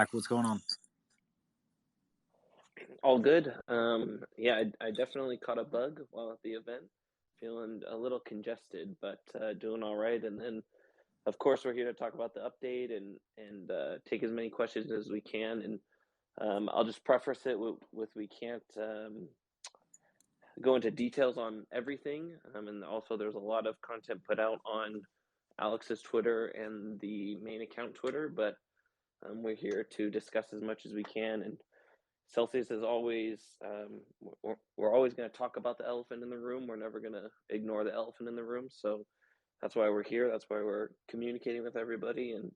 Zach, what's going on? All good. Yeah, I definitely caught a bug while at the event, feeling a little congested, but doing all right. And then, of course, we're here to talk about the update and take as many questions as we can. And I'll just preface it with we can't go into details on everything. And also, there's a lot of content put out on Alex's Twitter and the main account Twitter, but we're here to discuss as much as we can. And Celsius is always, we're always going to talk about the elephant in the room. We're never going to ignore the elephant in the room. So that's why we're here. That's why we're communicating with everybody. And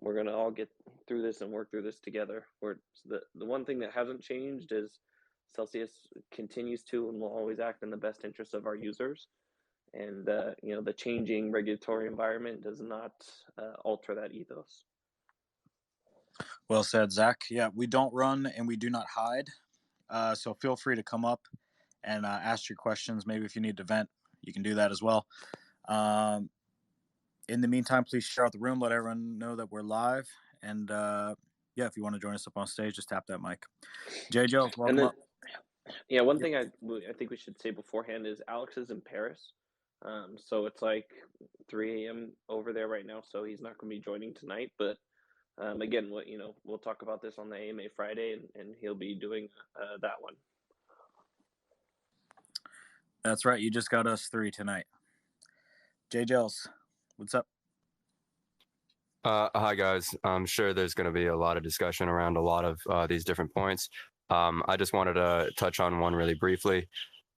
we're going to all get through this and work through this together. The one thing that hasn't changed is Celsius continues to and will always act in the best interest of our users. And, the changing regulatory environment does not alter that ethos. Well said, Zach. Yeah, we don't run and we do not hide. So feel free to come up and ask your questions. Maybe if you need to vent, you can do that as well. In the meantime, please share out the room. Let everyone know that we're live. And if you want to join us up on stage, just tap that mic. J. Joe, welcome up. Yeah, one thing I think we should say beforehand is Alex is in Paris. So it's like 3 a.m. over there right now. So he's not going to be joining tonight. But again, we'll talk about this on the AMA Friday, and he'll be doing that one. That's right. You just got us 3 tonight. J. Gels, what's up? Hi, guys. I'm sure there's going to be a lot of discussion around a lot of these different points. I just wanted to touch on one really briefly.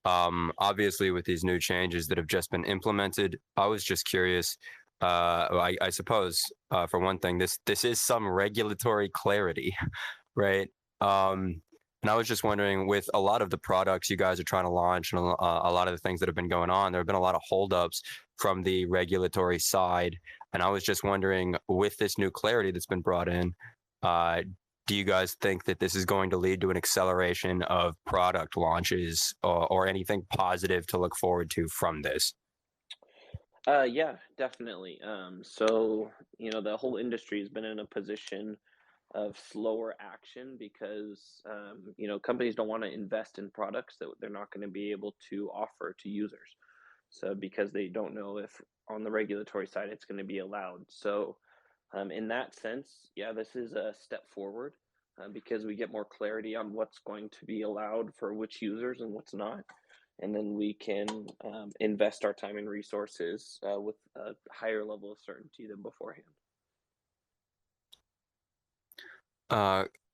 Obviously, with these new changes that have just been implemented, I was just curious. I suppose, for one thing, this is some regulatory clarity, right? And I was just wondering, with a lot of the products you guys are trying to launch and a lot of the things that have been going on, there have been a lot of holdups from the regulatory side. And I was just wondering, with this new clarity that's been brought in, do you guys think that this is going to lead to an acceleration of product launches or anything positive to look forward to from this? Yeah, definitely. So, the whole industry has been in a position of slower action because, companies don't want to invest in products that they're not going to be able to offer to users. So, because they don't know if on the regulatory side it's going to be allowed. So, in that sense, yeah, this is a step forward because we get more clarity on what's going to be allowed for which users and what's not. And then we can invest our time and resources with a higher level of certainty than beforehand.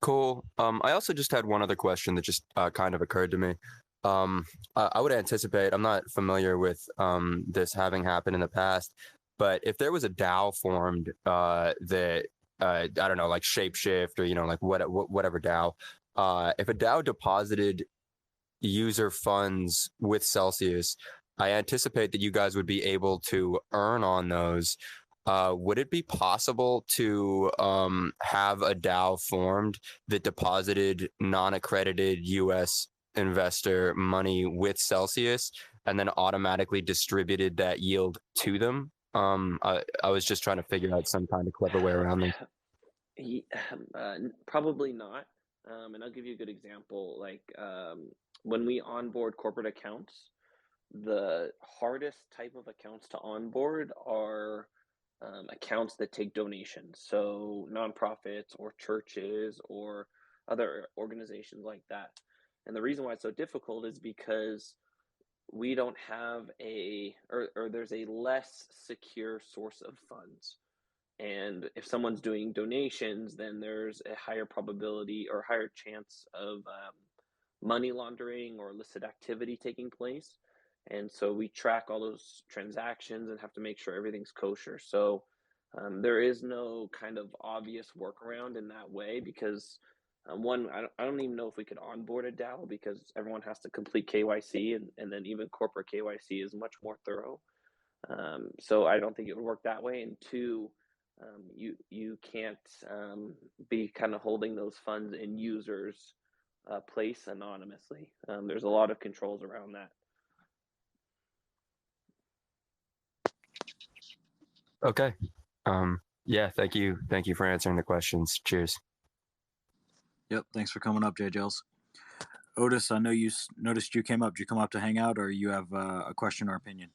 Cool. I also just had one other question that just kind of occurred to me. I would anticipate, I'm not familiar with this having happened in the past, but if there was a DAO formed that, I don't know, like Shapeshift or, like whatever DAO, if a DAO deposited user funds with Celsius, I anticipate that you guys would be able to earn on those. Would it be possible to have a DAO formed that deposited non-accredited U.S. investor money with Celsius and then automatically distributed that yield to them? I was just trying to figure out some kind of clever way around this. Probably not. And I'll give you a good example. Like when we onboard corporate accounts, the hardest type of accounts to onboard are accounts that take donations. So nonprofits or churches or other organizations like that. And the reason why it's so difficult is because we don't have or there's a less secure source of funds. And if someone's doing donations, then there's a higher probability or higher chance of money laundering or illicit activity taking place. And so we track all those transactions and have to make sure everything's kosher. So there is no kind of obvious workaround in that way because I don't even know if we could onboard a DAO because everyone has to complete KYC and then even corporate KYC is much more thorough. So I don't think it would work that way. And two, you can't be kind of holding those funds in users' place anonymously. There's a lot of controls around that. Okay. Yeah, thank you. Thank you for answering the questions. Cheers. Yep. Thanks for coming up, JJLs. Otis, I know you noticed you came up. Did you come up to hang out, or you have a question or opinion?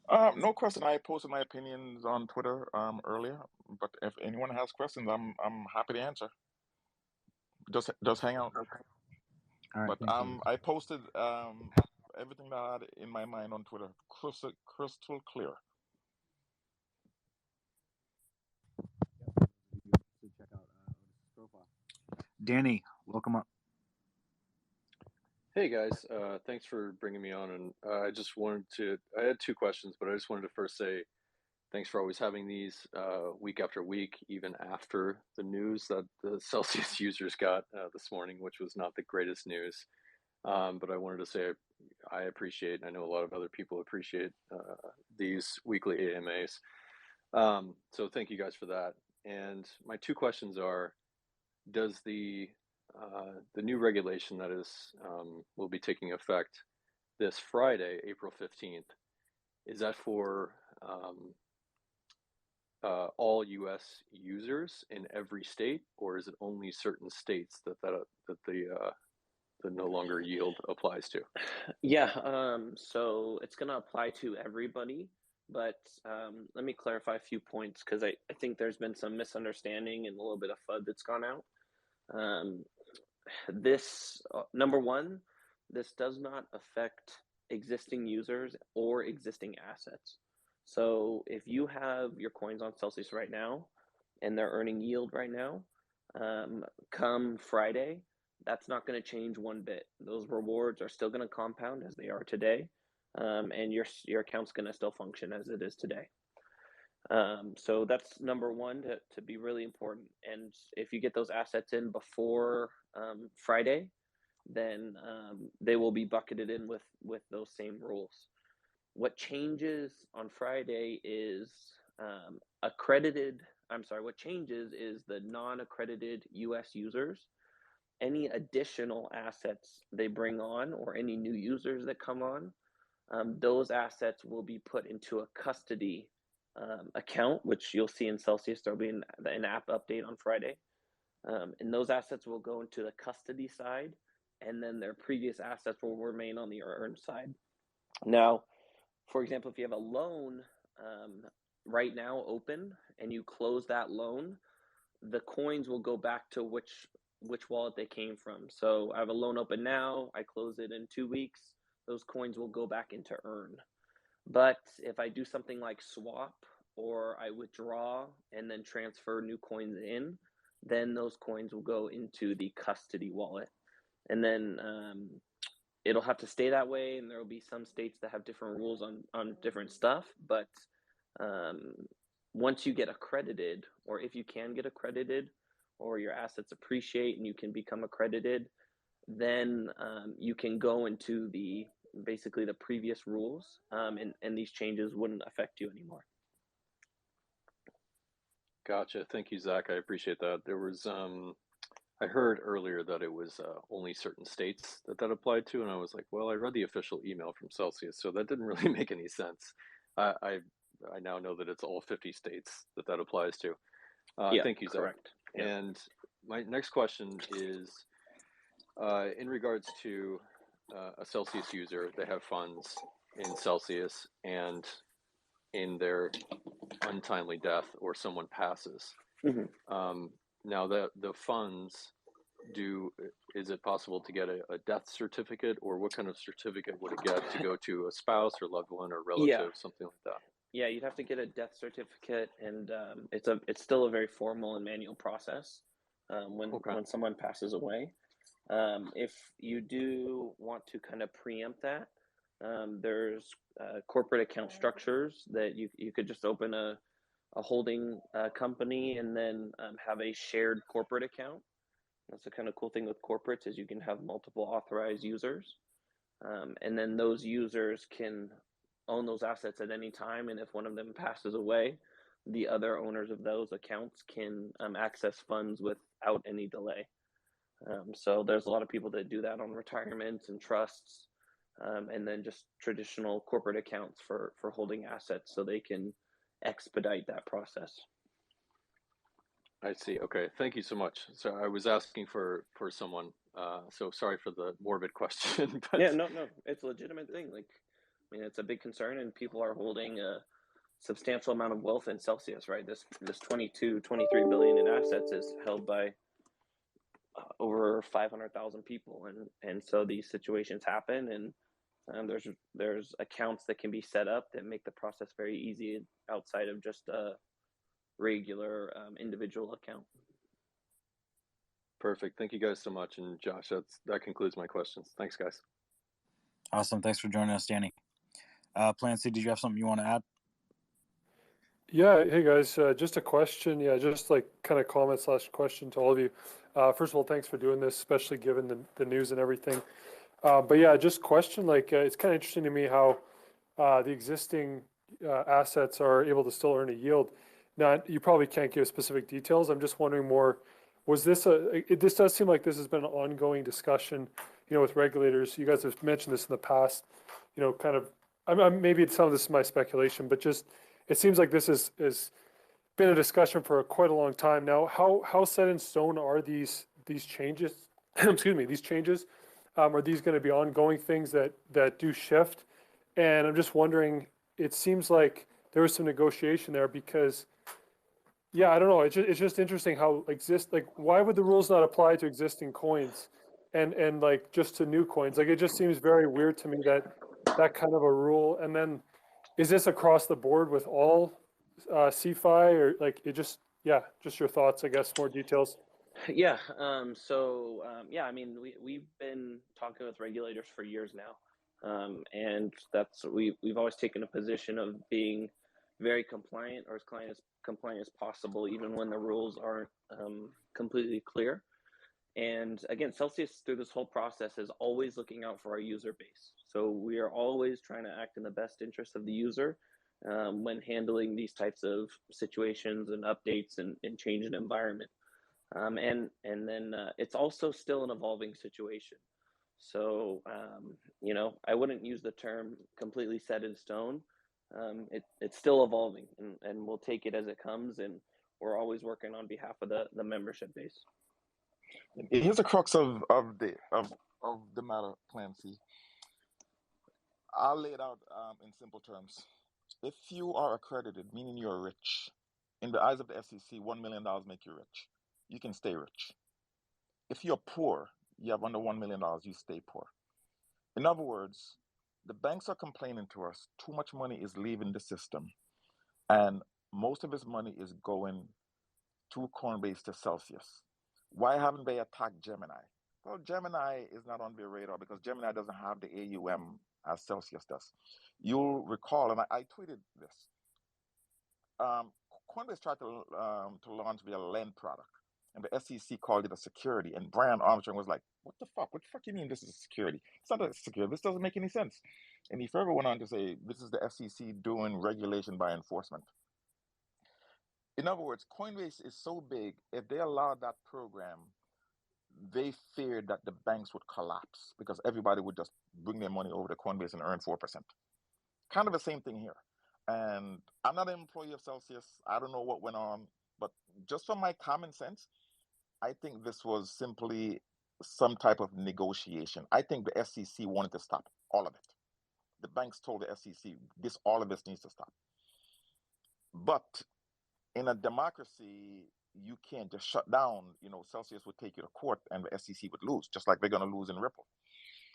No question. I posted my opinions on Twitter earlier, but if anyone has questions, I'm happy to answer. Just hang out. Okay. All right. But Thank you. I posted everything that I had in my mind on Twitter, crystal clear. Check out Otis's profile. Danny, welcome up. Hey guys, thanks for bringing me on. And I had two questions, but I just wanted to first say thanks for always having these week after week, even after the news that the Celsius users got this morning, which was not the greatest news. But I wanted to say I appreciate, I know a lot of other people appreciate these weekly AMAs. So thank you guys for that. And my two questions are, does the new regulation that will be taking effect this Friday, April 15th, is that for all U.S. users in every state, or is it only certain states that the no longer yield applies to? Yeah, so it's going to apply to everybody, but let me clarify a few points because I think there's been some misunderstanding and a little bit of FUD that's gone out. This, number one, this does not affect existing users or existing assets. So if you have your coins on Celsius right now and they're earning yield right now, come Friday, that's not going to change one bit. Those rewards are still going to compound as they are today, and your account's going to still function as it is today. So that's number one to be really important. And if you get those assets in before Friday, then they will be bucketed in with those same rules. What changes on Friday is what changes is the non-accredited US users. Any additional assets they bring on or any new users that come on, those assets will be put into a custody account, which you'll see in Celsius. There'll be an app update on Friday. And those assets will go into the custody side, and then their previous assets will remain on the earn side. Now, for example, if you have a loan right now open and you close that loan, the coins will go back to which wallet they came from. So I have a loan open now, I close it in 2 weeks, those coins will go back into earn. But if I do something like swap or I withdraw and then transfer new coins in, then those coins will go into the custody wallet. And then it'll have to stay that way, and there will be some states that have different rules on different stuff. But once you get accredited, or if you can get accredited, or your assets appreciate and you can become accredited, then you can go into basically the previous rules, and these changes wouldn't affect you anymore. Gotcha. Thank you, Zach. I appreciate that. There was, I heard earlier that it was only certain states that applied to, and I was like, well, I read the official email from Celsius, so that didn't really make any sense. I now know that it's all 50 states that applies to. Yeah, thank you, Zach. correct. Yeah. And my next question is, in regards to a Celsius user, they have funds in Celsius, and in their untimely death or someone passes. Mm-hmm. Now the funds, is it possible to get a death certificate, or what kind of certificate would it get to go to a spouse or loved one or relative, something like that? Yeah, you'd have to get a death certificate, and it's still a very formal and manual process when someone passes away. If you do want to kind of preempt that, there's corporate account structures that you could just open a holding company and then have a shared corporate account. That's the kind of cool thing with corporates is you can have multiple authorized users, and then those users can own those assets at any time. And if one of them passes away, the other owners of those accounts can access funds without any delay. So there's a lot of people that do that on retirements and trusts, and then just traditional corporate accounts for holding assets so they can expedite that process. I see. Okay, thank you so much. So I was asking for someone. So sorry for the morbid question, but Yeah, no, it's a legitimate thing. Like, I mean, it's a big concern, and people are holding a substantial amount of wealth in Celsius, right? This 23 billion in assets is held by over 500,000 people, and so these situations happen, and there's accounts that can be set up that make the process very easy outside of just a regular individual account. perfect. Thank you guys so much. And Josh, that concludes my questions. Thanks, guys. Awesome. Thanks for joining us, Danny. Plan C, did you have something you want to add? Yeah, hey guys, just a question. Yeah, just like kind of comment slash question to all of you. First of all, thanks for doing this, especially given the news and everything. But yeah, just question, like it's kind of interesting to me how the existing assets are able to still earn a yield. Now, you probably can't give specific details. I'm just wondering more, was this this does seem like this has been an ongoing discussion, with regulators. You guys have mentioned this in the past, kind of, maybe some of this is my speculation, but just, it seems like this is been a discussion for quite a long time now. How set in stone are these changes? Excuse me, these changes. Are these going to be ongoing things that do shift? And I'm just wondering. It seems like there was some negotiation there because, yeah, I don't know. It's just interesting how why would the rules not apply to existing coins, and like just to new coins? Like it just seems very weird to me that kind of a rule. And then, is this across the board with all CeFi, or like it just, yeah, just your thoughts, I guess, more details. Yeah. Yeah. I mean, we've been talking with regulators for years now, and we've always taken a position of being very compliant, or as compliant as possible, even when the rules aren't completely clear. And again, Celsius through this whole process is always looking out for our user base. So we are always trying to act in the best interest of the user when handling these types of situations and updates and change in environment. And then it's also still an evolving situation. So I wouldn't use the term completely set in stone. It's still evolving, and we'll take it as it comes, and we're always working on behalf of the membership base. Here's the crux of the matter, Plan C. I'll lay it out in simple terms. If you are accredited, meaning you're rich, in the eyes of the SEC, $1 million make you rich. You can stay rich. If you're poor, you have under $1 million, you stay poor. In other words, the banks are complaining to us too much money is leaving the system, and most of this money is going to Coinbase to Celsius. Why haven't they attacked Gemini? Well, Gemini is not on their radar because Gemini doesn't have the AUM as Celsius does. You'll recall, and I tweeted this. Coinbase tried to launch their lend product, and the SEC called it a security. And Brian Armstrong was like, "What the fuck? What the fuck you mean this is a security? It's not a security. This doesn't make any sense." And he further went on to say, "This is the SEC doing regulation by enforcement." In other words, Coinbase is so big, if they allowed that program, they feared that the banks would collapse because everybody would just bring their money over to Coinbase and earn 4%. Kind of the same thing here. And I'm not an employee of Celsius. I don't know what went on, but just from my common sense, I think this was simply some type of negotiation. I think the SEC wanted to stop all of it. The banks told the SEC, all of this needs to stop. But in a democracy, you can't just shut down. Celsius would take you to court and the SEC would lose, just like they're going to lose in Ripple.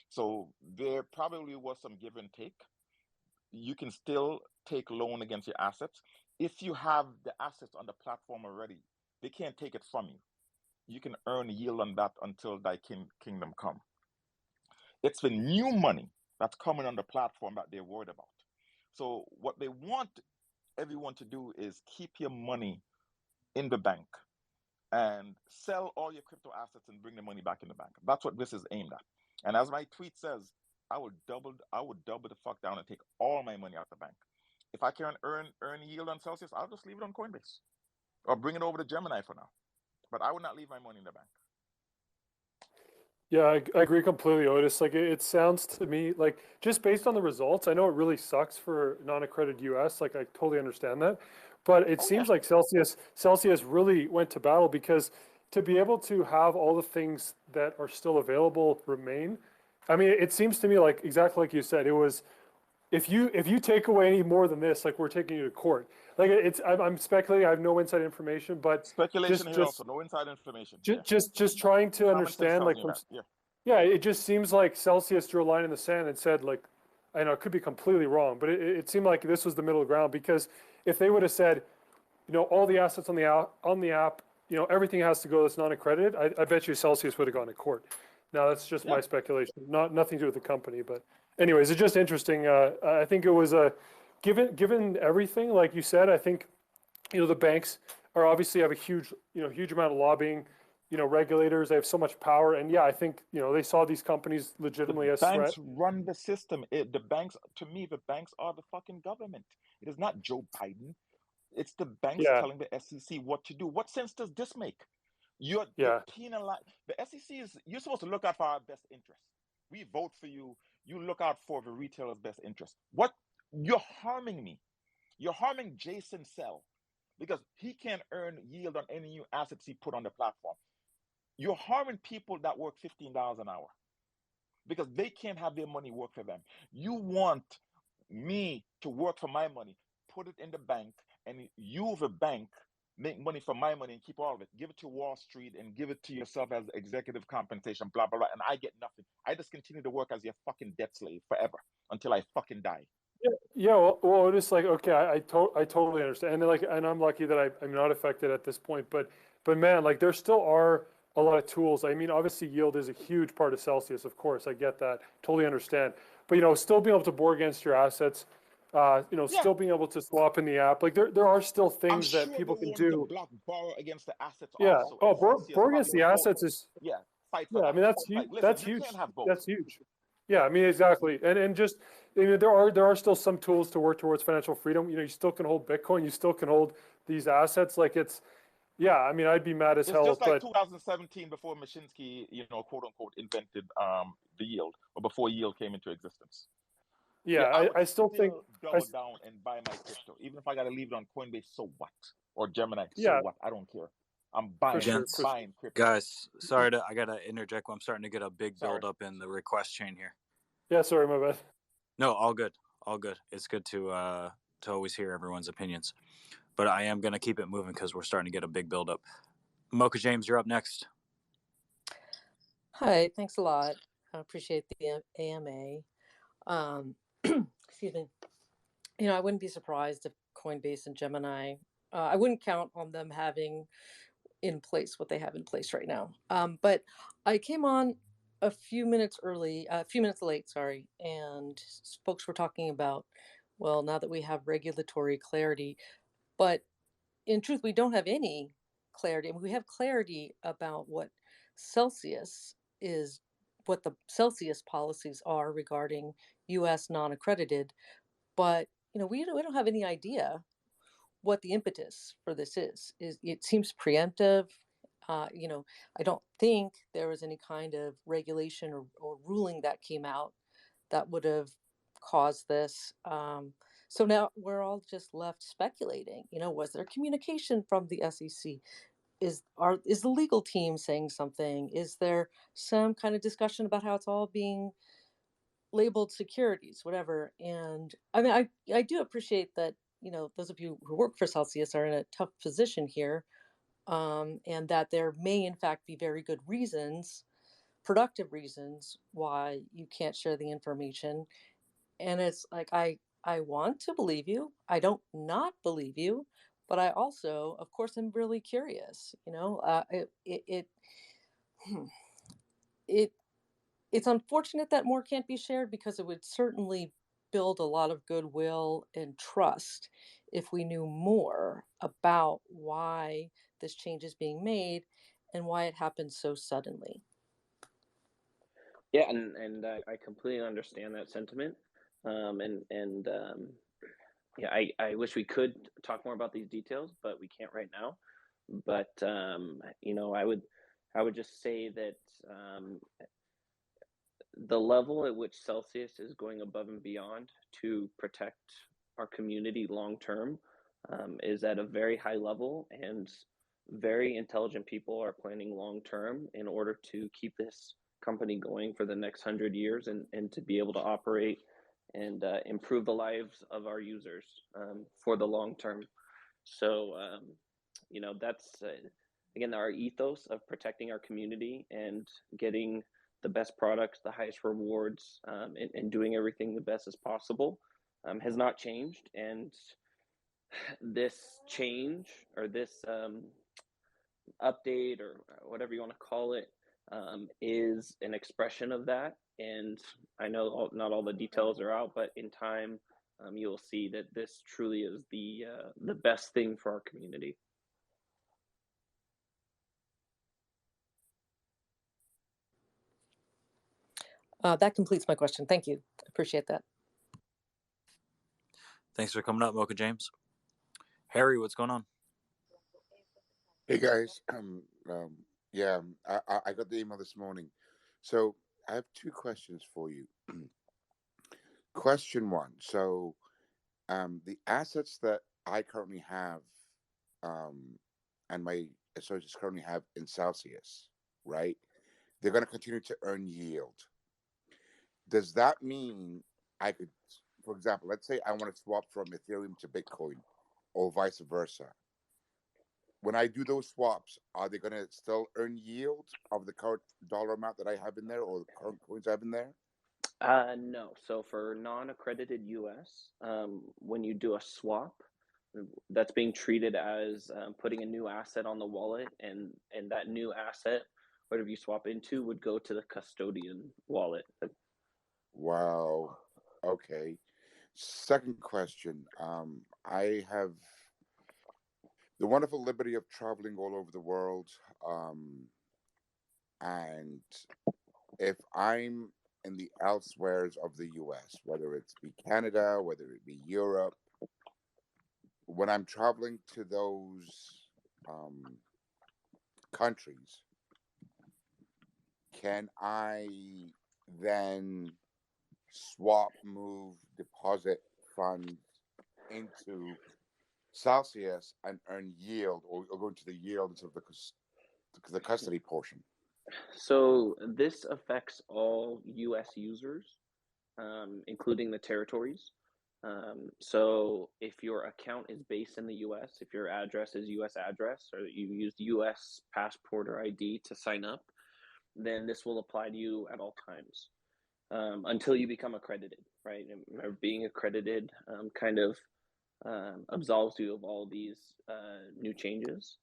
So there probably was some give and take. You can still take loan against your assets. If you have the assets on the platform already, they can't take it from you. You can earn yield on that until thy kingdom come. It's the new money that's coming on the platform that they're worried about. So what they want everyone to do is keep your money in the bank and sell all your crypto assets and bring the money back in the bank. That's what this is aimed at. And as my tweet says, I would double the fuck down and take all my money out the bank. If I can earn yield on Celsius, I'll just leave it on Coinbase or bring it over to Gemini for now. But I would not leave my money in the bank. Yeah, I agree completely, Otis. Like it sounds to me like just based on the results, I know it really sucks for non-accredited US. Like I totally understand that, but it Oh yeah. seems like Celsius really went to battle because to be able to have all the things that are still available remain. I mean, it seems to me like exactly like you said, it was if you take away any more than this, like we're taking you to court. Like I'm speculating. I have no inside information, but Speculation just here also, just no inside information. just Yeah. just trying to Common sense understand telling like you from that. Yeah. yeah, it just seems like Celsius drew a line in the sand and said, like, I know it could be completely wrong, but it seemed like this was the middle ground because if they would have said, all the assets on the app, everything has to go that's non-accredited, I bet you Celsius would have gone to court. Now that's just Yeah. my speculation, nothing to do with the company, but anyways, it's just interesting. I think it was a given everything, like you said, I think the banks are obviously have a huge amount of lobbying, regulators, they have so much power. And yeah, I think, they saw these companies legitimately The as threat. banks run the system. The banks, to me, the banks are the fucking government. It is not Joe Biden. It's the banks Yeah, telling the SEC what to do. What sense does this make? You're yeah, penalized. The SEC is you're supposed to look out for our best interests. We vote for you. You look out for the retailer's best interest. What you're harming me. You're harming Jason Sell because he can't earn yield on any new assets he put on the platform. You're harming people that work $15 an hour because they can't have their money work for them. You want me to work for my money, put it in the bank, and you, the bank, make money from my money and keep all of it. Give it to Wall Street and give it to yourself as executive compensation, blah, blah, blah. And I get nothing. I just continue to work as your fucking debt slave forever until I fucking die. yeah. Well, it's like okay, I totally understand, and I'm lucky that I'm not affected at this point. But man, like there still are a lot of tools. I mean, obviously, yield is a huge part of Celsius. Of course, I get that, totally understand. But still being able to borrow against your assets, Yeah, still being able to swap in the app, like there are still I'm things that sure people they'll can want to do. block borrow against the assets Yeah. also. Oh, And Celsius borrow probably against the would vote. assets is Yeah, fight for yeah. I that. mean, that's huge. Like, listen, That's you huge. can't have both. That's huge. Yeah, I mean, exactly. And just there are still some tools to work towards financial freedom. You still can hold Bitcoin. You still can hold these assets. Like yeah. I mean, I'd be mad as It's hell, just like but 2017 before Mashinsky, quote unquote, invented the yield, or before yield came into existence. yeah, Yeah, I would I still think still I double down and buy my crypto, even if I got to leave it on Coinbase. So what? Or Gemini. So yeah, what? I don't care. I'm for buying, sure, Gents, for sure. buying crypto. guys, I gotta interject. I'm starting to get a big Sorry. build up in the request chain here. Yeah, sorry, my bad. No, all good, all good. It's good to always hear everyone's opinions, but I am gonna keep it moving because we're starting to get a big build up. Mocha James, you're up next. Hi, thanks a lot. I appreciate the AMA. Excuse me. I wouldn't be surprised if Coinbase and Gemini, I wouldn't count on them having in place what they have in place right now. But I came on a few minutes late, sorry, and folks were talking about, well, now that we have regulatory clarity, but in truth, we don't have any clarity. I mean, we have clarity about Celsius is, what the Celsius policies are regarding U.S. non-accredited, but we don't have any idea what the impetus for this is. It seems preemptive. I don't think there was any kind of regulation or ruling that came out that would have caused this. So now we're all just left speculating. Was there communication from the SEC? Is the legal team saying something? Is there some kind of discussion about how it's all being labeled securities, whatever? And I mean, I do appreciate that those of you who work for Celsius are in a tough position here, and that there may in fact be very good reasons, productive reasons, why you can't share the information. And it's like I want to believe you. I don't not believe you, but I also, of course, am really curious. Hmm, it it's unfortunate that more can't be shared because it would certainly build a lot of goodwill and trust if we knew more about why this change is being made and why it happened so suddenly. Yeah, and I completely understand that sentiment. And yeah, I wish we could talk more about these details, but we can't right now. But I would just say that the level at which Celsius is going above and beyond to protect our community long term is at a very high level, and very intelligent people are planning long term in order to keep this company going for the next 100 years, and to be able to operate and improve the lives of our users for the long term. So, that's again our ethos of protecting our community and getting the best products, the highest rewards, and doing everything the best as possible has not changed. And this change, or this update, or whatever you want to call it, is an expression of that. And I know not all the details are out, but in time, you'll see that this truly is the best thing for our community. That completes my question. Thank you. I appreciate that. Thanks for coming up, Mocha James. Harry, what's going on? Hey guys, yeah, I got the email this morning, so I have two questions for you. Question one: so, the assets that I currently have, and my associates currently have in Celsius, right? They're going to continue to earn yield. Does that mean I could, for example, let's say I want to swap from Ethereum to Bitcoin, or vice versa? When I do those swaps, are they going to still earn yield of the current dollar amount that I have in there, or the current coins I have in there? No. So for non-accredited US, when you do a swap, that's being treated as putting a new asset on the wallet, and that new asset, whatever you swap into, would go to the custodian wallet. Wow. Okay. Second question. I have the wonderful liberty of traveling all over the world. And if I'm in the elsewheres of the US, whether it be Canada, whether it be Europe, when I'm traveling to those countries, can I then swap, move, deposit funds into Celsius and earn yield, or go into the yield instead of the custody portion? So this affects all US users, including the territories. So if your account is based in the US, if your address is US address, or you used US passport or ID to sign up, then this will apply to you at all times until you become accredited, right? And being accredited kind of absolves you of all these new changes.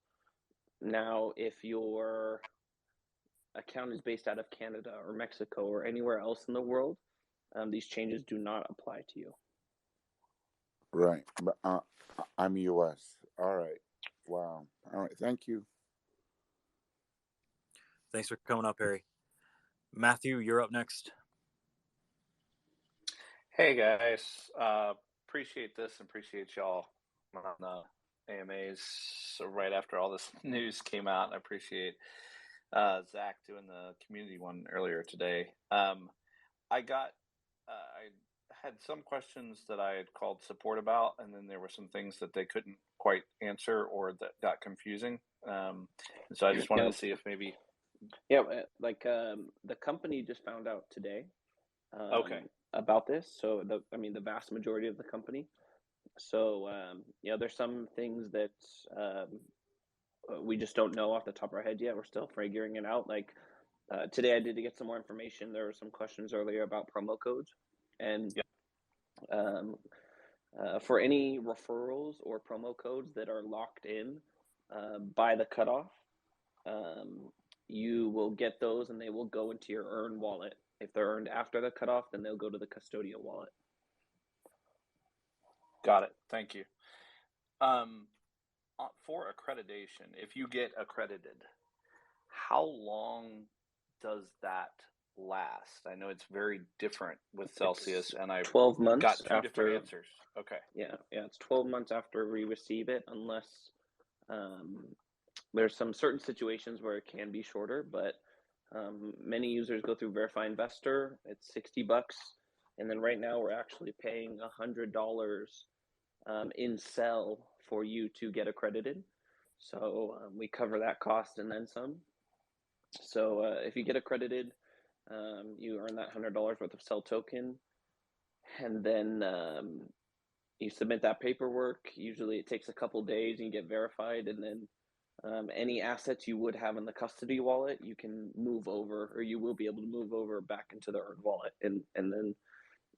Now, if your account is based out of Canada or Mexico or anywhere else in the world, these changes do not apply to you. Right, but I'm US. All right. Wow. All right. Thank you. Thanks for coming up, Harry. Matthew, you're up next. Hey guys, appreciate this and appreciate y'all on the AMAs. So right after all this news came out, I appreciate Zach doing the community one earlier today. I had some questions that I had called support about, and then there were some things that they couldn't quite answer or that got confusing. And so I just wanted to see if maybe. Yeah, like the company just found out today. Okay. About this. So the vast majority of the company. So there's some things that we just don't know off the top of our head yet. We're still figuring it out. Like today, I did get some more information. There were some questions earlier about promo codes, and for any referrals or promo codes that are locked in by the cutoff, you will get those, and they will go into your Earn wallet. If they're earned after the cutoff, then they'll go to the custodial wallet. Got it. Thank you. For accreditation, if you get accredited, how long does that last? I know it's very different with Celsius, and I've 12 months got two after different answers. Okay. Yeah, it's 12 months after we receive it, unless there's some certain situations where it can be shorter, but Many users go through Verify Investor. It's $60, and then right now we're actually paying $100 in sell for you to get accredited. So we cover that cost and then some. So if you get accredited, you earn that $100 worth of sell token, and then you submit that paperwork. Usually it takes a couple days and you get verified, and then any assets you would have in the custody wallet, you can move over, or you will be able to move over back into the Earn wallet, and then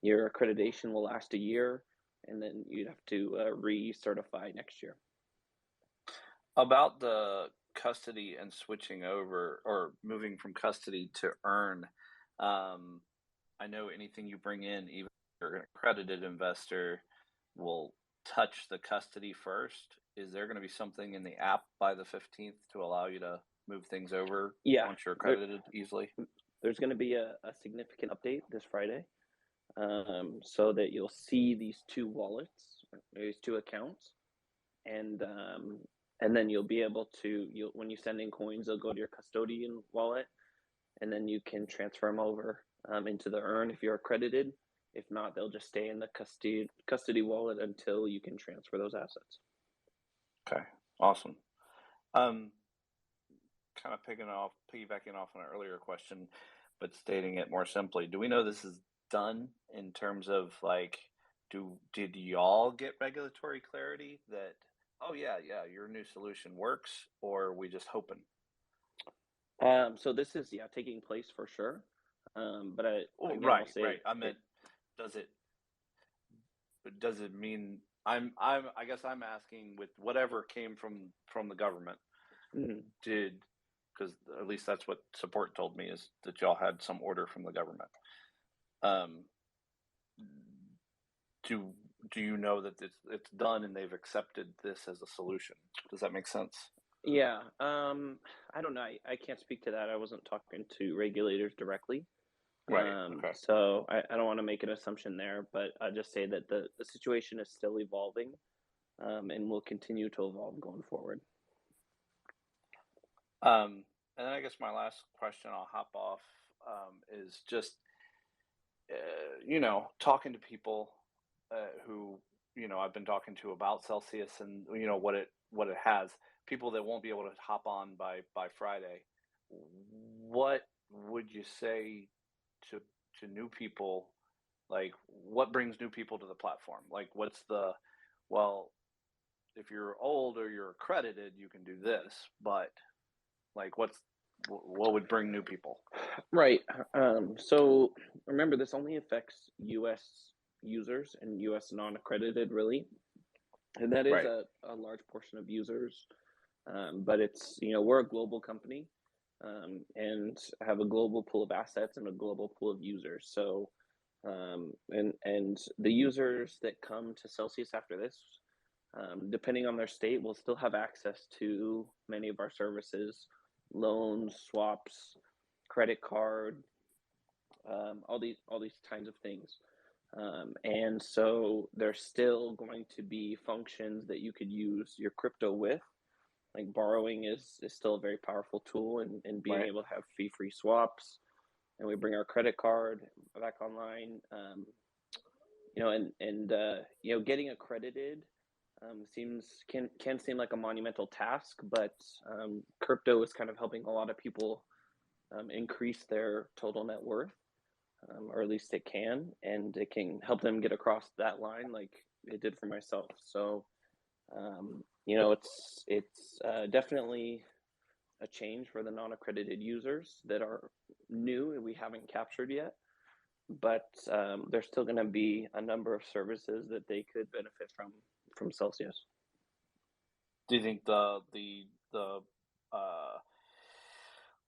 your accreditation will last a year, and then you'd have to recertify next year. About the custody and switching over or moving from custody to Earn, I know anything you bring in, even if you're an accredited investor, will touch the custody first. Is there going to be something in the app by the 15th to allow you to move things over once you're accredited easily? There's going to be a significant update this Friday, so that you'll see these two wallets, these two accounts, and then you'll be able to, when you send in coins, they'll go to your custodian wallet, and then you can transfer them over into the Earn if you're accredited. If not, they'll just stay in the custody wallet until you can transfer those assets. Okay, awesome. Kind of piggybacking off on an earlier question, but stating it more simply, do we know this is done in terms of like, did y'all get regulatory clarity that, oh yeah, your new solution works, or are we just hoping? So this is taking place for sure. But right. I meant, does it mean I guess I'm asking, with whatever came from the government, because at least that's what support told me, is that y'all had some order from the government. Do you know that it's done and they've accepted this as a solution? Does that make sense? Yeah. I don't know. I can't speak to that. I wasn't talking to regulators directly. Right. Okay. So I don't want to make an assumption there, but I just say that the situation is still evolving, and will continue to evolve going forward. And then I guess my last question, I'll hop off, is just talking to people who I've been talking to about Celsius and what it has. People that won't be able to hop on by Friday. What would you say to new people? Like, what brings new people to the platform? Like, if you're old or you're accredited, you can do this, but like, what would bring new people? Right. So remember, this only affects U.S. users and U.S. non-accredited, really, and that is Right. a large portion of users. But it's we're a global company, and have a global pool of assets and a global pool of users. So, and the users that come to Celsius after this, depending on their state, will still have access to many of our services, loans, swaps, credit card, all these kinds of things. And so there's still going to be functions that you could use your crypto with. Like borrowing is still a very powerful tool, and being Right. able to have fee-free swaps. And we bring our credit card back online. Getting accredited can seem like a monumental task, but crypto is kind of helping a lot of people increase their total net worth, or at least it can, and it can help them get across that line like it did for myself. So, it's definitely a change for the non-accredited users that are new and we haven't captured yet. But there's still going to be a number of services that they could benefit from Celsius. Do you think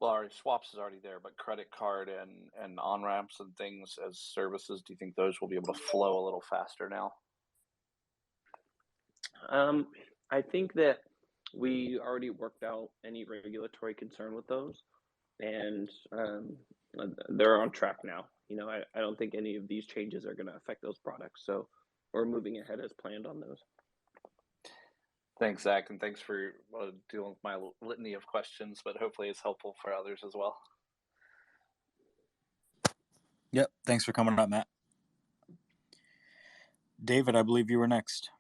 our swaps is already there, but credit card and on ramps and things as services, do you think those will be able to flow a little faster now? I think that we already worked out any regulatory concern with those, and they're on track now. I don't think any of these changes are going to affect those products. So we're moving ahead as planned on those. Thanks, Zach, and thanks for dealing with my litany of questions, but hopefully it's helpful for others as well. Yep. Thanks for coming up, Matt. David, I believe you were next.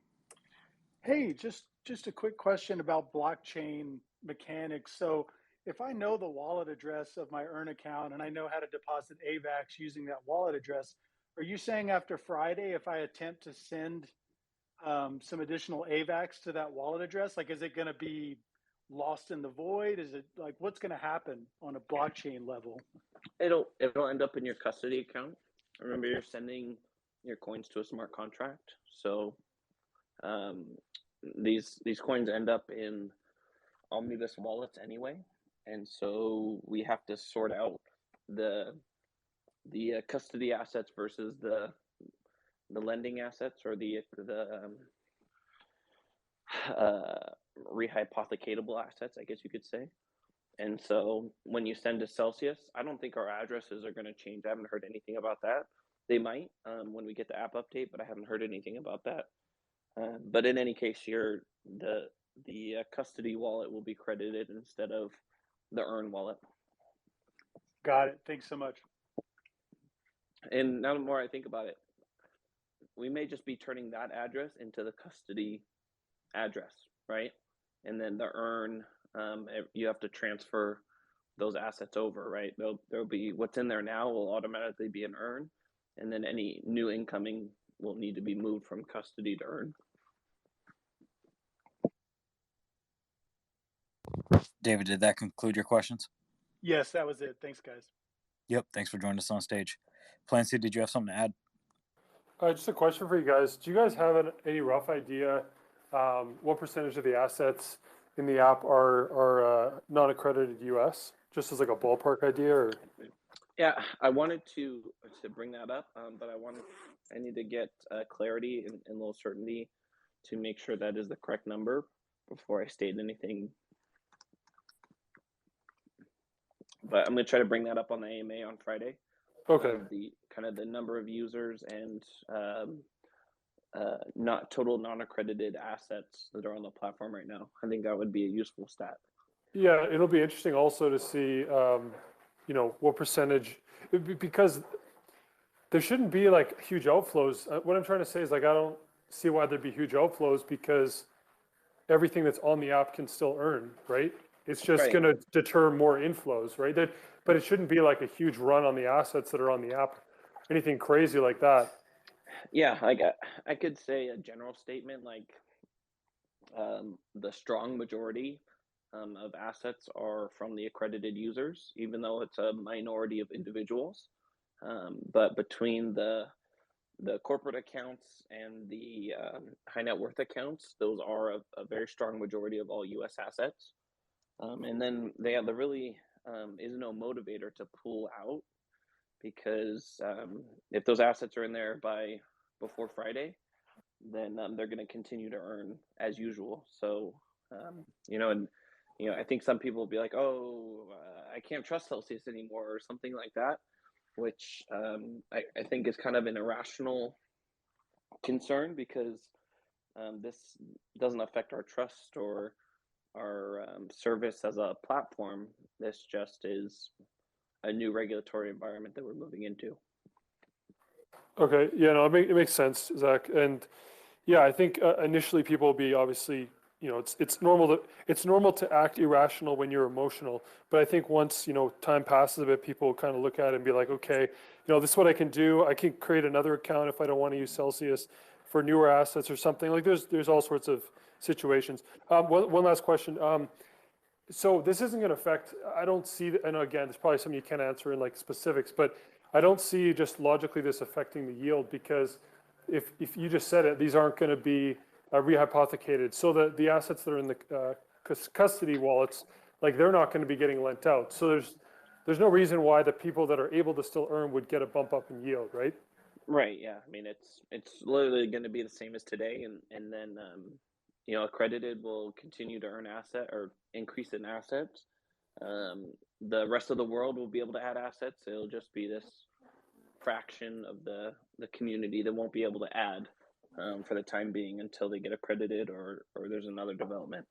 Hey, just a quick question about blockchain mechanics. So if I know the wallet address of my Earn account and I know how to deposit AVAX using that wallet address, are you saying after Friday, if I attempt to send some additional AVAX to that wallet address, like is it going to be lost in the void? Is it like what's going to happen on a blockchain level? It'll end up in your custody account. Remember, you're sending your coins to a smart contract, so these coins end up in omnibus wallets anyway, and so we have to sort out the custody assets versus the lending assets, or the rehypothecatable assets, I guess you could say. And so when you send to Celsius, I don't think our addresses are going to change. I haven't heard anything about that. They might when we get the app update, but I haven't heard anything about that. But in any case, the custody wallet will be credited instead of the Earn wallet. Got it. Thanks so much. And now the more I think about it, we may just be turning that address into the custody address, right? And then the Earn, you have to transfer those assets over, right? There'll be what's in there now will automatically be an Earn, and then any new incoming will need to be moved from custody to Earn. David, did that conclude your questions? Yes, that was it. Thanks, guys. Yep. Thanks for joining us on stage. Clancy, did you have something to add? Just a question for you guys. Do you guys have any rough idea what percentage of the assets in the app are non-accredited US? Just as like a ballpark idea, or? Yeah, I wanted to bring that up, but I need to get clarity and a little certainty to make sure that is the correct number before I state anything. But I'm going to try to bring that up on the AMA on Friday. Okay. The kind of the number of users and not total non-accredited assets that are on the platform right now. I think that would be a useful stat. Yeah, it'll be interesting also to see, what percentage, because there shouldn't be like huge outflows. What I'm trying to say is like, I don't see why there'd be huge outflows because everything that's on the app can still earn, right? It's just Right. going to deter more inflows, right? But it shouldn't be like a huge run on the assets that are on the app, anything crazy like that. Yeah, like I could say a general statement like the strong majority of assets are from the accredited users, even though it's a minority of individuals. But between the corporate accounts and the high net worth accounts, those are a very strong majority of all U.S. assets. And then there really is no motivator to pull out, because if those assets are in there before Friday, then they're going to continue to earn as usual. So, I think some people will be like, oh, I can't trust Celsius anymore or something like that, which I think is kind of an irrational concern, because this doesn't affect our trust or our service as a platform. This just is a new regulatory environment that we're moving into. Okay, yeah, no, it makes sense, Zach. And yeah, I think initially people will be obviously, it's normal to act irrational when you're emotional. But I think once, time passes a bit, people kind of look at it and be like, okay, this is what I can do. I can create another account if I don't want to use Celsius for newer assets or something. Like there's all sorts of situations. One last question. So this isn't going to affect, I don't see, and again, there's probably something you can't answer in like specifics, but I don't see just logically this affecting the yield, because if you just said it, these aren't going to be rehypothecated. So the assets that are in the custody wallets, like they're not going to be getting lent out. So there's no reason why the people that are able to still earn would get a bump up in yield, right? Right. Yeah. I mean, it's literally going to be the same as today, and then accredited will continue to earn asset or increase in assets. The rest of the world will be able to add assets. It'll just be this fraction of the community that won't be able to add for the time being until they get accredited or there's another development.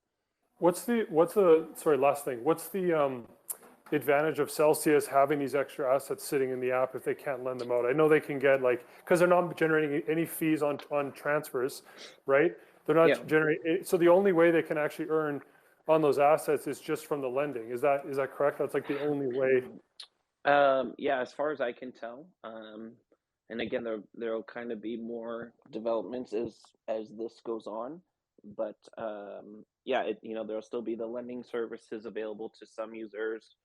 Sorry, last thing. What's the advantage of Celsius having these extra assets sitting in the app if they can't lend them out? I know they can get like, because they're not generating any fees on transfers, right? They're not Yeah. generating, so the only way they can actually earn on those assets is just from the lending. Is that correct? That's like the only way. Yeah, as far as I can tell. And again, there'll kind of be more developments as this goes on. But yeah, there'll still be the lending services available to some users.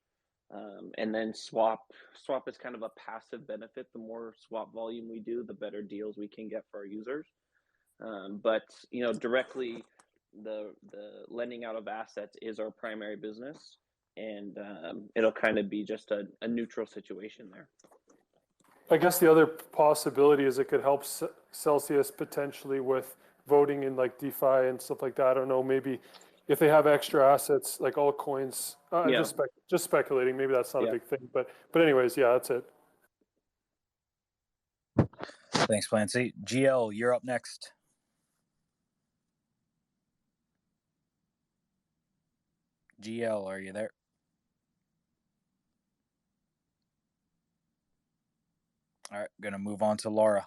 And then swap is kind of a passive benefit. The more swap volume we do, the better deals we can get for our users. But directly, the lending out of assets is our primary business, and it'll kind of be just a neutral situation there. I guess the other possibility is it could help Celsius potentially with voting in like DeFi and stuff like that. I don't know, maybe if they have extra assets like altcoins. Yeah. Just speculating. Maybe that's not Yeah. a big thing, but anyways, yeah, that's it. Thanks, Clancy. GL, you're up next. GL, are you there? All right, gonna move on to Laura.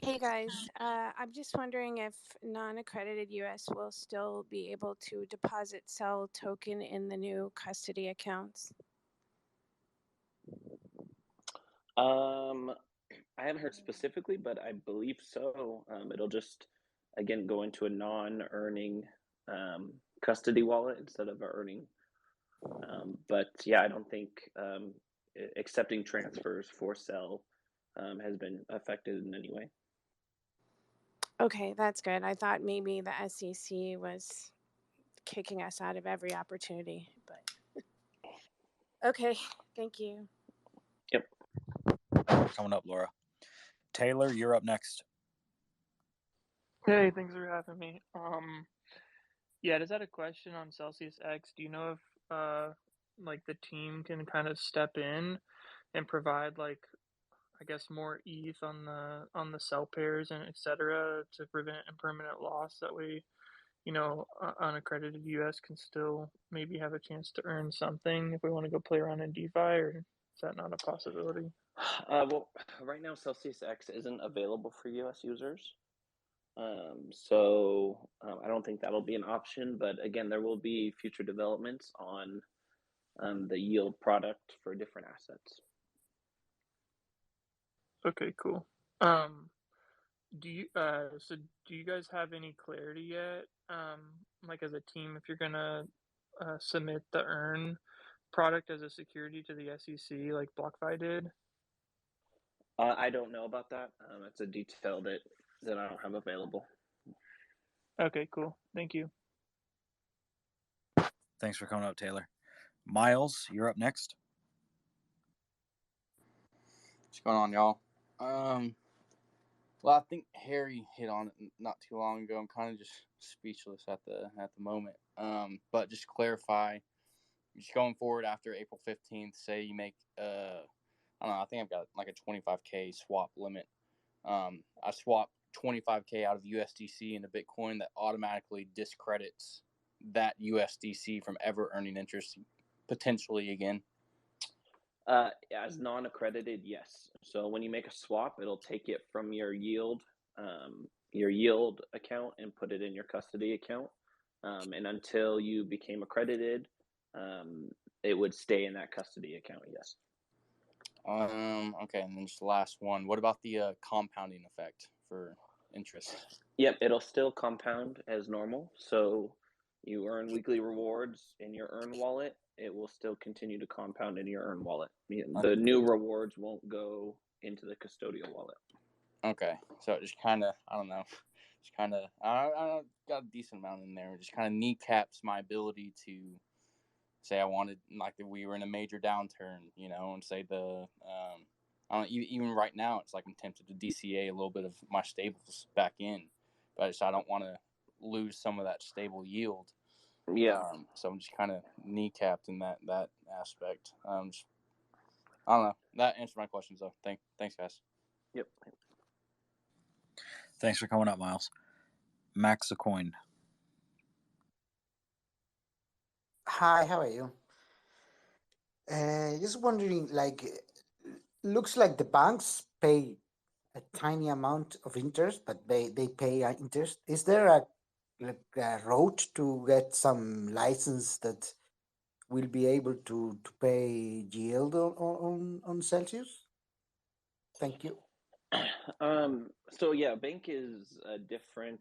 Hey guys, I'm just wondering if non-accredited US will still be able to deposit sell token in the new custody accounts. I haven't heard specifically, but I believe so. It'll just again go into a non-earning custody wallet instead of earning. But yeah, I don't think accepting transfers for sell has been affected in any way. Okay, that's good. I thought maybe the SEC was kicking us out of every opportunity, but okay, thank you. Yep. Coming up, Laura. Taylor, you're up next. Hey, thanks for having me. Yeah, just had a question on Celsius X. Do you know if like the team can kind of step in and provide like I guess more ETH on the sell pairs and etc. to prevent impermanent loss? That way, unaccredited US can still maybe have a chance to earn something if we want to go play around in DeFi, or is that not a possibility? Well, right now Celsius X isn't available for US users. So I don't think that'll be an option, but again, there will be future developments on the yield product for different assets. Okay, cool. Do you guys have any clarity yet, like as a team, if you're gonna submit the earn product as a security to the SEC like BlockFi did? I don't know about that. It's a detail that I don't have available. Okay, cool. Thank you. Thanks for coming up, Taylor. Miles, you're up next. What's going on, y'all? Well, I think Harry hit on it not too long ago. I'm kind of just speechless at the moment. But just to clarify, just going forward after April 15th, say you make I don't know, I think I've got like a 25K swap limit. I swap 25K out of USDC into Bitcoin, that automatically discredits that USDC from ever earning interest potentially again. As non-accredited, yes. So when you make a swap, it'll take it from your yield account and put it in your custody account. And until you became accredited, it would stay in that custody account. Yes. Okay, and then just the last one. What about the compounding effect for interest? Yep, it'll still compound as normal. So you earn weekly rewards in your earn wallet. It will still continue to compound in your earn wallet. The new rewards won't go into the custodial wallet. Okay, so it just kind of, I don't know, just kind of, I got a decent amount in there. It just kind of kneecaps my ability to say I wanted, like if we were in a major downturn, and say I don't, even right now, it's like I'm tempted to DCA a little bit of my stables back in, but I don't want to lose some of that stable yield. Yeah. So I'm just kind of kneecapped in that aspect. I don't know. That answered my questions though. Thanks, guys. Yep. Thanks for coming up, Miles. Max a coin. Hi, how are you? Just wondering, like, looks like the banks pay a tiny amount of interest, but they pay interest. Is there a road to get some license that will be able to pay yield on Celsius? Thank you. So yeah, bank is a different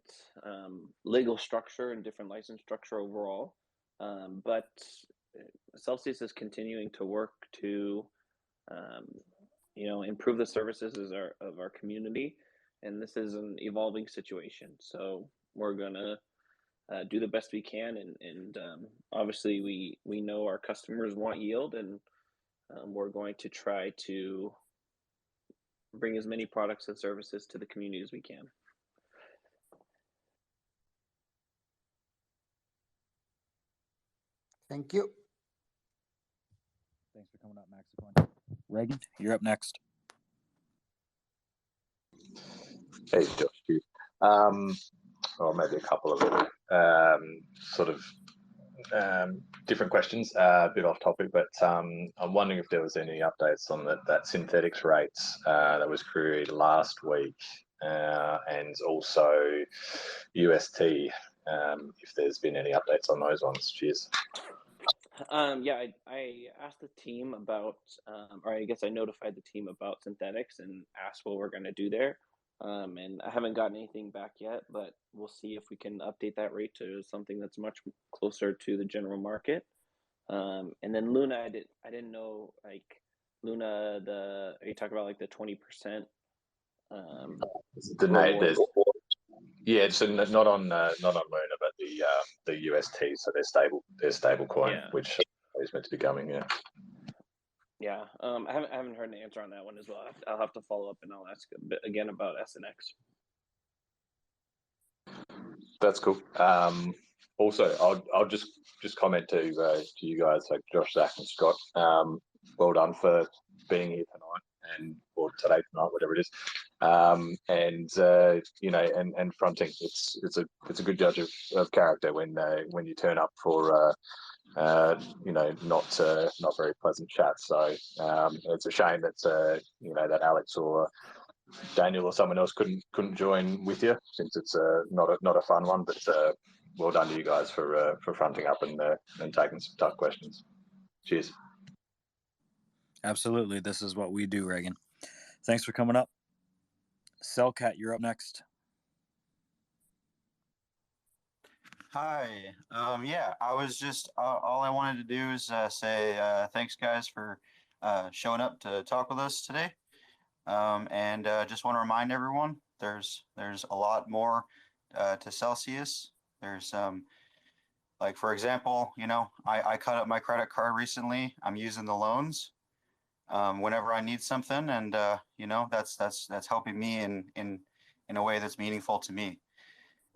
legal structure and different license structure overall. But Celsius is continuing to work to, um, improve the services of our community, and this is an evolving situation. So we're gonna do the best we can, and obviously we know our customers want yield, and we're going to try to bring as many products and services to the community as we can. Thank you. Thanks for coming up, Maxicon. Reagan, you're up next. Hey, Josh. Or maybe a couple of sort of different questions, a bit off topic, but I'm wondering if there was any updates on that synthetics rates that was queried last week, and also UST, if there's been any updates on those ones. Cheers. Yeah, I asked the team about, or I guess I notified the team about synthetics and asked what we're going to do there. And I haven't gotten anything back yet, but we'll see if we can update that rate to something that's much closer to the general market. And then Luna, I didn't know, like, Luna, are you talking about like the 20%? Yeah, so not on Luna, but the UST, so their stable coin, Yeah. which is meant to be coming. Yeah. Yeah, I haven't heard an answer on that one as well. I'll have to follow up, and I'll ask a bit again about SNX. That's cool. Also, I'll just comment to you guys, like Josh, Zach, and Scott. Well done for being here tonight or today tonight, whatever it is. And fronting. It's a good judge of character when you turn up for not very pleasant chat. So it's a shame that that Alex or Daniel or someone else couldn't join with you, since it's not a fun one. But well done to you guys for fronting up and taking some tough questions. Cheers. Absolutely, this is what we do, Reagan. Thanks for coming up. Cellcat, you're up next. Hi. Yeah, I was just all I wanted to do is say thanks, guys, for showing up to talk with us today. And just want to remind everyone, there's a lot more to Celsius. There's like, for example, I cut up my credit card recently. I'm using the loans whenever I need something, and that's helping me in a way that's meaningful to me.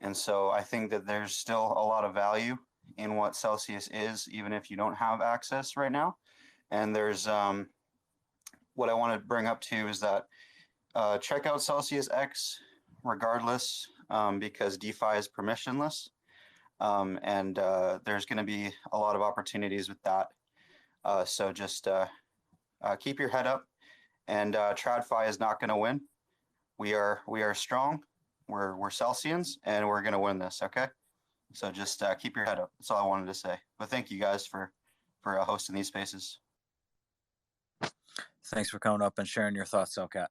And so I think that there's still a lot of value in what Celsius is, even if you don't have access right now. And there's what I want to bring up too is that check out Celsius X regardless, because DeFi is permissionless. And there's going to be a lot of opportunities with that. So just keep your head up, and TradFi is not going to win. We are strong. We're Celsians, and we're going to win this. Okay. So just keep your head up. That's all I wanted to say. But thank you guys for hosting these spaces. Thanks for coming up and sharing your thoughts, Cellcat.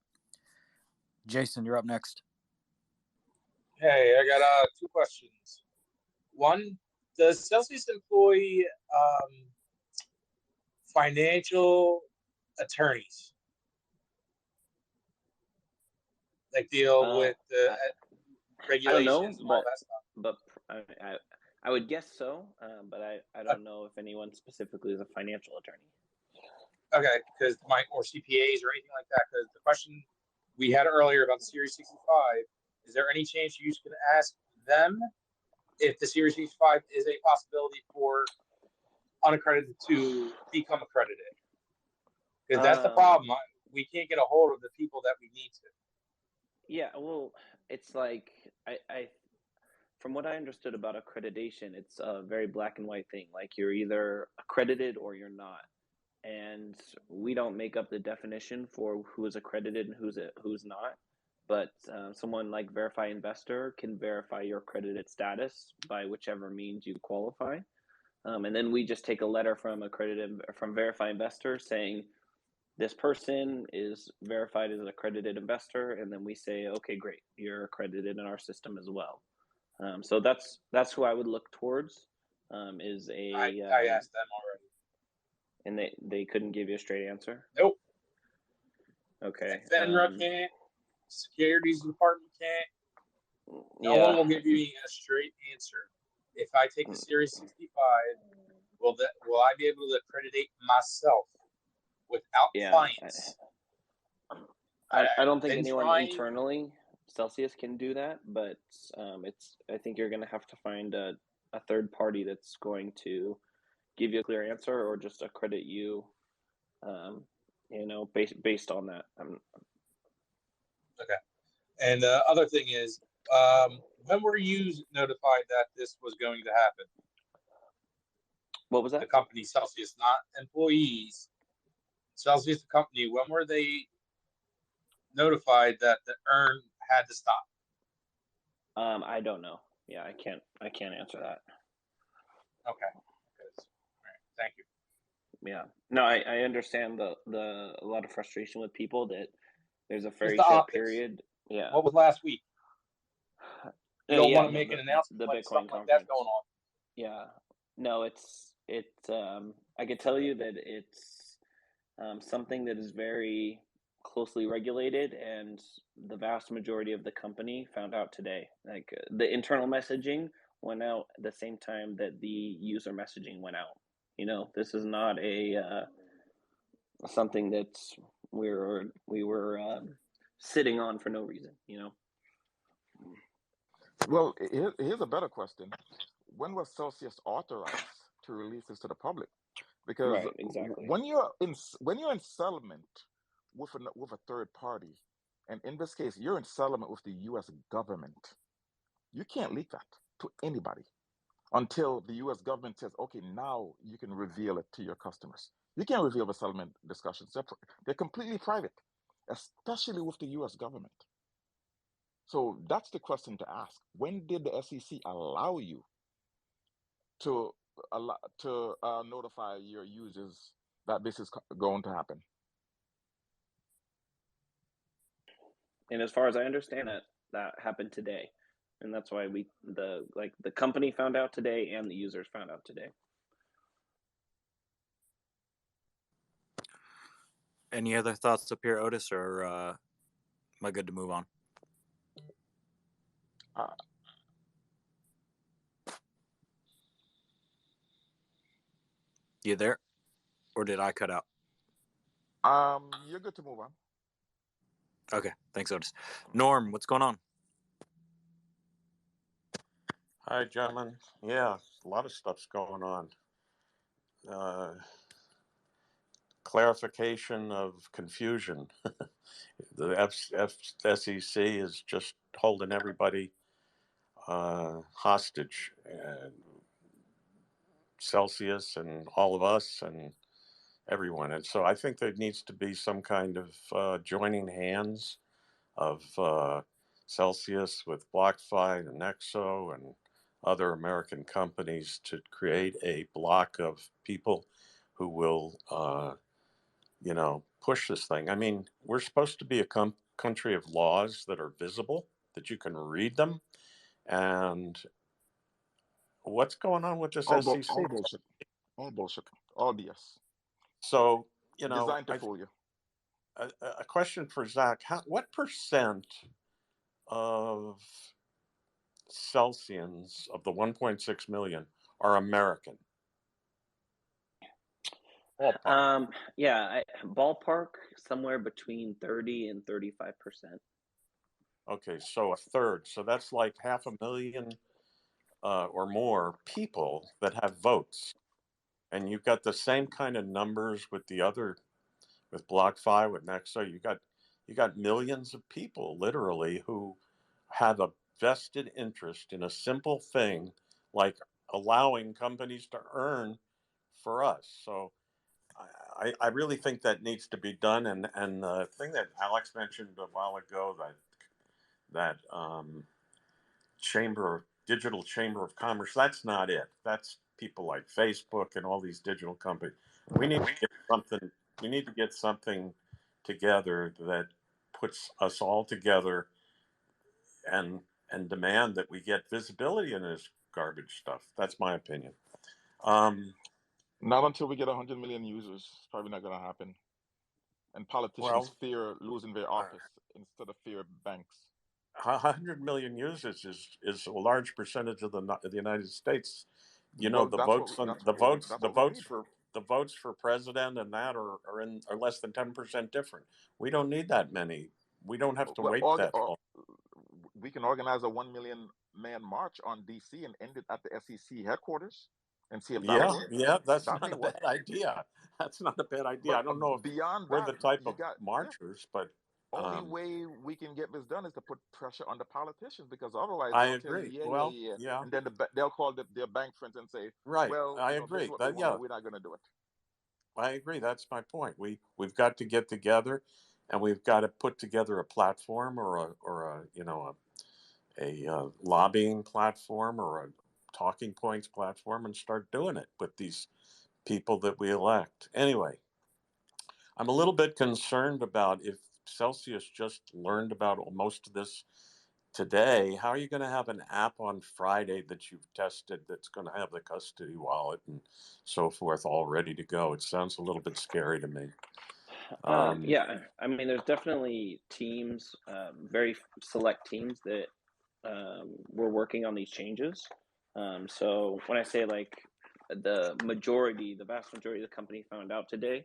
Jason, you're up next. Hey, I got two questions. One, does Celsius employ financial attorneys, like deal with the regulations and all that stuff? But I would guess so, but I don't know if anyone specifically is a financial attorney. Okay, because or CPAs or anything like that. Because the question we had earlier about the Series 65, is there any chance you can ask them if the Series 65 is a possibility for unaccredited to become accredited? Because that's the problem. We can't get a hold of the people that we need to. Yeah, well, it's like I from what I understood about accreditation, it's a very black and white thing. Like, you're either accredited or you're not. and we don't make up the definition for who is accredited and who's not. But someone like Verify Investor can verify your accredited status by whichever means you qualify. And then we just take a letter from Verify Investor saying this person is verified as an accredited investor, and then we say, okay, great, you're accredited in our system as well. So that's who I would look towards. Is a I asked them already. and they couldn't give you a straight answer. Nope. Okay. FINRA can't. Securities Department can't. No Yeah. one will give you a straight answer. If I take the Series 65, will I be able to accreditate myself without clients? I don't think been anyone trying. internally Celsius can do that, but I think you're going to have to find a third party that's going to give you a clear answer or just accredit you, based on that. Okay. And the other thing is, when were you notified that this was going to happen? What was that? The company Celsius, not employees. Celsius, the company, when were they notified that the earn had to stop? I don't know. Yeah, I can't answer that. Okay. All right. Thank you. Yeah. No, I understand a lot of frustration with people that there's a very the short optics. period. Yeah. What was last week? You don't want to make the, an announcement the when Bitcoin something like conference. that's going on. Yeah. No, I can tell you that it's something that is very closely regulated, and the vast majority of the company found out today. Like the internal messaging went out at the same time that the user messaging went out. This is not something that we were sitting on for no reason. Well, here's a better question. When was Celsius authorized to release this to the public? Because Right, exactly. when you're in settlement with a third party, and in this case you're in settlement with the U.S. government, you can't leak that to anybody until the U.S. government says, okay, now you can reveal it to your customers. You can't reveal the settlement discussions. They're completely private, especially with the U.S. government. So that's the question to ask. When did the SEC allow you to notify your users that this is going to happen? And as far as I understand it, that happened today. And that's why the company found out today and the users found out today. Any other thoughts up here, Otis, or am I good to move on? You there? Or did I cut out? You're good to move on. Okay, thanks, Otis. Norm, what's going on? Hi, gentlemen. Yeah, a lot of stuff's going on. Clarification of confusion. The SEC is just holding everybody hostage. Celsius and all of us and everyone. And so I think there needs to be some kind of joining hands of Celsius with BlockFi and Nexo and other American companies to create a block of people who will, push this thing. I mean, we're supposed to be a country of laws that are visible, that you can read them. And what's going on with this All SEC? bullshit. All bullshit. All BS. So, designed to fool you. A question for Zach. What percent of Celsians, of the 1.6 million, are American? Ballpark. Ballpark somewhere between 30 and 35%. Okay, so a third. So that's like 500,000 or more people that have votes. And you've got the same kind of numbers with BlockFi, with Nexo. You got millions of people literally who have a vested interest in a simple thing like allowing companies to earn for us. So I really think that needs to be done. And the thing that Alex mentioned a while ago, that digital chamber of commerce, that's not it. That's people like Facebook and all these digital companies. We need to get something. We need to get something together that puts us all together and demand that we get visibility in this garbage stuff. That's my opinion. Not until we get 100 million users. It's probably not going to happen. And politicians fear losing their office instead of fear banks. 100 million users is a large percentage of the United States. You know, Well, the that's votes what on that's the what we votes that's the what we votes need. for the votes for president and that are less than 10% different. We don't need that many. We don't have to Well, wait that long. we can organize a 1 million man march on DC and end it at the SEC headquarters and see if that'll work. Yeah, that's That not may a work. bad idea. That's not a bad idea. But I don't know if beyond we're that, the type you of got marchers, but only way we can get this done is to put pressure on the politicians, because otherwise I they'll tell you, agree. Well, yeah, and then they'll call their bank friends and say, right. well, I this is agree. what we That, want, yeah, but we're not going to do it. I agree. That's my point. We've got to get together, and we've got to put together a platform or a lobbying platform or a talking points platform and start doing it with these people that we elect. Anyway, I'm a little bit concerned about if Celsius just learned about most of this today. How are you going to have an app on Friday that you've tested that's going to have the custody wallet and so forth all ready to go? It sounds a little bit scary to me. Yeah, I mean, there's definitely teams, very select teams that were working on these changes. So when I say like the vast majority of the company found out today,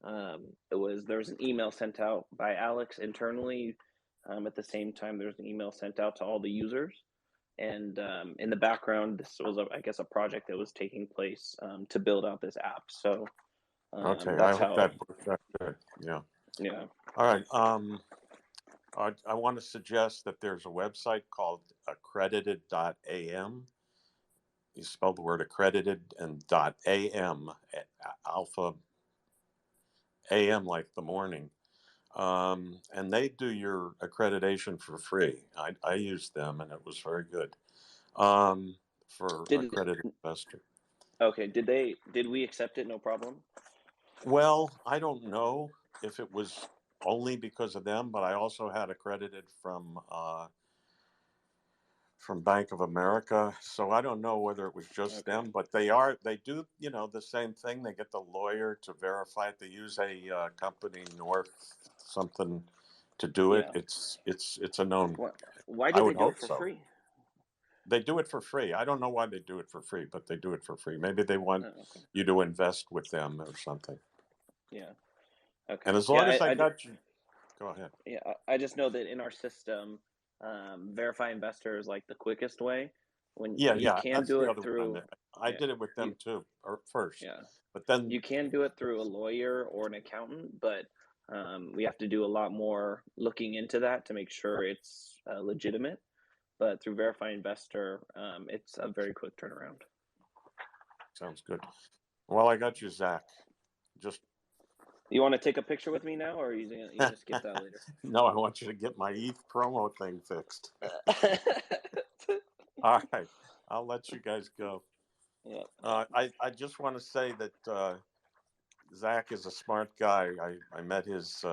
there was an email sent out by Alex internally. At the same time, there's an email sent out to all the users. And in the background, this was, I guess, a project that was taking place to build out this app. So okay, I that's hope how. that works out good. Yeah. Yeah. All right. I want to suggest that there's a website called accredited.am. You spell the word accredited and .am, alpha AM like the morning. And they do your accreditation for free. I used them and it was very good for accredited investor. Okay. Did we accept it? No problem. Well, I don't know if it was only because of them, but I also had accredited from Bank of America. So I don't know whether it was just them, but they do, the same thing. They get the lawyer to verify it. They use a company, North something, to do it. Yeah. It's a known. Why do I they would do it hope for so. free? They do it for free. I don't know why they do it for free, but they do it for free. Maybe they want you to invest with them or something. Yeah. Okay. And as long as I got you, go ahead. Yeah, I just know that in our system, verify investor is like the quickest way. You can that's do the it other through. one. I did it with them too, or first. Yeah. But then You can do it through a lawyer or an accountant, but we have to do a lot more looking into that to make sure it's legitimate. But through Verify Investor, it's a very quick turnaround. Sounds good. Well, I got you, Zach. Just You want to take a picture with me now, or are you gonna skip that later? No, I want you to get my ETH promo thing fixed. All right, I'll let you guys go. Yeah. I just want to say that Zach is a smart guy. I met his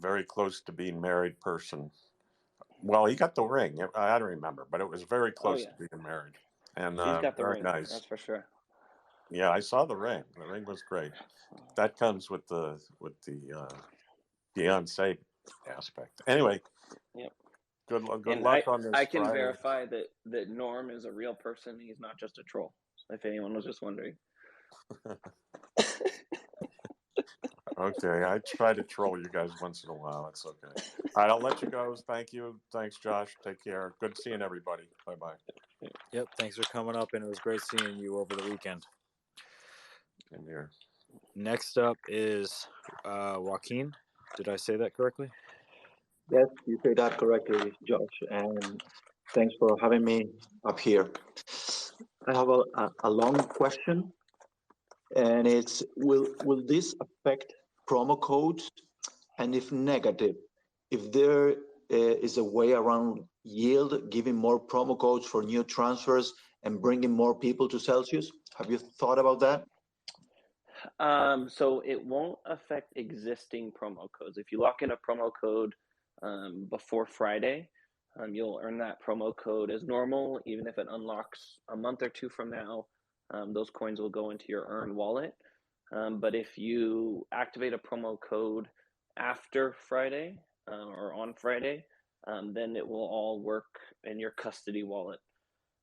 very close to being married person. Well, he got the ring. I don't remember, but it was very close to being married. And She's got the very ring. nice. That's for sure. Yeah, I saw the ring. The ring was great. That comes with the Beyonce aspect. Anyway. Yep. Good And luck on this. I can Friday. verify that Norm is a real person. He's not just a troll. If anyone was just wondering. Okay, I try to troll you guys once in a while. It's okay. All right, I'll let you go. Thank you. Thanks, Josh. Take care. Good seeing everybody. Bye-bye. Yep, thanks for coming up, and it was great seeing you over the weekend. In here. Next up is Joaquin. Did I say that correctly? Yes, you say that correctly, Josh, and thanks for having me up here. I have a long question, and it's will this affect promo codes? And if negative, if there is a way around yield, giving more promo codes for new transfers and bringing more people to Celsius? Have you thought about that? So it won't affect existing promo codes. If you lock in a promo code before Friday, you'll earn that promo code as normal. Even if it unlocks a month or two from now, those coins will go into your Earn wallet. But if you activate a promo code after Friday or on Friday, then it will all work in your custody wallet.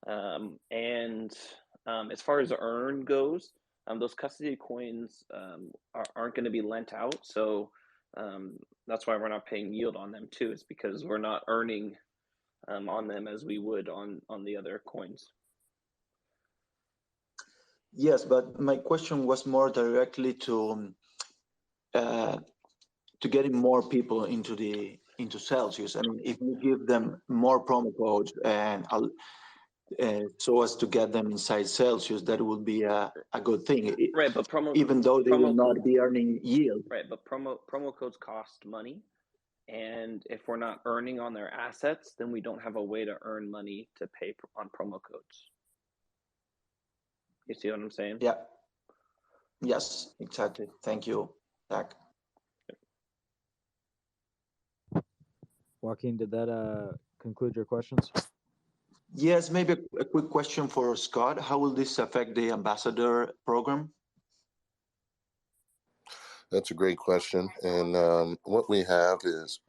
And as far as Earn goes, those custody coins aren't going to be lent out. So that's why we're not paying yield on them too. It's because we're not earning on them as we would on the other coins. Yes, but my question was more directly to getting more people into Celsius. I mean, if you give them more promo codes and so as to get them inside Celsius, that would be a good thing. Right, but even though they will not codes, be earning yield. Right, but promo codes cost money, and if we're not earning on their assets, then we don't have a way to earn money to pay on promo codes. You see what I'm saying? Yeah. Yes, exactly. Thank you, Zach. Joaquin, did that conclude your questions? Yes, maybe a quick question for Scott. How will this affect the ambassador program? That's a great question. And what we have is,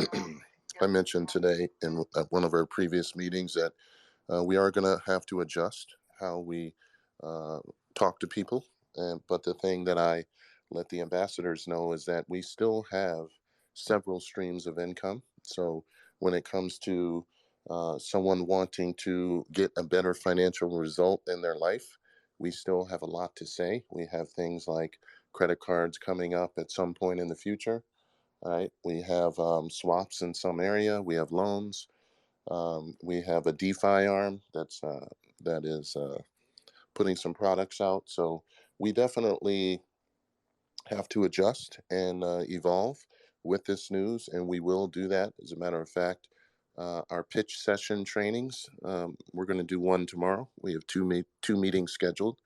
I mentioned today in one of our previous meetings that we are going to have to adjust how we talk to people. But the thing that I let the ambassadors know is that we still have several streams of income. So when it comes to someone wanting to get a better financial result in their life, we still have a lot to say. We have things like credit cards coming up at some point in the future. Right? We have swaps in some area. We have loans. We have a DeFi arm that is putting some products out. So we definitely have to adjust and evolve with this news, and we will do that. As a matter of fact, our pitch session trainings, we're going to do one tomorrow. We have two meetings scheduled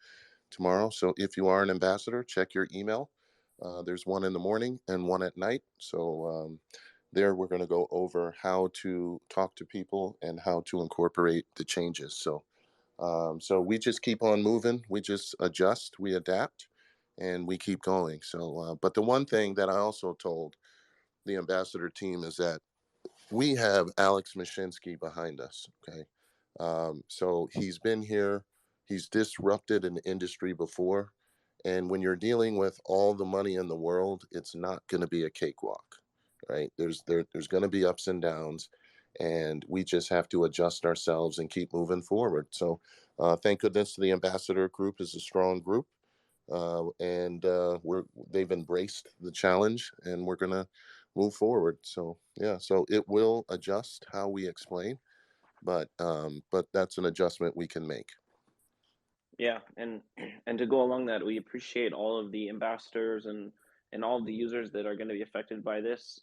tomorrow. So if you are an ambassador, check your email. There's one in the morning and one at night. So there we're going to go over how to talk to people and how to incorporate the changes. So we just keep on moving. We just adjust, we adapt, and we keep going. So, but the one thing that I also told the ambassador team is that we have Alex Mashinsky behind us. Okay. So he's been here, he's disrupted an industry before. And when you're dealing with all the money in the world, it's not going to be a cakewalk, right? There's going to be ups and downs, and we just have to adjust ourselves and keep moving forward. So thank goodness the ambassador group is a strong group, and they've embraced the challenge, and we're going to move forward. So yeah, so it will adjust how we explain, but that's an adjustment we can make. Yeah, and to go along that, we appreciate all of the ambassadors and all of the users that are going to be affected by this,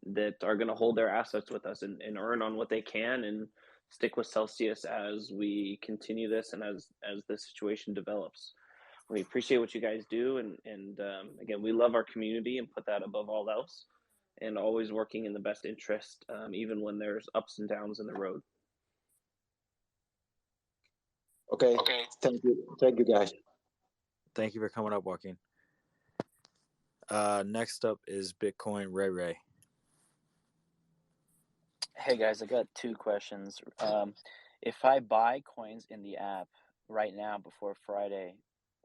that are going to hold their assets with us and earn on what they can and stick with Celsius as we continue this and as the situation develops. We appreciate what you guys do, and again, we love our community and put that above all else, and always working in the best interest, even when there's ups and downs in the road. Okay. Thank you, guys. Thank you for coming up, Joaquin. Next up is Bitcoin Ray. Hey guys, I got two questions. If I buy coins in the app right now before Friday,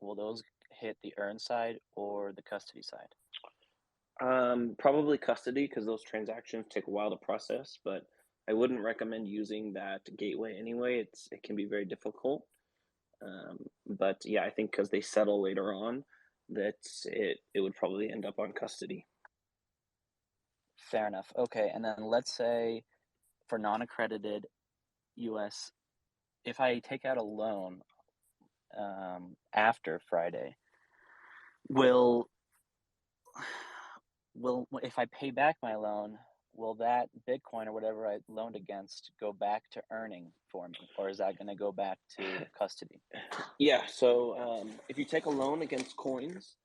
will those hit the earn side or the custody side? Probably custody, because those transactions take a while to process, but I wouldn't recommend using that gateway anyway. It can be very difficult. But yeah, I think because they settle later on, that it would probably end up on custody. Fair enough. Okay, and then let's say for non-accredited US, if I take out a loan after Friday, will if I pay back my loan, will that Bitcoin or whatever I loaned against go back to earning for me, or is that going to go back to custody? Yeah. So if you take a loan against coins,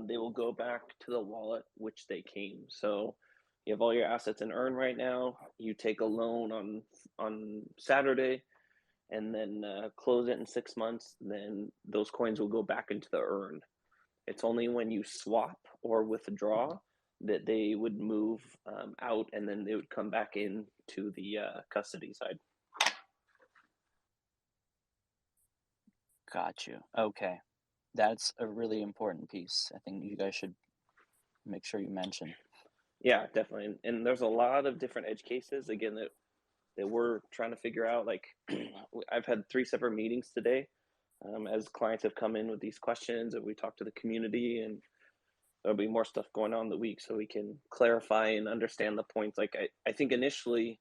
they will go back to the wallet which they came. So you have all your assets in Earn right now. You take a loan on Saturday, and then close it in 6 months. Then those coins will go back into the Earn. It's only when you swap or withdraw that they would move out, and then they would come back in to the custody side. Got you. Okay. That's a really important piece. I think you guys should make sure you mention. Yeah, definitely. And there's a lot of different edge cases, again, that we're trying to figure out. Like, I've had 3 separate meetings today as clients have come in with these questions, and we talked to the community, and there'll be more stuff going on the week so we can clarify and understand the points. Like, I think initially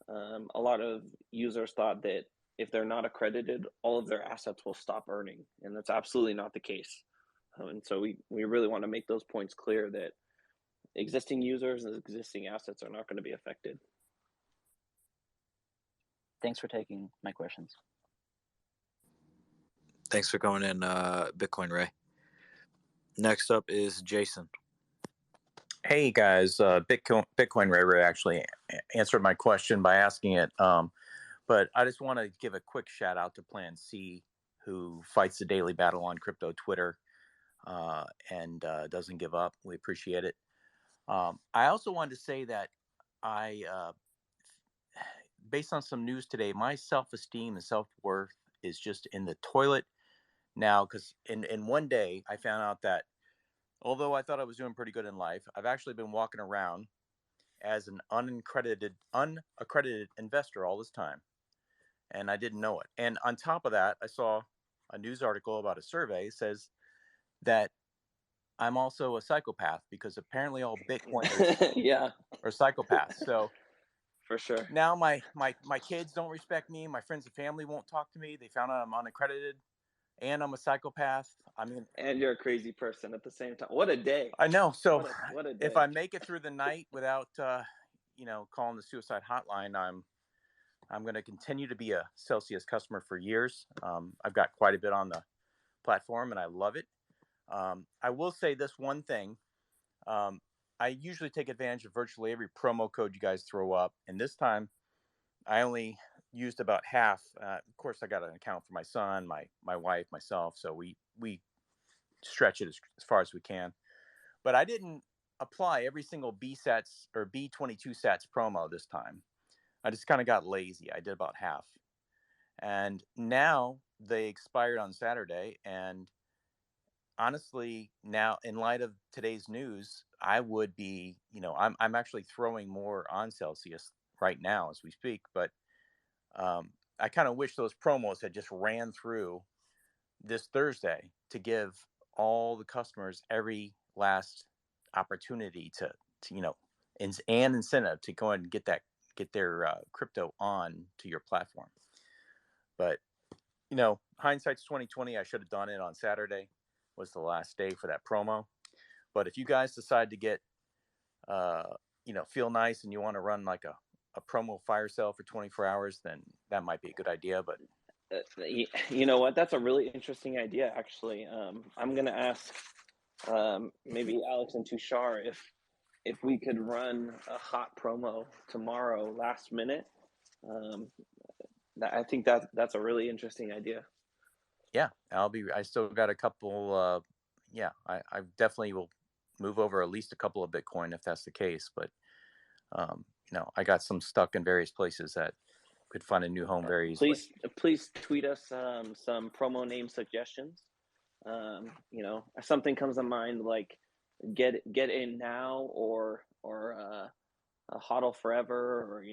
a lot of users thought that if they're not accredited, all of their assets will stop earning, and that's absolutely not the case. And so we really want to make those points clear that existing users and existing assets are not going to be affected. Thanks for taking my questions. Thanks for coming in, Bitcoin Ray. Next up is Jason. Hey guys, Bitcoin Ray actually answered my question by asking it, but I just want to give a quick shout out to Plan C, who fights the daily battle on crypto Twitter and doesn't give up. We appreciate it. I also wanted to say that based on some news today, my self-esteem and self-worth is just in the toilet now, because in one day I found out that although I thought I was doing pretty good in life, I've actually been walking around as an unaccredited investor all this time, and I didn't know it. And on top of that, I saw a news article about a survey that says that I'm also a psychopath, because apparently all Bitcoiners Yeah, are psychopaths. So for sure. now my kids don't respect me. My friends and family won't talk to me. They found out I'm unaccredited, and I'm a psychopath. I mean, And you're a crazy person at the same time. What a day. I know. So What a day. if I make it through the night without, calling the suicide hotline, I'm going to continue to be a Celsius customer for years. I've got quite a bit on the platform, and I love it. I will say this one thing. I usually take advantage of virtually every promo code you guys throw up, and this time I only used about half. Of course, I got an account for my son, my wife, myself, so we stretch it as far as we can. But I didn't apply every single B-Sats or B22 Sats promo this time. I just kind of got lazy. I did about half. And now they expired on Saturday. And honestly, now in light of today's news, I would be, I'm actually throwing more on Celsius right now as we speak. But I kind of wish those promos had just ran through this Thursday to give all the customers every last opportunity to and incentive to go and get their crypto on to your platform. But hindsight's 2020. I should have done it on Saturday. Was the last day for that promo. But if you guys decide to get feel nice and you want to run like a promo fire sale for 24 hours, then that might be a good idea. But you know what? That's a really interesting idea, actually. I'm going to ask maybe Alex and Tushar if we could run a hot promo tomorrow, last minute. I think that's a really interesting idea. Yeah, I still got a couple. I definitely will move over at least a couple of Bitcoin if that's the case. But I got some stuck in various places that could find a new home very easily. Please tweet us some promo name suggestions. Something comes to mind like get in now or hodl forever,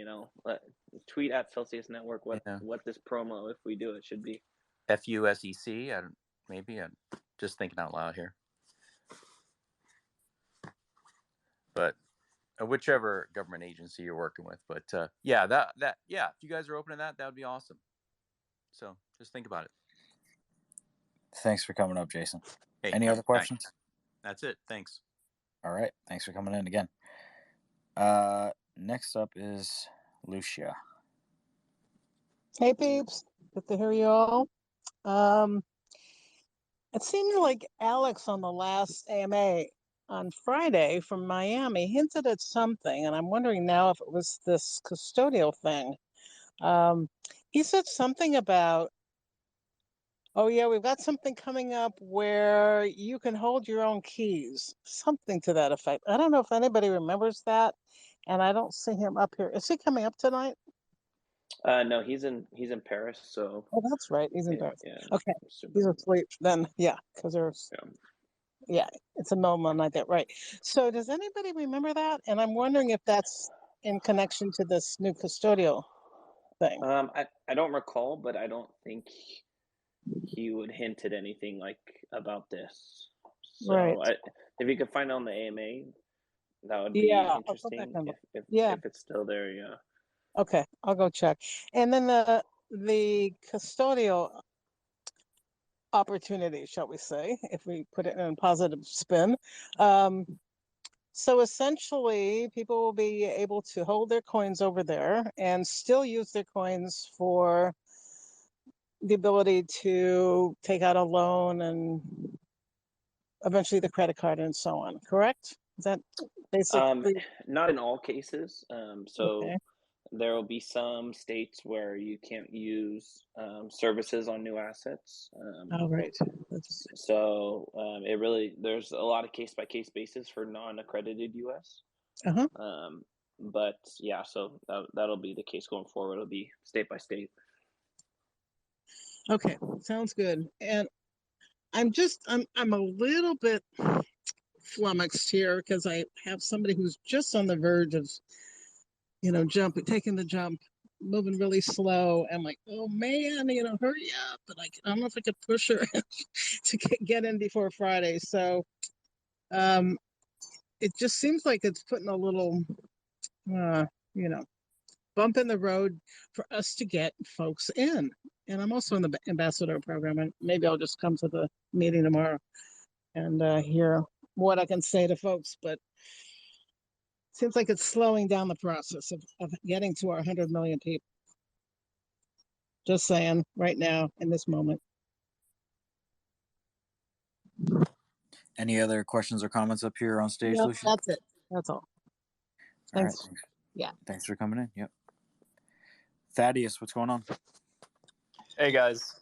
or tweet at Celsius Network what this promo, if we do it, should be. FUSEC. I'm just thinking out loud here. But whichever government agency you're working with. But if you guys are open to that would be awesome. So just think about it. Thanks for coming up, Jason. Hey, Any other hi. questions? That's it. Thanks. All right. Thanks for coming in again. Next up is Lucia. Hey peeps, good to hear you all. It seemed like Alex on the last AMA on Friday from Miami hinted at something, and I'm wondering now if it was this custodial thing. He said something about, oh yeah, we've got something coming up where you can hold your own keys, something to that effect. I don't know if anybody remembers that, and I don't see him up here. Is he coming up tonight? No, he's in Paris, so Oh, that's right. He's in yeah, Paris. yeah. Okay. He's asleep then. Yeah, because there's, yeah, it's a normal night there. Right. So does anybody remember that? And I'm wondering if that's in connection to this new custodial thing. I don't recall, but I don't think he would hint at anything like about this. Right. So if you could find it on the AMA, that would be Yeah, I'll go back interesting. and look. If Yeah. if it's still there, yeah. Okay, I'll go check. And then the custodial opportunity, shall we say, if we put it in a positive spin. So essentially, people will be able to hold their coins over there and still use their coins for the ability to take out a loan and eventually the credit card and so on, correct? Is that basically? Not in all cases. So Okay. there will be some states where you can't use services on new assets. Oh, right. So it really, there's a lot of case by case basis for non-accredited US. Uh-huh. But yeah, so that'll be the case going forward. It'll be state by state. Okay, sounds good. And I'm a little bit flummoxed here because I have somebody who's just on the verge of, taking the jump, moving really slow. I'm like, oh man, hurry up. But I don't know if I could push her to get in before Friday. So it just seems like it's putting a little, bump in the road for us to get folks in. And I'm also in the ambassador program, and maybe I'll just come to the meeting tomorrow and hear what I can say to folks. But it seems like it's slowing down the process of getting to our 100 million people. Just saying, right now, in this moment. Any other questions or comments up here on stage, No, Lucia? that's it. That's all. All right. Thanks. Yeah. Thanks for coming in. Yep. Thaddeus, what's going on? Hey guys,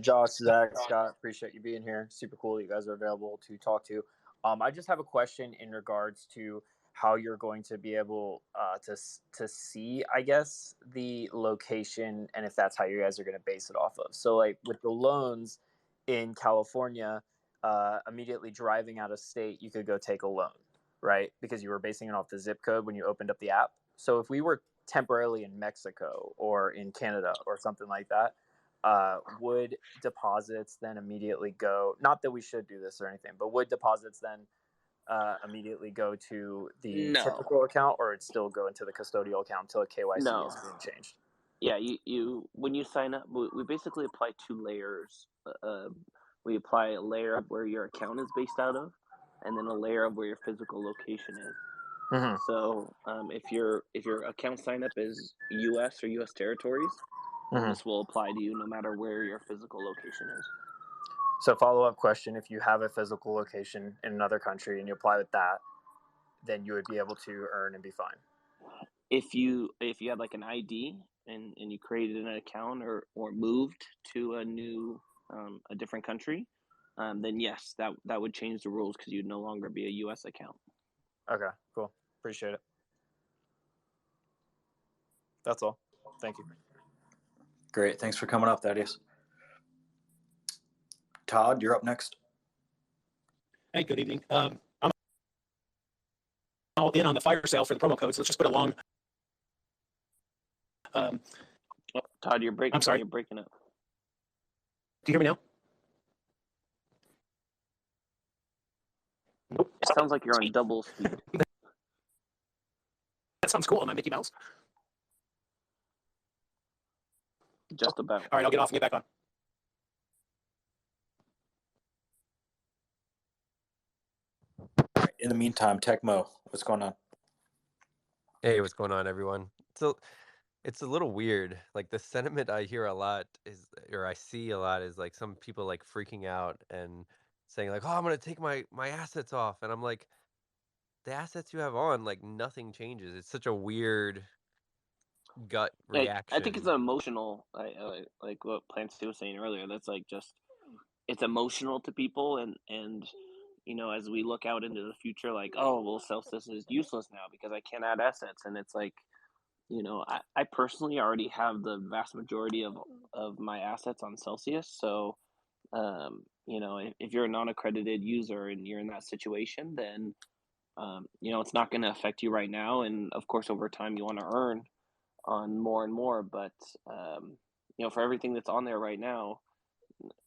Josh, Zach, Scott, appreciate you being here. Super cool that you guys are available to talk to. I just have a question in regards to how you're going to be able to see, I guess, the location and if that's how you guys are going to base it off of. So like with the loans in California, immediately driving out of state, you could go take a loan, right? Because you were basing it off the zip code when you opened up the app. So if we were temporarily in Mexico or in Canada or something like that, would deposits then immediately go, not that we should do this or anything, but would deposits then immediately go to the No. typical account, or it'd still go into the custodial account until a KYC No. is being changed? Yeah, you when you sign up, we basically apply two layers. We apply a layer of where your account is based out of, and then a layer of where your physical location is. Mhm. So if your account sign up is U.S. or U.S. territories, then Mhm. this will apply to you no matter where your physical location is. So follow-up question, if you have a physical location in another country and you apply with that, then you would be able to earn and be fine. If you had like an ID and you created an account or moved to a different country, then yes, that would change the rules because you'd no longer be a U.S. account. Okay, cool. Appreciate it. That's all. Thank you. Great. Thanks for coming up, Thaddeus. Todd, you're up next. Hey, good evening. I'm all in on the fire sale for the promo codes. Let's just put a long. Todd, you're breaking. I'm sorry. You're breaking up. Do you hear me now? Nope. It sounds like you're on double speed. That sounds cool. Am I Mickey Mouse? Just about. All right, I'll get off and get back on. in the meantime, Tecmo, what's going on? Hey, what's going on, everyone? So it's a little weird. Like the sentiment I hear a lot is, or I see a lot is like some people like freaking out and saying like, "Oh, I'm gonna take my assets off," and I'm like, the assets you have on, like nothing changes. It's such a weird gut I think it's reaction. emotional. Like what Plants was saying earlier. That's like just it's emotional to people, and as we look out into the future, like, oh well, Celsius is useless now because I can't add assets, and it's like, I personally already have the vast majority of my assets on Celsius, so if you're a non-accredited user and you're in that situation, then it's not going to affect you right now, and of course over time you want to earn on more and more, but for everything that's on there right now,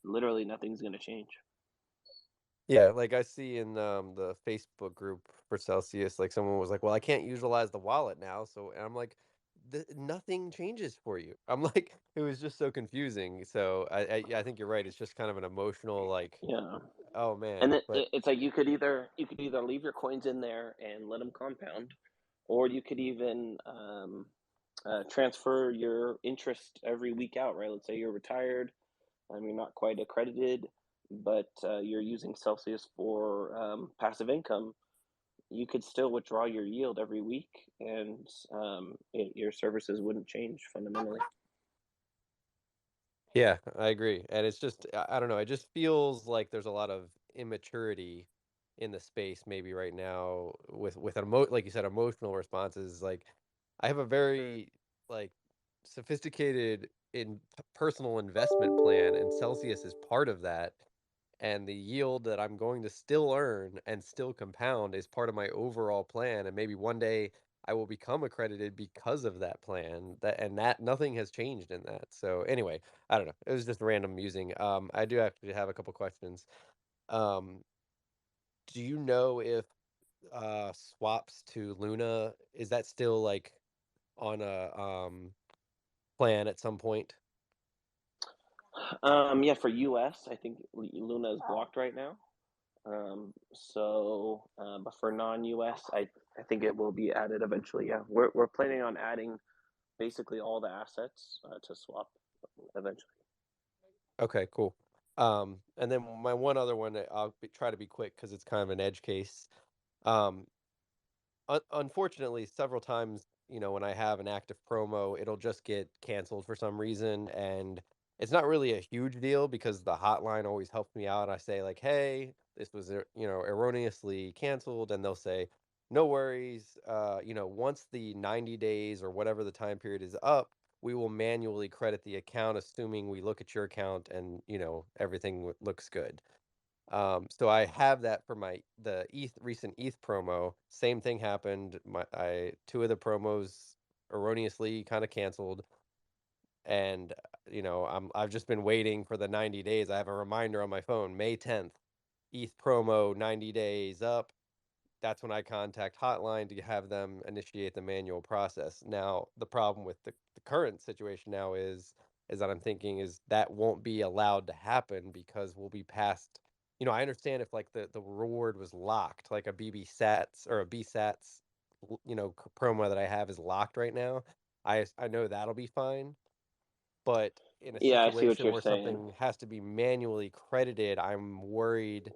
literally nothing's going to change. Yeah, like I see in the Facebook group for Celsius, like someone was like, "Well, I can't utilize the wallet now," so and I'm like, nothing changes for you. I'm like, it was just so confusing. So I think you're right. It's just kind of an emotional like, Yeah. oh man, And but it's like you could either leave your coins in there and let them compound, or you could even transfer your interest every week out, right? Let's say you're retired, you're not quite accredited, but you're using Celsius for passive income. You could still withdraw your yield every week, and your services wouldn't change fundamentally. yeah, I agree. And it's just I don't know, it just feels like there's a lot of immaturity in the space maybe right now with like you said, emotional responses. Like I have a very like sophisticated in personal investment plan, and Celsius is part of that. And the yield that I'm going to still earn and still compound is part of my overall plan. And maybe one day I will become accredited because of that plan. That nothing has changed in that. So anyway, I don't know. It was just random musing. I do actually have a couple questions. Um, do you know if swaps to Luna, is that still like on a plan at some point? Yeah, for US, I think Luna is blocked right now. But for non-US, I think it will be added eventually. Yeah, we're planning on adding basically all the assets to swap eventually. Okay, cool. And then my one other one, try to be quick because it's kind of an edge case. Um, unfortunately, several times, when I have an active promo, it'll just get canceled for some reason, and it's not really a huge deal because the hotline always helps me out. I say like, "Hey, this was erroneously canceled," and they'll say, "No worries. Once the 90 days or whatever the time period is up, we will manually credit the account, assuming we look at your account and everything looks good." So I have that for the recent ETH promo. Same thing happened. Two of the promos erroneously kind of canceled, and I've just been waiting for the 90 days. I have a reminder on my phone, May 10th, ETH promo 90 days up. That's when I contact hotline to have them initiate the manual process. Now, the problem with the current situation now is that I'm thinking is that won't be allowed to happen because we'll be past. I understand if like the reward was locked, like a BB Sats or a B Sats, promo that I have is locked right now. I know that'll be fine, but in a Yeah, I see what situation you're where saying. something has to be manually credited, I'm worried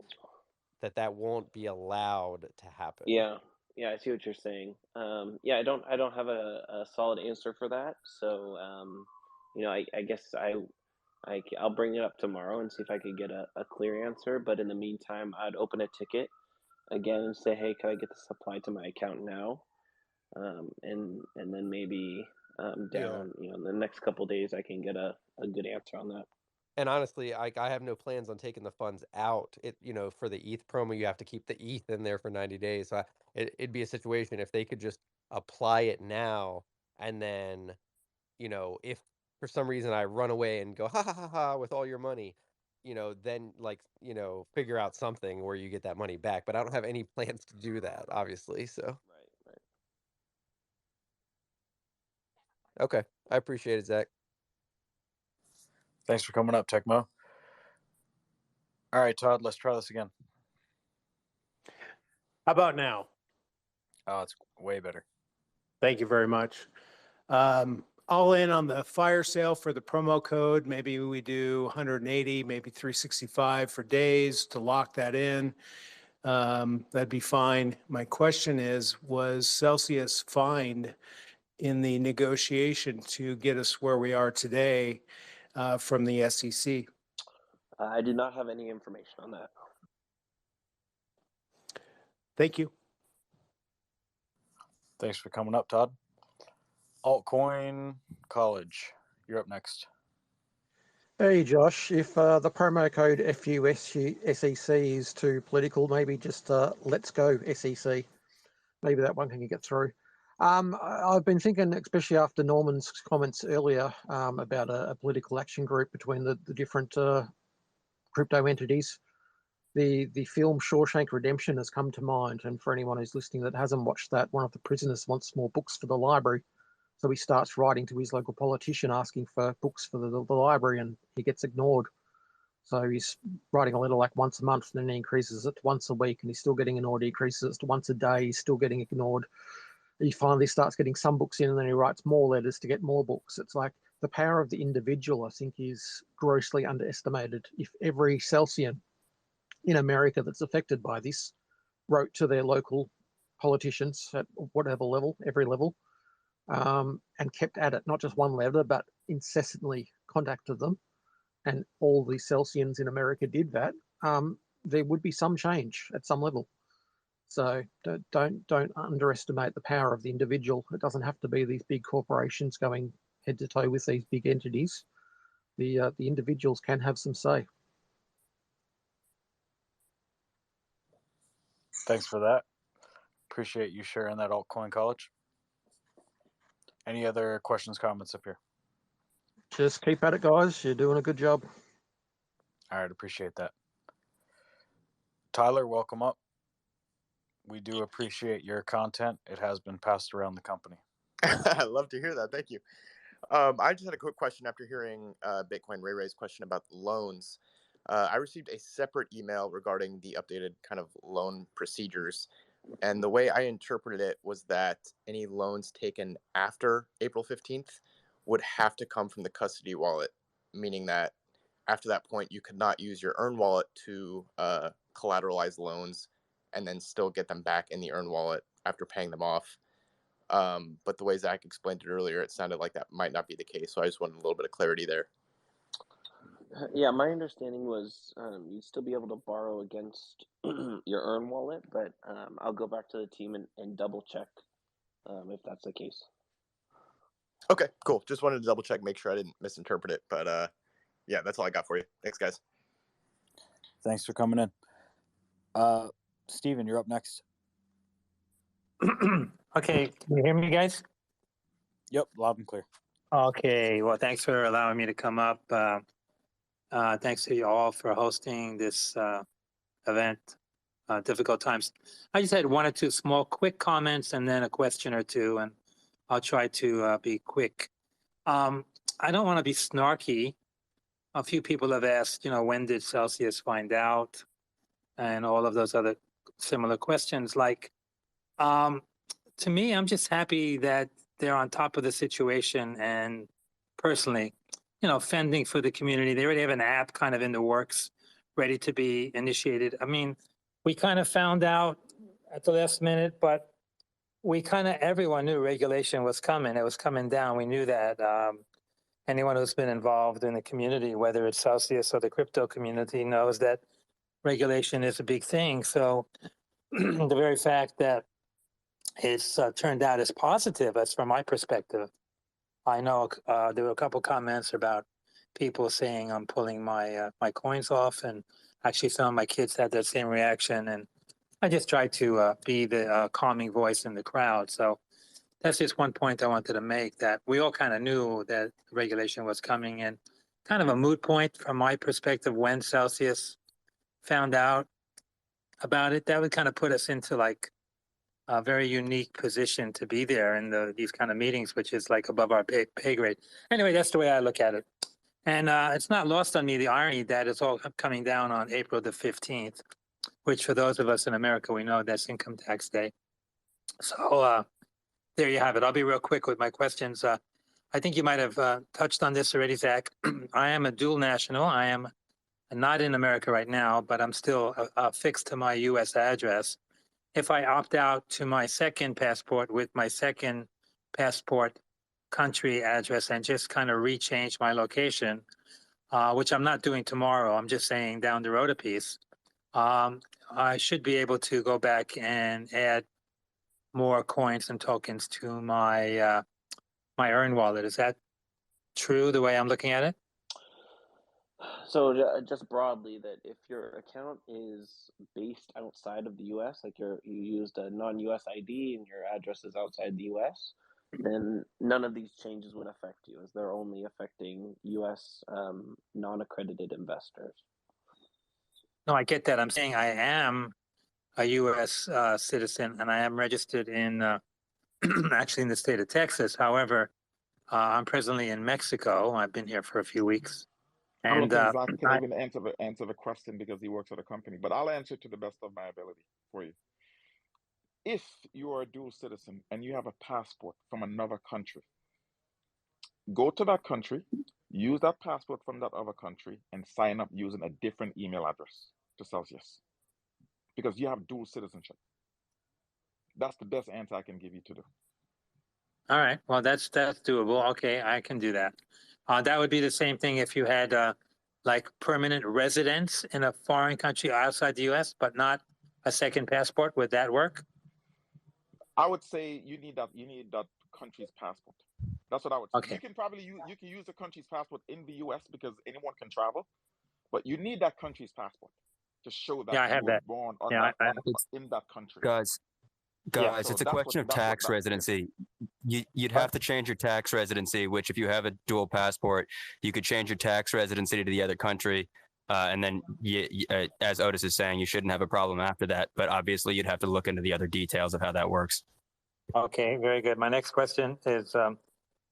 that won't be allowed to happen. Yeah, yeah, I see what you're saying. Yeah, I don't have a solid answer for that. So, I guess I'll bring it up tomorrow and see if I could get a clear answer. But in the meantime, I'd open a ticket again and say, hey, can I get this applied to my account now? And then maybe Yeah. down, in the next couple days, I can get a good answer on that. And honestly, I have no plans on taking the funds out. For the ETH promo, you have to keep the ETH in there for 90 days. So it'd be a situation if they could just apply it now, and then, if for some reason I run away and go ha ha ha ha with all your money, then like, figure out something where you get that money back. But I don't have any plans to do that, obviously. So Right. okay, I appreciate it, Zach. Thanks for coming up, Tecmo. All right, Todd, let's try this again. How about now? Oh, it's way better. Thank you very much. All in on the fire sale for the promo code. Maybe we do 180, maybe 365 for days to lock that in. That'd be fine. My question is, was Celsius fined in the negotiation to get us where we are today from the SEC? I do not have any information on that. Thank you. Thanks for coming up, Todd. Altcoin College, you're up next. Hey Josh, if the promo code FUSEC is too political, maybe just let's go SEC. Maybe that one can get through. I've been thinking, especially after Norman's comments earlier about a political action group between the different crypto entities. The film Shawshank Redemption has come to mind, and for anyone who's listening that hasn't watched that, one of the prisoners wants more books for the library. So he starts writing to his local politician asking for books for the library, and he gets ignored. So he's writing a letter like once a month, and then he increases it to once a week, and he's still getting ignored. He increases it to once a day, he's still getting ignored. He finally starts getting some books in, and then he writes more letters to get more books. It's like the power of the individual, I think, is grossly underestimated. If every Celsian in America that's affected by this wrote to their local politicians at whatever level, every level, and kept at it, not just one letter, but incessantly contacted them, and all the Celsians in America did that, there would be some change at some level. So don't underestimate the power of the individual. It doesn't have to be these big corporations going head to toe with these big entities. The individuals can have some say. Thanks for that. Appreciate you sharing that, Altcoin College. Any other questions, comments up here? Just keep at it, guys. You're doing a good job. All right, appreciate that. Tyler, welcome up. We do appreciate your content. It has been passed around the company. I love to hear that. Thank you. I just had a quick question after hearing Bitcoin Ray Ray's question about loans. I received a separate email regarding the updated kind of loan procedures. And the way I interpreted it was that any loans taken after April 15th would have to come from the custody wallet, meaning that after that point, you could not use your Earn wallet to collateralize loans and then still get them back in the Earn wallet after paying them off. But the way Zach explained it earlier, it sounded like that might not be the case. So I just wanted a little bit of clarity there. Yeah, my understanding was you'd still be able to borrow against your Earn wallet, but I'll go back to the team and double check if that's the case. Okay, cool. Just wanted to double check, make sure I didn't misinterpret it. But yeah, that's all I got for you. Thanks, guys. Thanks for coming in. Steven, you're up next. Okay, can you hear me, guys? Yep, loud and clear. Okay, well, thanks for allowing me to come up. Thanks to you all for hosting this event. Difficult times. I just had one or two small, quick comments and then a question or two, and I'll try to be quick. I don't want to be snarky. A few people have asked, when did Celsius find out? And all of those other similar questions. Like, to me, I'm just happy that they're on top of the situation and personally, fending for the community. They already have an app kind of in the works, ready to be initiated. I mean, we kind of found out at the last minute, but everyone knew regulation was coming. It was coming down. We knew that. Anyone who's been involved in the community, whether it's Celsius or the crypto community, knows that regulation is a big thing. So the very fact that it's turned out as positive, as from my perspective. I know there were a couple comments about people saying I'm pulling my my coins off, and actually some of my kids had that same reaction. And I just tried to be the calming voice in the crowd. So that's just one point I wanted to make, that we all kind of knew that regulation was coming, and kind of a moot point from my perspective when Celsius found out about it. That would kind of put us into like a very unique position to be there in these kind of meetings, which is like above our pay grade. Anyway, that's the way I look at it. And it's not lost on me the irony that it's all coming down on April the 15th. which for those of us in America, we know that's income tax day. So there you have it. I'll be real quick with my questions. I think you might have touched on this already, Zach. I am a dual national. I am not in America right now, but I'm still affixed to my U.S. address. If I opt out to my second passport with my second passport country address and just kind of rechange my location, which I'm not doing tomorrow, I'm just saying down the road a piece, I should be able to go back and add more coins and tokens to my my Earn wallet. Is that true the way I'm looking at it? So just broadly, that if your account is based outside of the U.S., like you used a non-U.S. ID and your address is outside the U.S., then none of these changes would affect you, as they're only affecting U.S. Non-accredited investors. No, I get that. I'm saying I am a U.S. Citizen and I am registered in actually in the state of Texas. However, I'm presently in Mexico. I've been here for a few weeks. I don't And think Zach can even answer the question because he works at a company, but I'll answer to the best of my ability for you. If you are a dual citizen and you have a passport from another country, go to that country, use that passport from that other country, and sign up using a different email address to Celsius because you have dual citizenship. That's the best answer I can give you to do. all right, well, that's doable. Okay, I can do that. That would be the same thing if you had like permanent residence in a foreign country outside the U.S., but not a second passport. Would that work? I would say you need that country's passport. That's what I would say. Okay. You can probably you can use the country's passport in the U.S. because anyone can travel, but you need that country's passport to show that Yeah, I have you were that. born on Yeah, in that country. Guys, Yeah, so it's a that's question of tax that is. residency. You'd Huh? have to change your tax residency, which if you have a dual passport, you could change your tax residency to the other country. And then, as Otis is saying, you shouldn't have a problem after that. But obviously, you'd have to look into the other details of how that works. Okay, very good. My next question is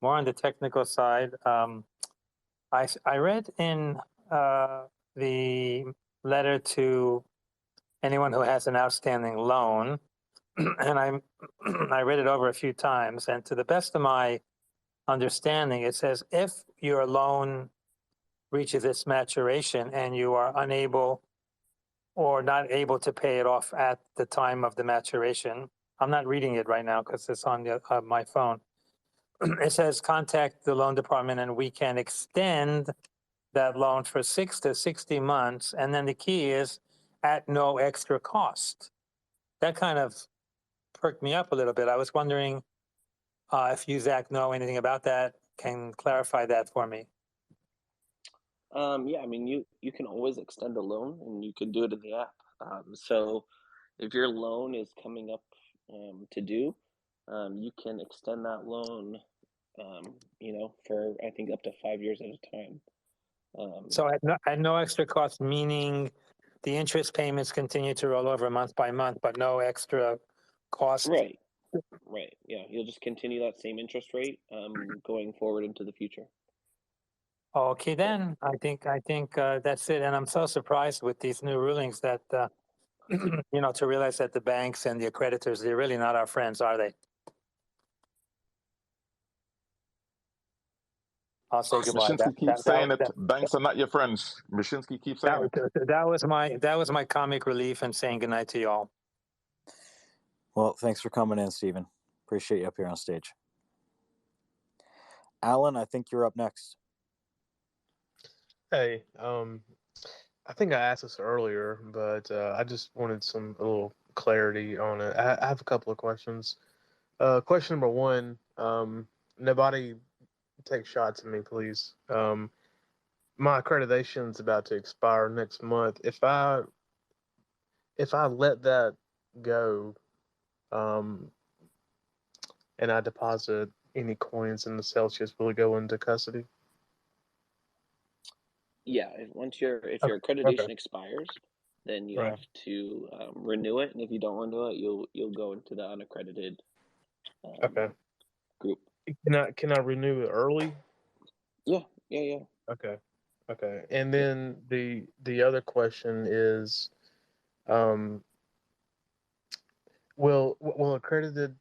more on the technical side. I read in the letter to anyone who has an outstanding loan, and I read it over a few times, and to the best of my understanding, it says if your loan reaches its maturation and you are unable or not able to pay it off at the time of the maturation, I'm not reading it right now because it's on my phone. It says contact the loan department and we can extend that loan for 6 to 60 months. And then the key is at no extra cost. That kind of perked me up a little bit. I was wondering if you, Zach, know anything about that, can clarify that for me. Yeah, I mean, you can always extend a loan and you can do it in the app. So if your loan is coming up to due, you can extend that loan, for I think up to 5 years at a time. So at no extra cost, meaning the interest payments continue to roll over month by month, but no extra cost. Right. Yeah, you'll just continue that same interest rate going forward into the future. Okay, then I think that's it. And I'm so surprised with these new rulings that to realize that the banks and the accreditors, they're really not our friends, are they? I'll say goodbye. Mashinsky keeps saying it. Banks are not your friends. Mashinsky keeps saying it. That was my comic relief and saying goodnight to y'all. Well, thanks for coming in, Stephen. Appreciate you up here on stage. Alan, I think you're up next. Hey, I think I asked this earlier, but I just wanted a little clarity on it. I have a couple of questions. Question number one, nobody take shots at me, please. My accreditation's about to expire next month. If I let that go, and I deposit any coins in the Celsius, will it go into custody? Yeah, if your accreditation expires, then you have to renew it, and if you don't renew it, you'll go into the unaccredited group. Can I renew it early? Yeah. Okay. And then the other question is, Um, will accredited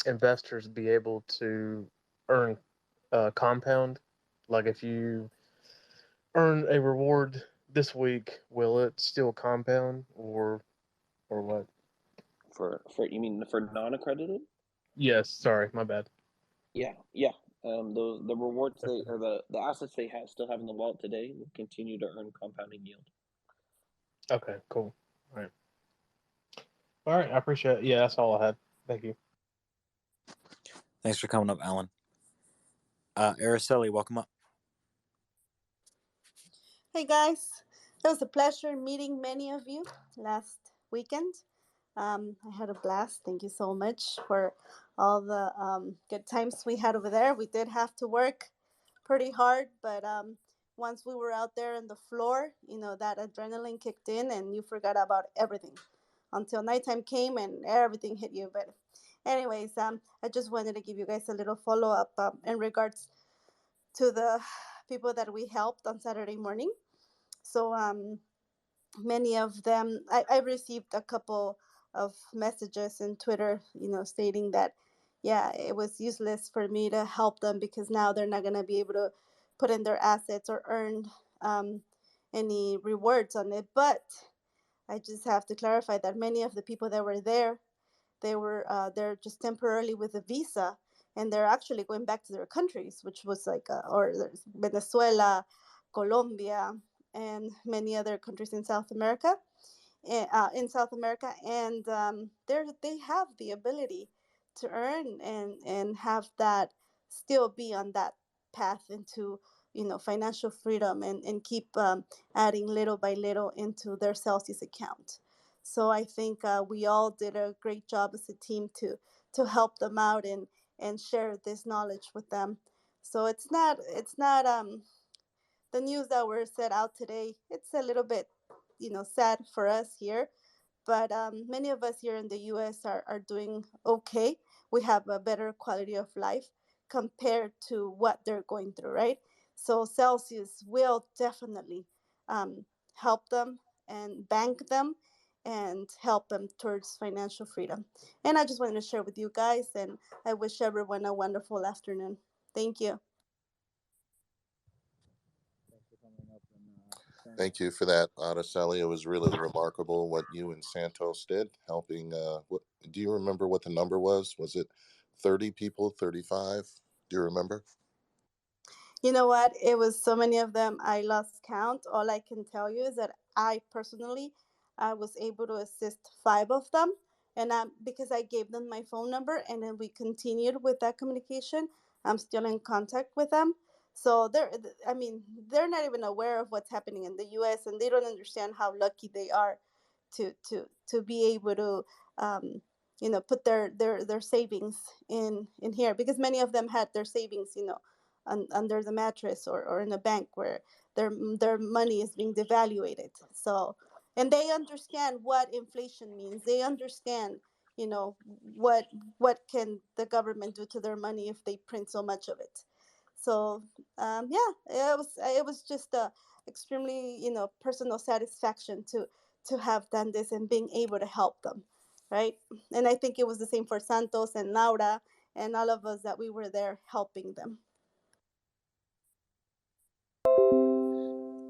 investors be able to earn compound? Like if you earn a reward this week, will it still compound or what? For you mean for non-accredited? Yes, sorry, my bad. Yeah. The rewards they or the assets they still have in the wallet today will continue to earn compounding yield. Okay, cool. All right, I appreciate it. Yeah, that's all I had. Thank you. Thanks for coming up, Alan. Araceli, welcome up. Hey guys, it was a pleasure meeting many of you last weekend. I had a blast. Thank you so much for all the good times we had over there. We did have to work pretty hard, but once we were out there on the floor, that adrenaline kicked in and you forgot about everything until nighttime came and everything hit you. But anyways, I just wanted to give you guys a little follow-up in regards to the people that we helped on Saturday morning. So many of them, I received a couple of messages in Twitter, stating that, yeah, it was useless for me to help them because now they're not going to be able to put in their assets or earn any rewards on it. But I just have to clarify that many of the people that were there, they were they're just temporarily with a visa, and they're actually going back to their countries, which was like or there's Venezuela, Colombia, and many other countries in South America. And they have the ability to earn and have that still be on that path into financial freedom and keep adding little by little into their Celsius account. So I think we all did a great job as a team to help them out and share this knowledge with them. So it's not the news that were set out today. It's a little bit sad for us here, but many of us here in the US are doing okay. We have a better quality of life compared to what they're going through, right? So Celsius will definitely help them and bank them and help them towards financial freedom. And I just wanted to share with you guys, and I wish everyone a wonderful afternoon. Thank you. Thank you for that, Araceli. It was really remarkable what you and Santos did, helping. What do you remember what the number was? Was it 30 people, 35? Do you remember? You know what? It was so many of them, I lost count. All I can tell you is that I was able to assist 5 of them, and because I gave them my phone number, and then we continued with that communication. I'm still in contact with them. So I mean, they're not even aware of what's happening in the U.S., and they don't understand how lucky they are to be able to put their savings in here, because many of them had their savings under the mattress or in a bank where their money is being devaluated. So, and they understand what inflation means. They understand, you know, what can the government do to their money if they print so much of it. So, yeah, it was just a extremely personal satisfaction to have done this and being able to help them, right? And I think it was the same for Santos and Laura and all of us that we were there helping them.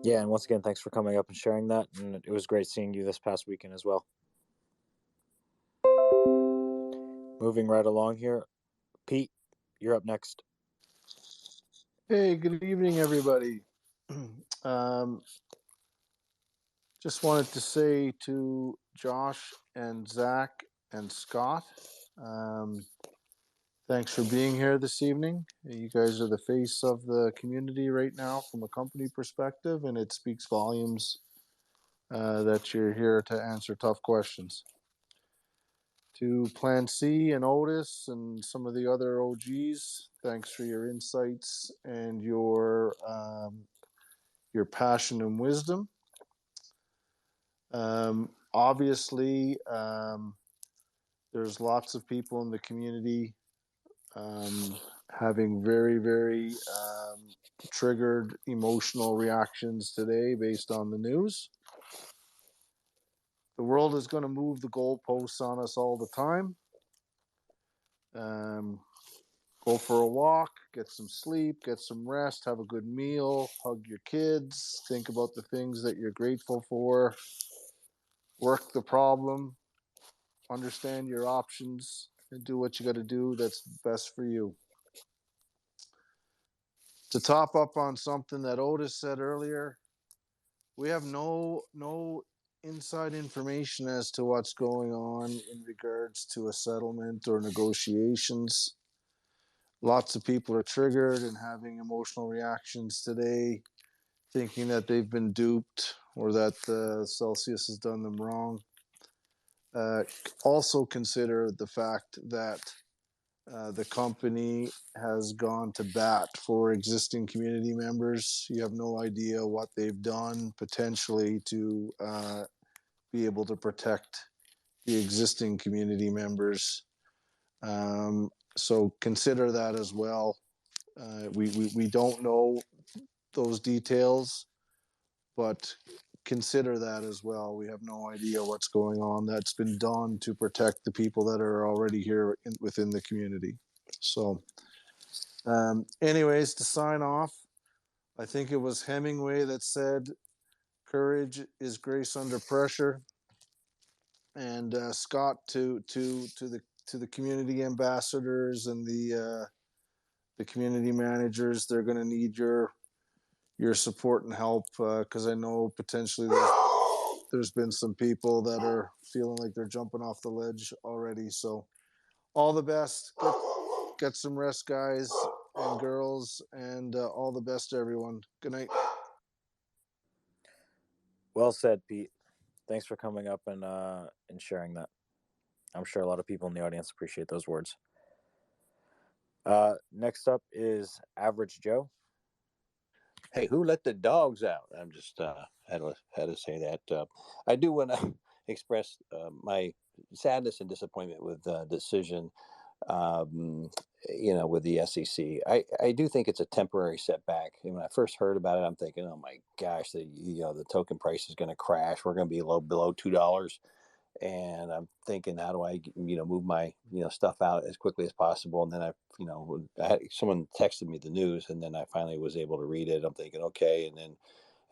Yeah, and once again, thanks for coming up and sharing that. And it was great seeing you this past weekend as well. Moving right along here, Pete, you're up next. Hey, good evening, everybody. Just wanted to say to Josh and Zach and Scott, thanks for being here this evening. You guys are the face of the community right now from a company perspective, and it speaks volumes that you're here to answer tough questions. To Plan C and Otis and some of the other OGs, thanks for your insights and your passion and wisdom. Obviously, there's lots of people in the community having very, very triggered emotional reactions today based on the news. The world is going to move the goalposts on us all the time. Go for a walk, get some sleep, get some rest, have a good meal, hug your kids, think about the things that you're grateful for, work the problem, understand your options, and do what you got to do that's best for you. To top up on something that Otis said earlier, we have no inside information as to what's going on in regards to a settlement or negotiations. Lots of people are triggered and having emotional reactions today, thinking that they've been duped or that Celsius has done them wrong. Also consider the fact that the company has gone to bat for existing community members. You have no idea what they've done potentially to be able to protect the existing community members. So consider that as well. We don't know those details, but consider that as well. We have no idea what's going on that's been done to protect the people that are already here within the community. So anyways, to sign off, I think it was Hemingway that said, courage is grace under pressure. And Scott, to the community ambassadors and the community managers, they're going to need your support and help, because I know potentially there's been some people that are feeling like they're jumping off the ledge already. So all the best. Get some rest, guys and girls, and all the best to everyone. Good night. Well said, Pete. Thanks for coming up and sharing that. I'm sure a lot of people in the audience appreciate those words. Next up is Average Joe. Hey, who let the dogs out? I'm just had to say that. I do want to express my sadness and disappointment with the decision, with the SEC. I do think it's a temporary setback. And when I first heard about it, I'm thinking, oh my gosh, the token price is going to crash. We're going to be below $2. And I'm thinking, how do I, move my, stuff out as quickly as possible? And then someone texted me the news, and then I finally was able to read it. I'm thinking, okay. And then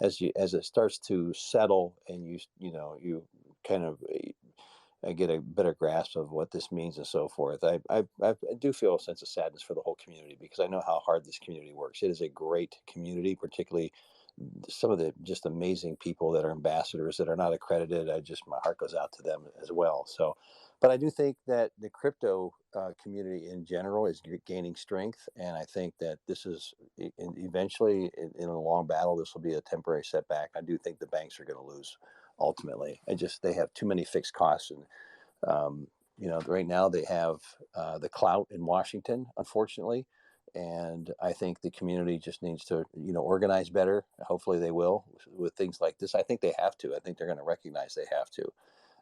as it starts to settle, and you kind of get a better grasp of what this means and so forth, I do feel a sense of sadness for the whole community, because I know how hard this community works. It is a great community, particularly some of the just amazing people that are ambassadors that are not accredited. My heart goes out to them as well. So, but I do think that the crypto community in general is gaining strength, and I think that this is eventually in a long battle. This will be a temporary setback. I do think the banks are going to lose ultimately. They have too many fixed costs, and right now they have the clout in Washington, unfortunately. And I think the community just needs to, organize better. Hopefully they will with things like this. I think they have to. I think they're going to recognize they have to.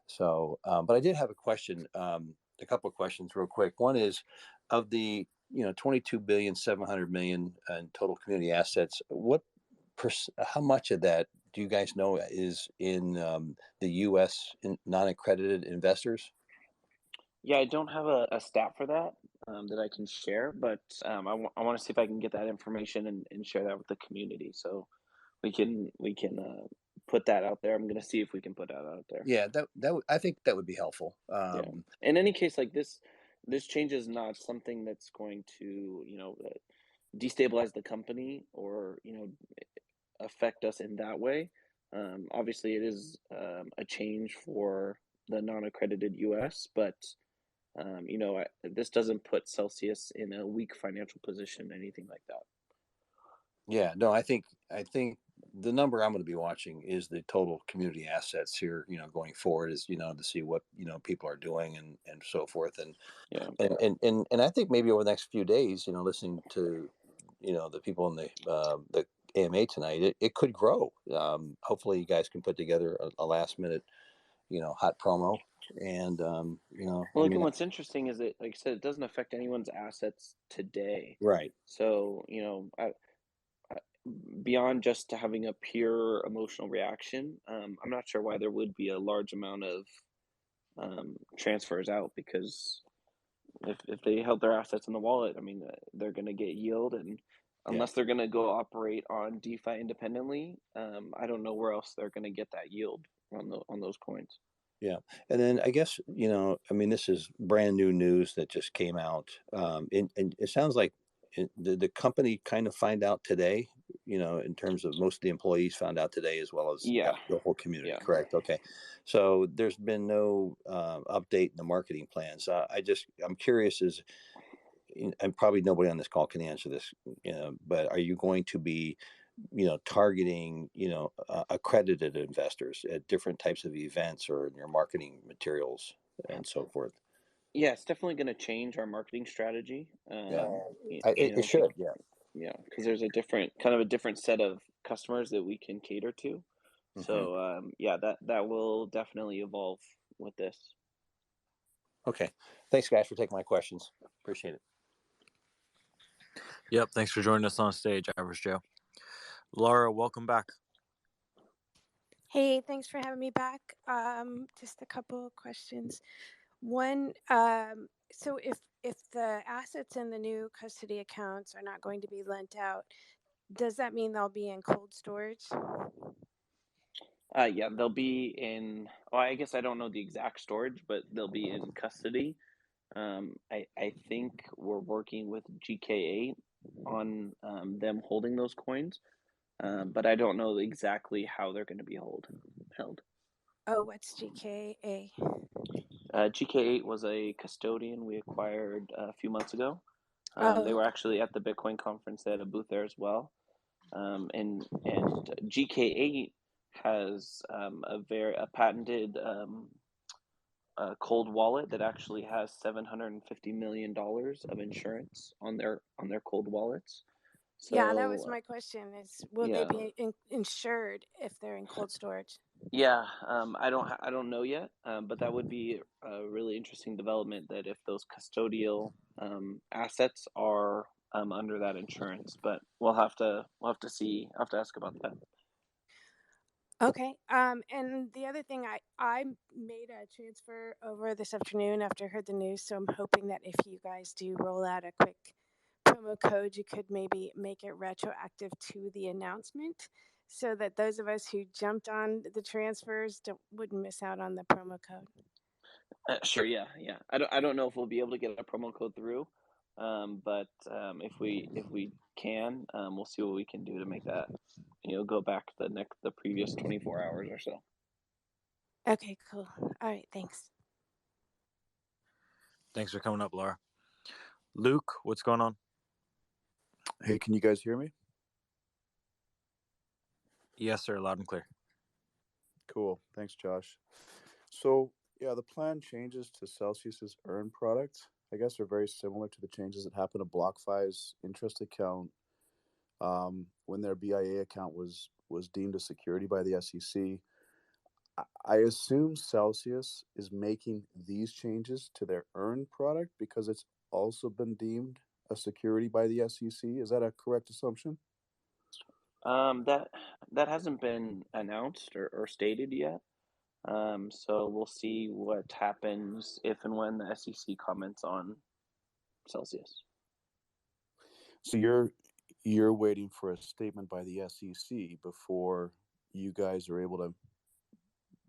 So, but I did have a question, a couple of questions real quick. One is, of the, 22.7 billion in total community assets, how much of that do you guys know is in the U.S. non-accredited investors? Yeah, I don't have a stat for that that I can share, but I want to see if I can get that information and share that with the community, so we can put that out there. I'm going to see if we can put that out there. Yeah, I think that would be helpful. Yeah. In any case, like this change is not something that's going to destabilize the company or affect us in that way. Obviously, it is a change for the non-accredited U.S., but this doesn't put Celsius in a weak financial position, anything like that. Yeah, no, I think the number I'm going to be watching is the total community assets here, going forward, is, to see what, people are doing and so forth. And, yeah. and I think maybe over the next few days, listening to, the people in the AMA tonight, it could grow. Hopefully you guys can put together a last minute, hot promo. And, what's interesting is that, like I said, it doesn't affect anyone's assets today. Right. So, beyond just having a pure emotional reaction, I'm not sure why there would be a large amount of transfers out, because if they held their assets in the wallet, I mean, they're going to get yield, and unless they're going to go operate on DeFi independently, I don't know where else they're going to get that yield on those coins. Yeah. And then I guess, I mean, this is brand new news that just came out. And it sounds like the company kind of find out today, in terms of most of the employees found out today, as well as Yeah. the whole community, Yeah. correct? Okay. So there's been no update in the marketing plans. I'm curious and probably nobody on this call can answer this, but are you going to be targeting, accredited investors at different types of events or in your marketing materials and so forth? Yeah, it's definitely going to change our marketing strategy. Yeah, You it know, should. Yeah. yeah, because there's a different set of customers that we can cater to. Mhm. So yeah, that will definitely evolve with this. Okay. Thanks, guys, for taking my questions. Appreciate it. Yep. Thanks for joining us on stage, Average Joe. Laura, welcome back. Hey, thanks for having me back. Just a couple of questions. One, so if the assets in the new custody accounts are not going to be lent out, does that mean they'll be in cold storage? Yeah, they'll be in. Oh, I guess I don't know the exact storage, but they'll be in custody. I think we're working with GK8 on them holding those coins, but I don't know exactly how they're going to be held. Oh, what's GKA? GK8 was a custodian we acquired a few months ago. They were actually at the Bitcoin conference. They had a booth there as well. And GK8 has a patented cold wallet that actually has $750 million of insurance on their cold wallets. So, yeah, that was my question: is will yeah. they be insured if they're in cold storage? Yeah, I don't know yet, but that would be a really interesting development, that if those custodial assets are under that insurance. But we'll have to see. I'll have to ask about that. Okay. And the other thing, I made a transfer over this afternoon after I heard the news, so I'm hoping that if you guys do roll out a quick promo code, you could maybe make it retroactive to the announcement, so that those of us who jumped on the transfers wouldn't miss out on the promo code. Sure. Yeah. I don't know if we'll be able to get a promo code through, but if we can, we'll see what we can do to make that go back the previous 24 hours or so. Okay, cool. All right, thanks. Thanks for coming up, Laura. Luke, what's going on? Hey, can you guys hear me? Yes, sir. Loud and clear. Cool. Thanks, Josh. So, yeah, the plan changes to Celsius's Earn product, I guess, are very similar to the changes that happened to BlockFi's interest account when their BIA account was deemed a security by the SEC. I assume Celsius is making these changes to their Earn product because it's also been deemed a security by the SEC. Is that a correct assumption? That hasn't been announced or stated yet. So we'll see what happens if and when the SEC comments on Celsius. So you're waiting for a statement by the SEC before you guys are able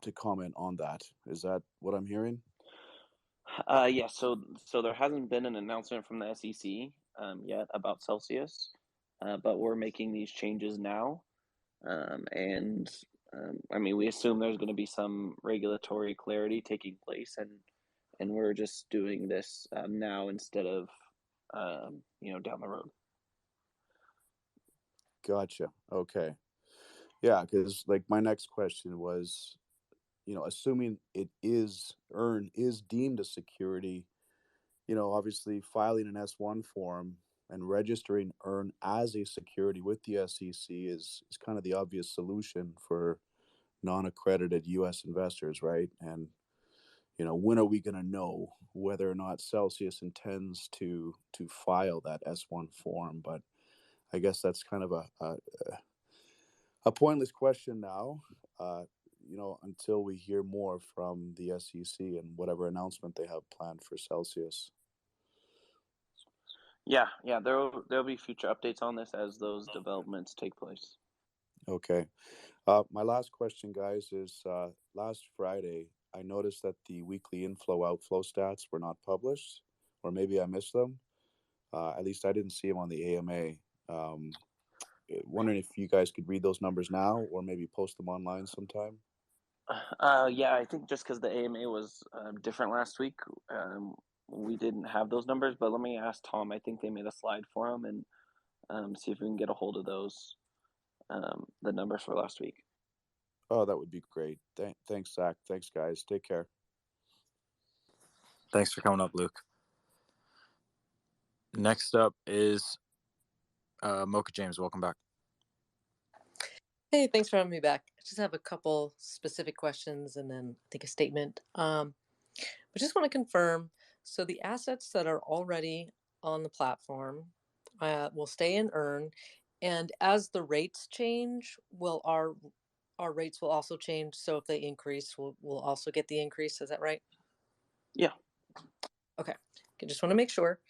to comment on that. Is that what I'm hearing? Yeah. So there hasn't been an announcement from the SEC yet about Celsius, but we're making these changes now, and I mean, we assume there's going to be some regulatory clarity taking place, and we're just doing this now instead of down the road. Gotcha. Okay. Yeah, because like my next question was, assuming Earn is deemed a security, obviously filing an S1 form and registering Earn as a security with the SEC is kind of the obvious solution for non-accredited U.S. investors, right? And when are we going to know whether or not Celsius intends to file that S1 form? But I guess that's kind of A pointless question now. Until we hear more from the SEC and whatever announcement they have planned for Celsius. Yeah, there'll be future updates on this as those developments take place. Okay. My last question, guys, is last Friday, I noticed that the weekly inflow-outflow stats were not published, or maybe I missed them. At least I didn't see them on the AMA. Wondering if you guys could read those numbers now or maybe post them online sometime. Yeah, I think just because the AMA was different last week, we didn't have those numbers. But let me ask Tom. I think they made a slide for him and see if we can get a hold of those, the numbers for last week. Oh, that would be great. Thanks, Zach. Thanks, guys. Take care. Thanks for coming up, Luke. Next up is Mocha James. Welcome back. Hey, thanks for having me back. I just have a couple specific questions and then I think a statement. I just want to confirm, so the assets that are already on the platform will stay and earn, and as the rates change, will our rates will also change? So if they increase, we'll also get the increase. Is that right? Yeah. Okay. I just want to make sure.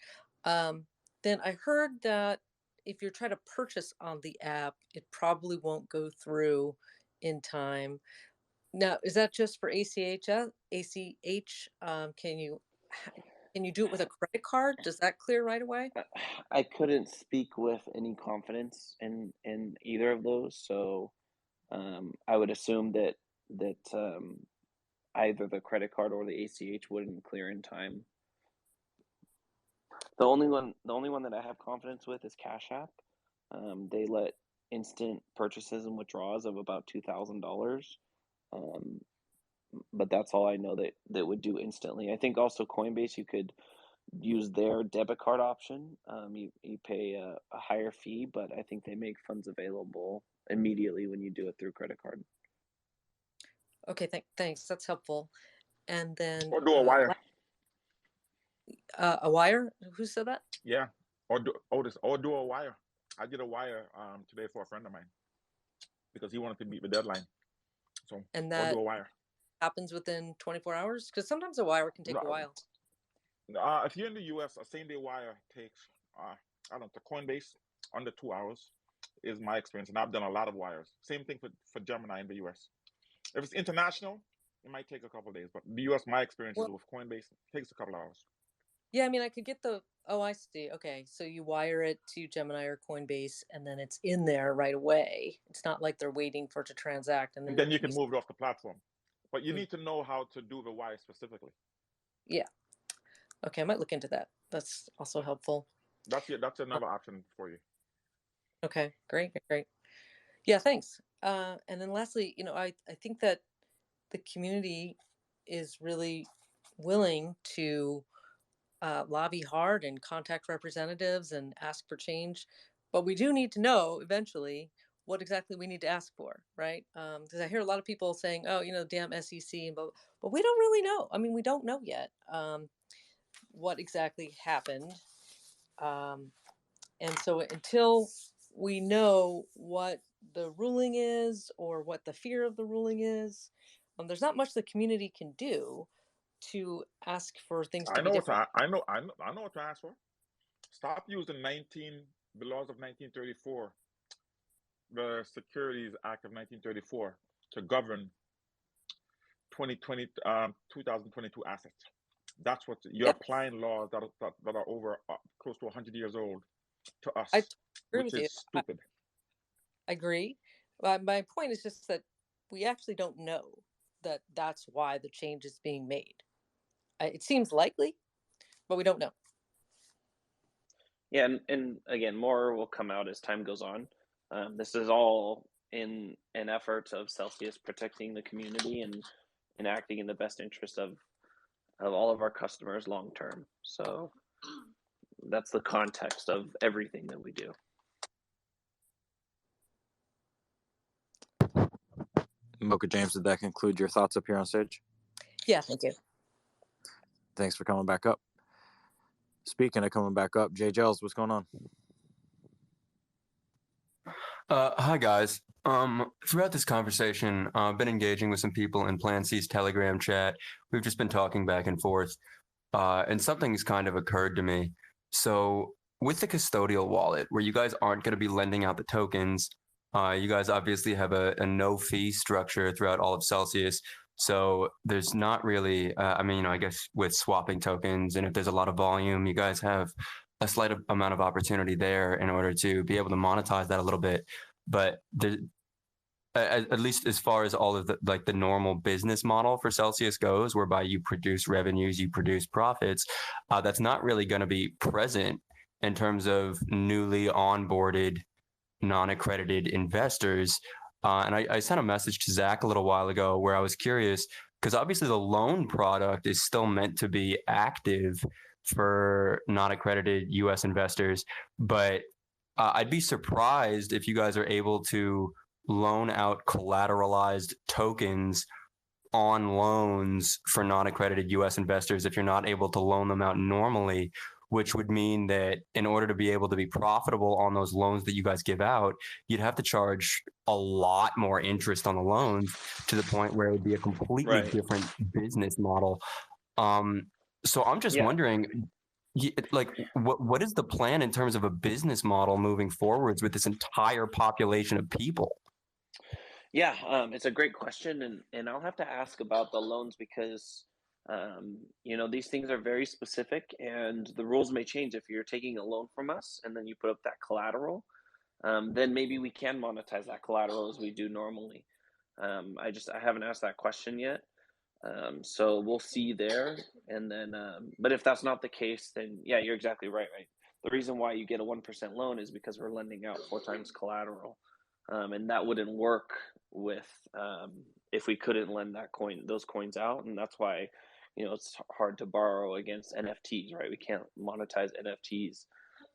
Then I heard that if you're trying to purchase on the app, it probably won't go through in time. Now, is that just for ACH? Can you do it with a credit card? Does that clear right away? I couldn't speak with any confidence in either of those, so I would assume that either the credit card or the ACH wouldn't clear in time. The only one that I have confidence with is Cash App. They let instant purchases and withdrawals of about $2,000, but that's all I know that would do instantly. I think also Coinbase, you could use their debit card option. You pay a higher fee, but I think they make funds available immediately when you do it through credit card. Okay, thanks. That's helpful. And then Or do a wire. A wire? Who said that? Yeah. Or do a wire. I did a wire today for a friend of mine because he wanted to meet the deadline. So And or that do a wire. happens within 24 hours? Because sometimes a wire can take a while. If you're in the US, a same-day wire takes to Coinbase under 2 hours is my experience, and I've done a lot of wires. Same thing for Gemini in the US. If it's international, it might take a couple of days, but the US, my experience is with Coinbase, it takes a couple of hours. Yeah, I mean, I could get I see. Okay, so you wire it to Gemini or Coinbase, and then it's in there right away. It's not like they're waiting for it to transact, and And then you can move it off the platform. But you need to know how to do the wire specifically. Yeah. Okay, I might look into that. That's also helpful. That's another option for you. Okay, great. Yeah, thanks. And then lastly, I think that the community is really willing to lobby hard and contact representatives and ask for change, but we do need to know eventually what exactly we need to ask for, right? Because I hear a lot of people saying, "Oh, damn SEC," but we don't really know. I mean, we don't know yet what exactly happened, and so until we know what the ruling is or what the fear of the ruling is, there's not much the community can do to ask for things to be different. I know what to ask for. Stop using the laws of 1934, the Securities Act of 1934, to govern 2022 assets. That's what you're applying laws that are over close to 100 years old to us, I agree which with is you. stupid. I agree. My point is just that we actually don't know that that's why the change is being made. It seems likely, but we don't know. Yeah, and again, more will come out as time goes on. This is all in an effort of Celsius protecting the community and acting in the best interest of all of our customers long term. So that's the context of everything that we do. Mocha James, did that conclude your thoughts up here on stage? Yeah, thank you. Thanks for coming back up. Speaking of coming back up, Jay Gels, what's going on? Hi guys. Throughout this conversation, I've been engaging with some people in Plan C's Telegram chat. We've just been talking back and forth, and something's kind of occurred to me. So, with the custodial wallet, where you guys aren't going to be lending out the tokens, you guys obviously have a no fee structure throughout all of Celsius. So there's not really, I mean, I guess with swapping tokens, and if there's a lot of volume, you guys have a slight amount of opportunity there in order to be able to monetize that a little bit. But at least as far as all of the normal business model for Celsius goes, whereby you produce revenues, you produce profits, that's not really going to be present in terms of newly onboarded, non-accredited investors. And I sent a message to Zach a little while ago where I was curious, because obviously the loan product is still meant to be active for non-accredited U.S. investors, but I'd be surprised if you guys are able to loan out collateralized tokens on loans for non-accredited U.S. investors if you're not able to loan them out normally, which would mean that in order to be able to be profitable on those loans that you guys give out, you'd have to charge a lot more interest on the loans to the point where it would be a completely different business model. So I'm just wondering, like, what is the plan in terms of a business model moving forwards with this entire population of people? Yeah, it's a great question, and I'll have to ask about the loans because these things are very specific, and the rules may change. If you're taking a loan from us and then you put up that collateral, then maybe we can monetize that collateral as we do normally. I haven't asked that question yet, so we'll see there. And then, but if that's not the case, then yeah, you're exactly right. Right. The reason why you get a 1% loan is because we're lending out 4 times collateral, and that wouldn't work with if we couldn't lend those coins out, and that's why. It's hard to borrow against NFTs, right? We can't monetize NFTs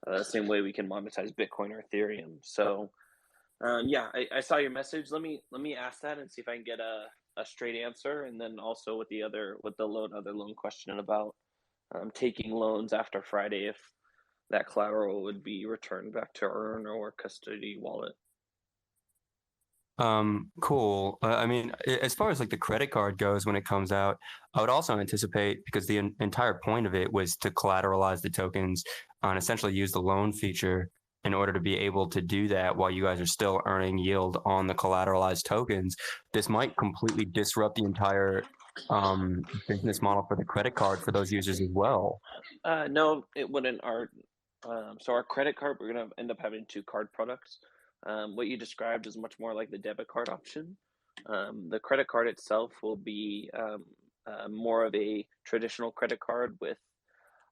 the same way we can monetize Bitcoin or Ethereum. So, I saw your message. Let me ask that and see if I can get a straight answer. And then also with the other loan question about taking loans after Friday, if that collateral would be returned back to Earn or Custody wallet. Cool. I mean, as far as like the credit card goes, when it comes out, I would also anticipate, because the entire point of it was to collateralize the tokens and essentially use the loan feature in order to be able to do that while you guys are still earning yield on the collateralized tokens. This might completely disrupt the entire business model for the credit card for those users as well. No, it wouldn't. So our credit card, we're going to end up having 2 card products. What you described is much more like the debit card option. The credit card itself will be more of a traditional credit card with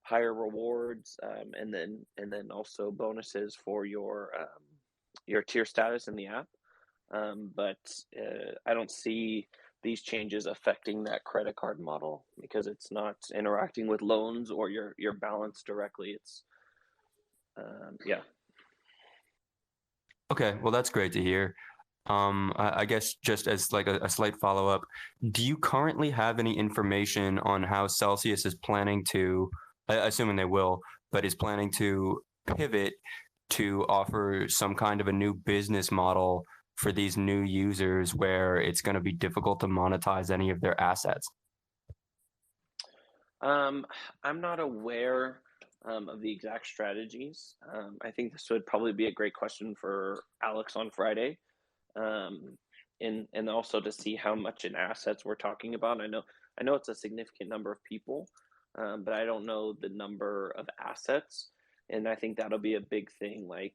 higher rewards, and then also bonuses for your tier status in the app. But I don't see these changes affecting that credit card model because it's not interacting with loans or your balance directly. It's Okay, well, that's great to hear. I guess just as like a slight follow-up, do you currently have any information on how Celsius is planning to, assuming they will, but is planning to pivot to offer some kind of a new business model for these new users where it's going to be difficult to monetize any of their assets? I'm not aware of the exact strategies. I think this would probably be a great question for Alex on Friday, and also to see how much in assets we're talking about. I know it's a significant number of people, but I don't know the number of assets, and I think that'll be a big thing, like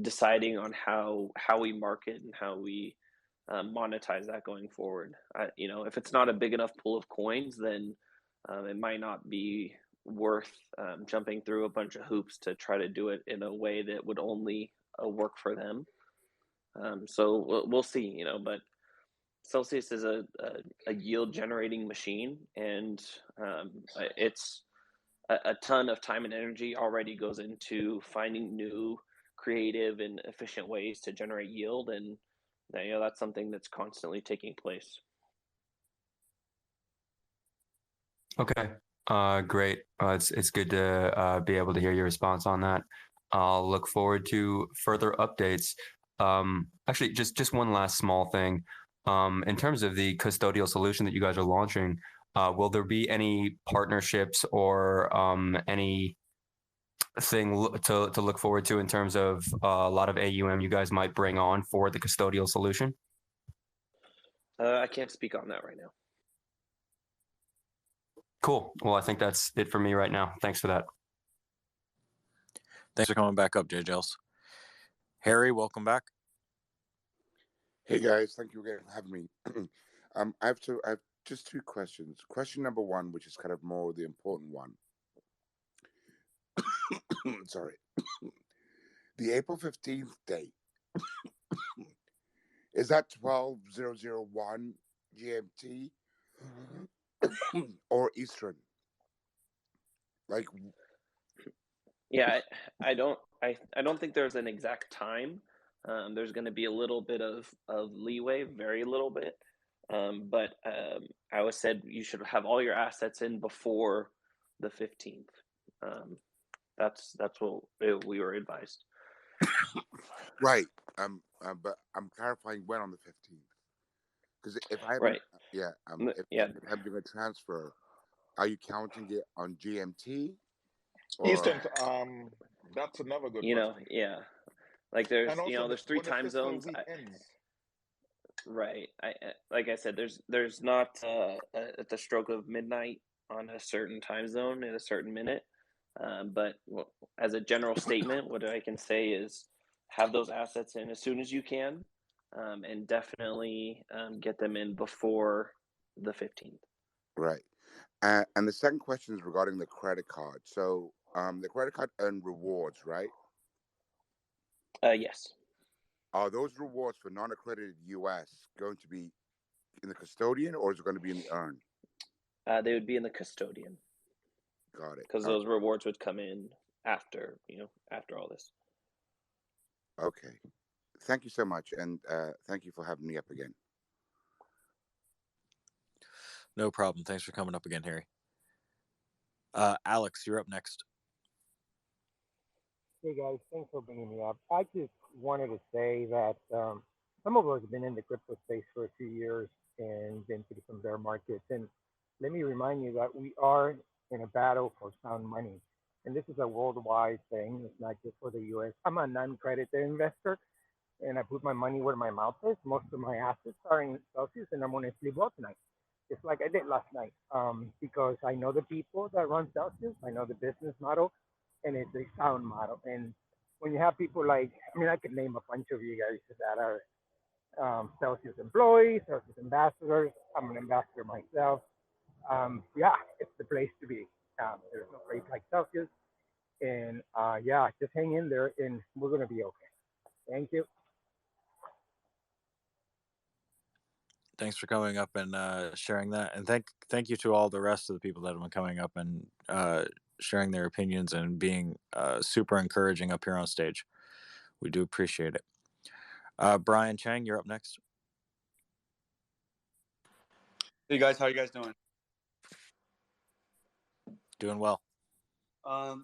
deciding on how we market and how we monetize that going forward. If it's not a big enough pool of coins, then it might not be worth jumping through a bunch of hoops to try to do it in a way that would only work for them. So we'll see, but Celsius is a yield generating machine, and it's a ton of time and energy already goes into finding new creative and efficient ways to generate yield, and that's something that's constantly taking place. Okay. Great. It's good to be able to hear your response on that. I'll look forward to further updates. Actually, just one last small thing. In terms of the custodial solution that you guys are launching, will there be any partnerships or any thing to look forward to in terms of a lot of AUM you guys might bring on for the custodial solution? I can't speak on that right now. Cool. Well, I think that's it for me right now. Thanks for that. Thanks for coming back up, JJels. Harry, welcome back. Hey guys, thank you again for having me. I have just two questions. Question number one, which is kind of more the important one. Sorry. The April 15th date, is that 12:001 GMT or Eastern? Like, Yeah, I don't think there's an exact time. There's going to be a little bit of leeway, very little bit. But I always said you should have all your assets in before the 15th. That's what we were advised. right. But I'm clarifying when on the 15th. Because if I haven't, Right. yeah, Yeah. if I'm doing a transfer, are you counting it on GMT? Eastern, that's another good You know, question. yeah. Like there's, And also, there's three when the time fiscal zones. week ends. Right. Like I said, there's not at the stroke of midnight on a certain time zone in a certain minute. But as a general statement, what I can say is have those assets in as soon as you can, and definitely get them in before the 15th. Right. And the second question is regarding the credit card. So the credit card earn rewards, right? Yes. Are those rewards for non-accredited US going to be in the custodian or is it going to be in the earn? They would be in the custodian. Got it. Because those rewards would come in after, after all this. Okay. Thank you so much. And thank you for having me up again. No problem. Thanks for coming up again, Harry. Alex, you're up next. Hey guys, thanks for bringing me up. I just wanted to say that some of us have been in the crypto space for a few years and been through some bear markets. And let me remind you that we are in a battle for sound money. And this is a worldwide thing. It's not just for the US. I'm a non-accredited investor and I put my money where my mouth is. Most of my assets are in Celsius and I'm going to sleep well tonight, just like I did last night, because I know the people that run Celsius. I know the business model, and it's a sound model. And when you have people like, I could name a bunch of you guys that are Celsius employees, Celsius ambassadors. I'm an ambassador myself. Yeah, it's the place to be. There's no place like Celsius. And yeah, just hang in there and we're going to be okay. Thank you. Thanks for coming up and sharing that, and thank you to all the rest of the people that have been coming up and sharing their opinions and being super encouraging up here on stage. We do appreciate it. Brian Chang, you're up next. Hey guys, how are you guys doing? Doing well. I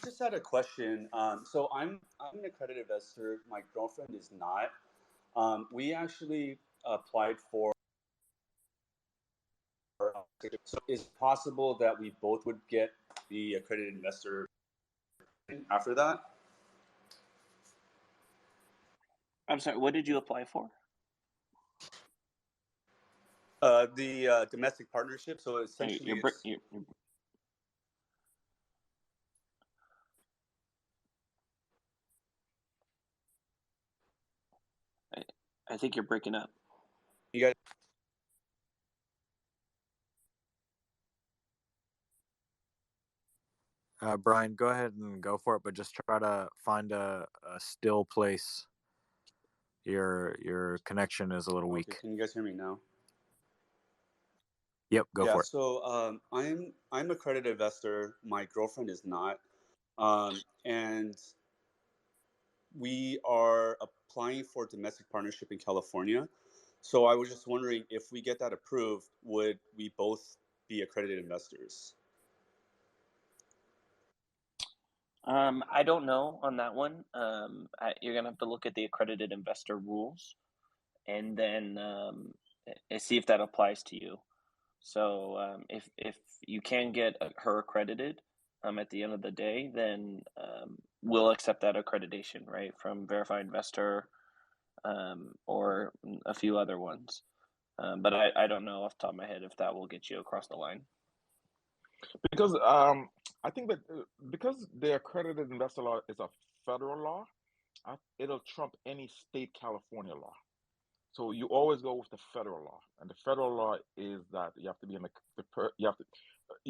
just had a question. So I'm an accredited investor. My girlfriend is not. We actually applied for. So is it possible that we both would get the accredited investor after that? I'm sorry, what did you apply for? The domestic partnership. So essentially, I think you're breaking up. You guys. Brian, go ahead and go for it, but just try to find a still place. Your connection is a little weak. Can you guys hear me now? Yep, go for it. So I'm an accredited investor. My girlfriend is not, and we are applying for domestic partnership in California. So I was just wondering if we get that approved, would we both be accredited investors? I don't know on that one. You're gonna have to look at the accredited investor rules, and then see if that applies to you. So if you can get her accredited at the end of the day, then we'll accept that accreditation, right, from Verified Investor or a few other ones. But I don't know off the top of my head if that will get you across the line. Because I think that because the accredited investor law is a federal law, it'll trump any state California law. So you always go with the federal law, and the federal law is that you have to be in you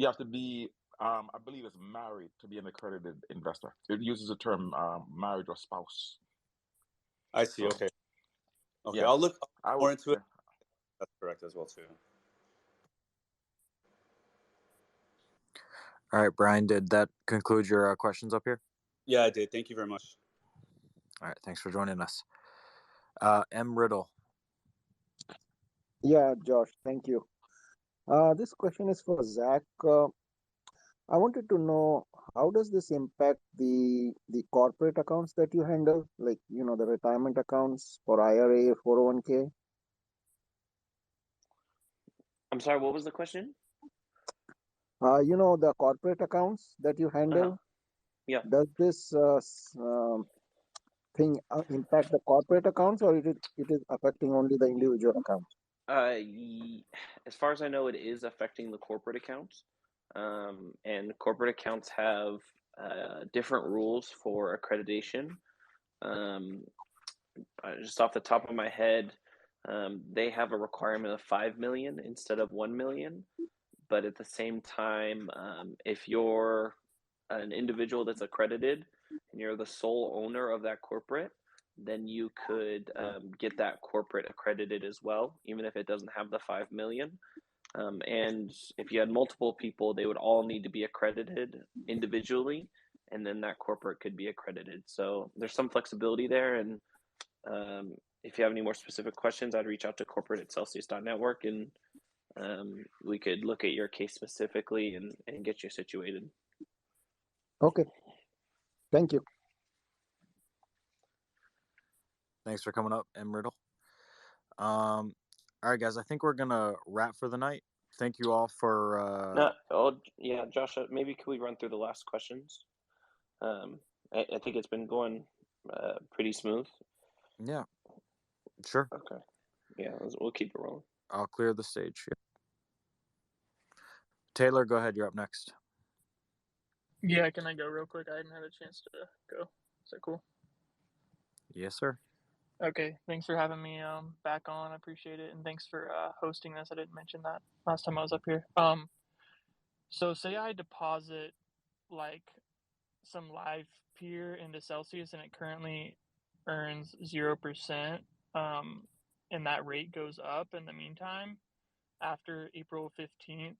have to be I believe it's married to be an accredited investor. It uses the term married or spouse. I see. So Okay. Okay. yeah, I'll look I more would. into it. That's correct as well too. All right, Brian, did that conclude your questions up here? Yeah, I did. Thank you very much. All right, thanks for joining us. M. Riddle. Yeah, Josh, thank you. This question is for Zach. I wanted to know, how does this impact the corporate accounts that you handle, like the retirement accounts for IRA, 401k? I'm sorry, what was the question? The corporate accounts that you Uh-huh. handle. Yeah. Does this thing impact the corporate accounts, or it is affecting only the individual accounts? As far as I know, it is affecting the corporate accounts, and corporate accounts have different rules for accreditation. Just off the top of my head, they have a requirement of 5 million instead of 1 million. But at the same time, if you're an individual that's accredited and you're the sole owner of that corporate, then you could get that corporate accredited as well, even if it doesn't have the 5 million. And if you had multiple people, they would all need to be accredited individually, and then that corporate could be accredited. So there's some flexibility there. And if you have any more specific questions, I'd reach out to corporate@celsius.network, and we could look at your case specifically and get you situated. Okay. Thank you. Thanks for coming up, M. Riddle. All right, guys, I think we're gonna wrap for the night. Thank you all for. Yeah, Josh, maybe could we run through the last questions? I think it's been going pretty smooth. Yeah, sure. Okay. Yeah, we'll keep it rolling. I'll clear the stage. Yeah. Taylor, go ahead. You're up next. Yeah, can I go real quick? I hadn't had a chance to go. Is that cool? Yes, sir. Okay, thanks for having me back on. I appreciate it, and thanks for hosting this. I didn't mention that last time I was up here. So say I deposit like some live peer into Celsius, and it currently earns 0%, and that rate goes up in the meantime after April 15th.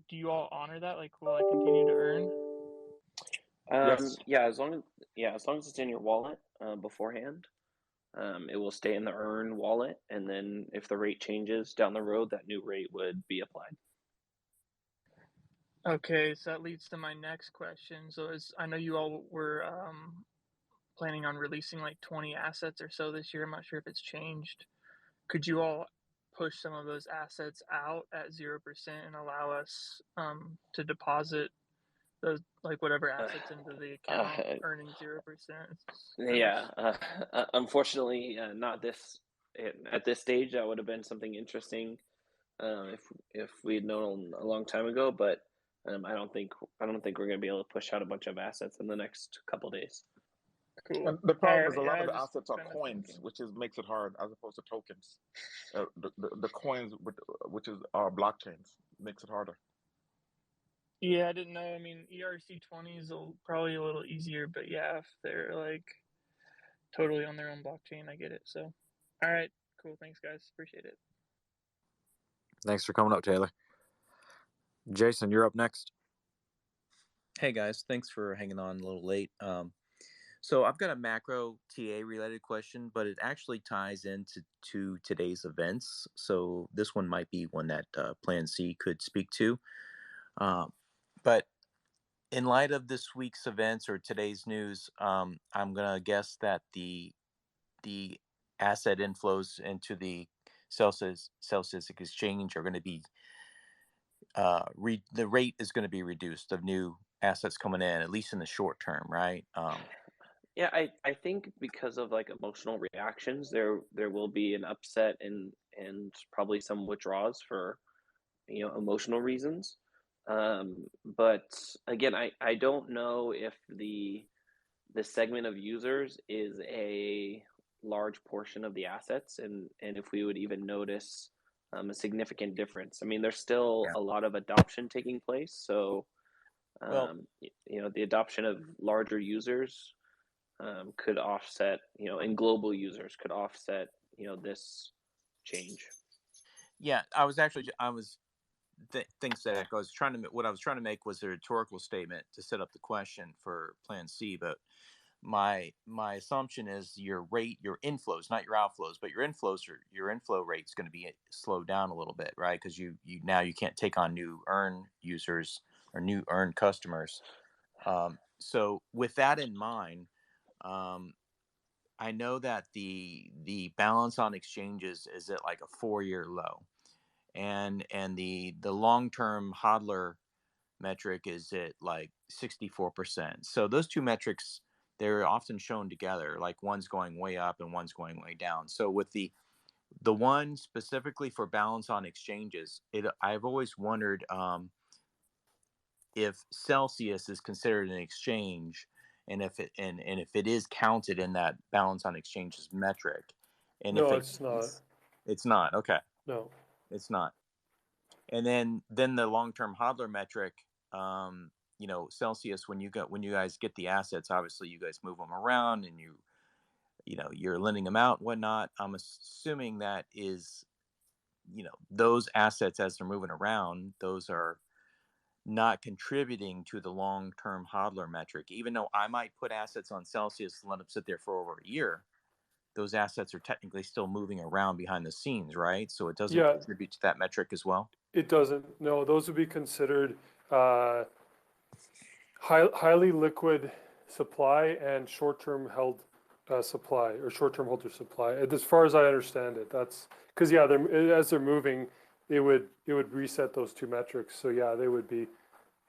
Do you all honor that? Like, will I continue to earn? Yes. Yeah, as long as it's in your wallet beforehand, it will stay in the earn wallet, and then if the rate changes down the road, that new rate would be applied. Okay, so that leads to my next question. So I know you all were planning on releasing like 20 assets or so this year. I'm not sure if it's changed. Could you all push some of those assets out at 0% and allow us to deposit those, like, whatever assets into the account earning 0%? Yeah, unfortunately, not at this stage. That would have been something interesting if we'd known a long time ago. But I don't think we're going to be able to push out a bunch of assets in the next couple of days. Cool. And the problem is a Yeah, lot I of the was assets are kinda coins, thinking. which makes it hard as opposed to tokens. The coins, which are blockchains, makes it harder. Yeah, I didn't know. I mean, ERC-20 is probably a little easier, but yeah, if they're like totally on their own blockchain, I get it. So, all right, cool. Thanks, guys. Appreciate it. Thanks for coming up, Taylor. Jason, you're up next. Hey guys, thanks for hanging on a little late. So I've got a macro TA related question, but it actually ties into today's events. So this one might be one that Plan C could speak to. But in light of this week's events or today's news, I'm gonna guess that the asset inflows into the Celsius exchange are going to be the rate is going to be reduced of new assets coming in, at least in the short term, right? Yeah, I think because of like emotional reactions, there will be an upset and probably some withdrawals for emotional reasons. But again, I don't know if the segment of users is a large portion of the assets, and if we would even notice a significant difference. I mean, there's still Yeah. a lot of adoption taking place, so Well, the adoption of larger users could offset, and global users could offset, this change. yeah, I was actually thanks, Zach. What I was trying to make was a rhetorical statement to set up the question for Plan C, but my assumption is your inflows, not your outflows, but your inflow rate is going to be slowed down a little bit, right? Because you now you can't take on new earn users or new earn customers. So with that in mind, I know that the balance on exchanges is at like a 4-year low, and the long term hodler metric is at like 64%. So those two metrics, they're often shown together, like one's going way up and one's going way down. So with the one specifically for balance on exchanges, I've always wondered if Celsius is considered an exchange, and if it is counted in that balance on exchanges metric, and if No, it it's not. is, it's not. Okay, No. it's not. And then the long-term hodler metric, Celsius, when you guys get the assets, obviously you guys move them around and you're lending them out and whatnot. I'm assuming that is, those assets as they're moving around, those are not contributing to the long-term hodler metric. Even though I might put assets on Celsius and let them sit there for over a year, those assets are technically still moving around behind the scenes, right? So it doesn't Yeah, contribute to that metric as well. it doesn't. No, those would be considered highly liquid supply and short-term held supply or short-term holder supply. As far as I understand it, that's because as they're moving, it would reset those two metrics. So yeah, they would be.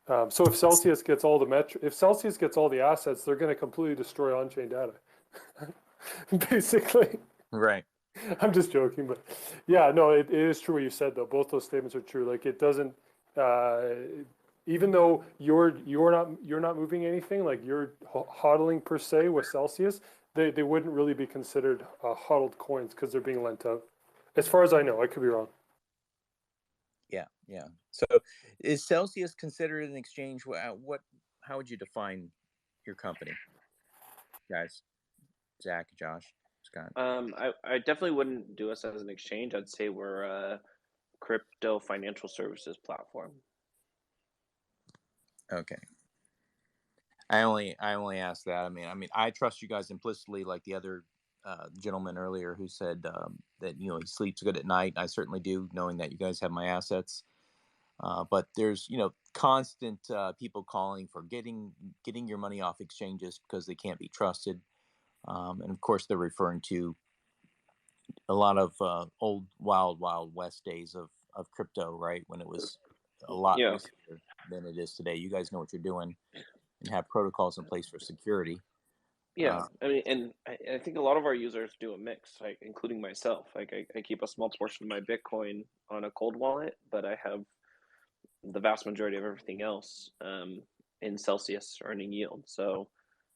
So if Celsius gets all the assets, they're going to completely destroy on-chain data. Basically. Right. I'm just joking, but yeah, no, it is true what you said though. Both those statements are true. Like it doesn't, even though you're not moving anything, like you're hodling per se with Celsius, they wouldn't really be considered hodled coins because they're being lent out. As far as I know, I could be wrong. Yeah. So is Celsius considered an exchange? How would you define your company, guys? Zach, Josh, Scott. I definitely wouldn't do us as an exchange. I'd say we're a crypto financial services platform. Okay. I only asked that. I mean, I trust you guys implicitly, like the other gentleman earlier who said that he sleeps good at night. I certainly do, knowing that you guys have my assets. But there's constant people calling for getting your money off exchanges because they can't be trusted, and of course they're referring to a lot of old wild west days of crypto, right, when it was a lot Yeah. riskier than it is today. You guys know what you're doing and have protocols in place for security. Yeah, I mean, and I think a lot of our users do a mix, like including myself. Like I keep a small portion of my Bitcoin on a cold wallet, but I have the vast majority of everything else in Celsius earning yield. So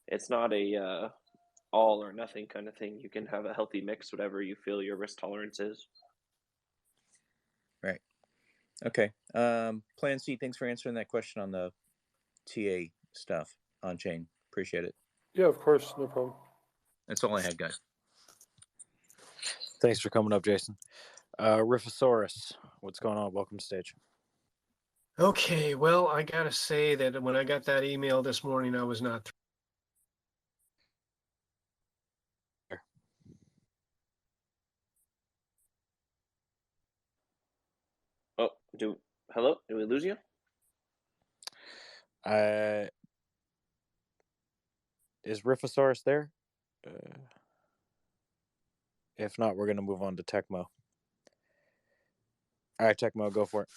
it's not a all or nothing kind of thing. You can have a healthy mix, whatever you feel your risk tolerance is. Right. Okay. Plan C, thanks for answering that question on the TA stuff on chain. Appreciate it. Yeah, of course, no problem. That's all I had, guys. Thanks for coming up, Jason. Riffosaurus, what's going on? Welcome to stage. Okay, well, I gotta say that when I got that email this morning, I was not. Oh, hello? Did we lose you? Is Riffosaurus there? If not, we're going to move on to Tecmo. All right, Tecmo, go for it.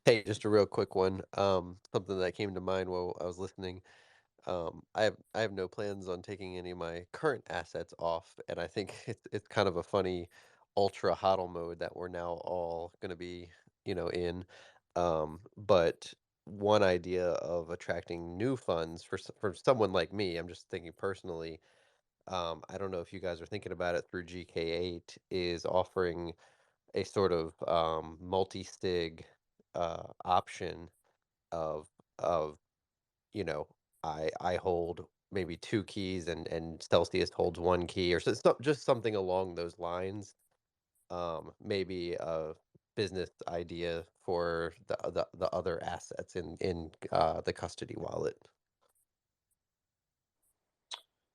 Hey, just a real quick one. Something that came to mind while I was listening. I have no plans on taking any of my current assets off, and I think it's kind of a funny ultra hodl mode that we're now all going to be, in. But one idea of attracting new funds for someone like me, I'm just thinking personally. I don't know if you guys are thinking about it through GK8, is offering a sort of multi-sig option of of you know I hold maybe two keys and Celsius holds one key, or just something along those lines. Maybe a business idea for the other assets in the custody wallet.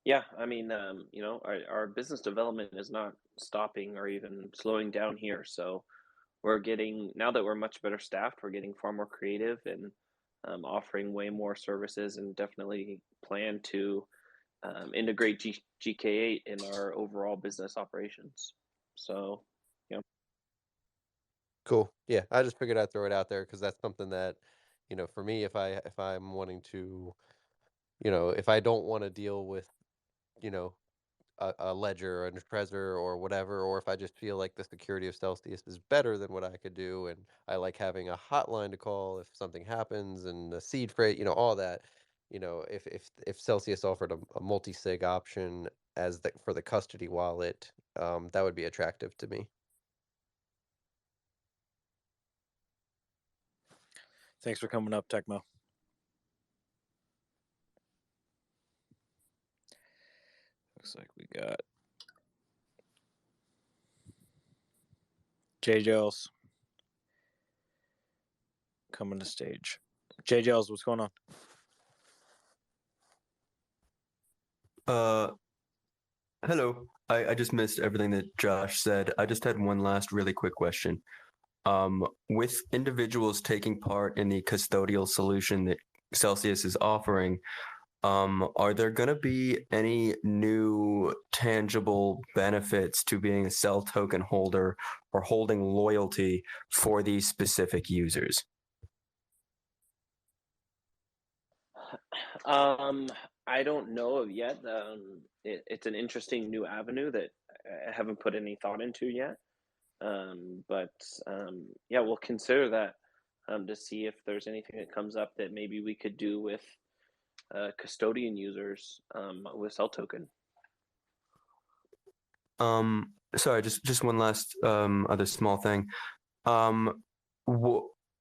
Yeah, I mean, our business development is not stopping or even slowing down here. So we're getting, now that we're much better staffed, we're getting far more creative and offering way more services, and definitely plan to integrate GK8 in our overall business operations. So, yeah. Cool. Yeah, I just figured I'd throw it out there because that's something that, for me, if I'm wanting to, if I don't want to deal with, you know, a ledger and a Trezor or whatever, or if I just feel like the security of Celsius is better than what I could do, and I like having a hotline to call if something happens, and the seed freight, all that. If Celsius offered a multi-sig option for the custody wallet, that would be attractive to me. Thanks for coming up, Tecmo. Looks like we got JJLs coming to stage. JJLs, what's going on? Hello. I just missed everything that Josh said. I just had one last really quick question. With individuals taking part in the custodial solution that Celsius is offering, are there going to be any new tangible benefits to being a Cell token holder or holding loyalty for these specific users? I don't know of yet. It's an interesting new avenue that I haven't put any thought into yet. Yeah, we'll consider that to see if there's anything that comes up that maybe we could do with custodian users with Cell token. Sorry, just one last other small thing. I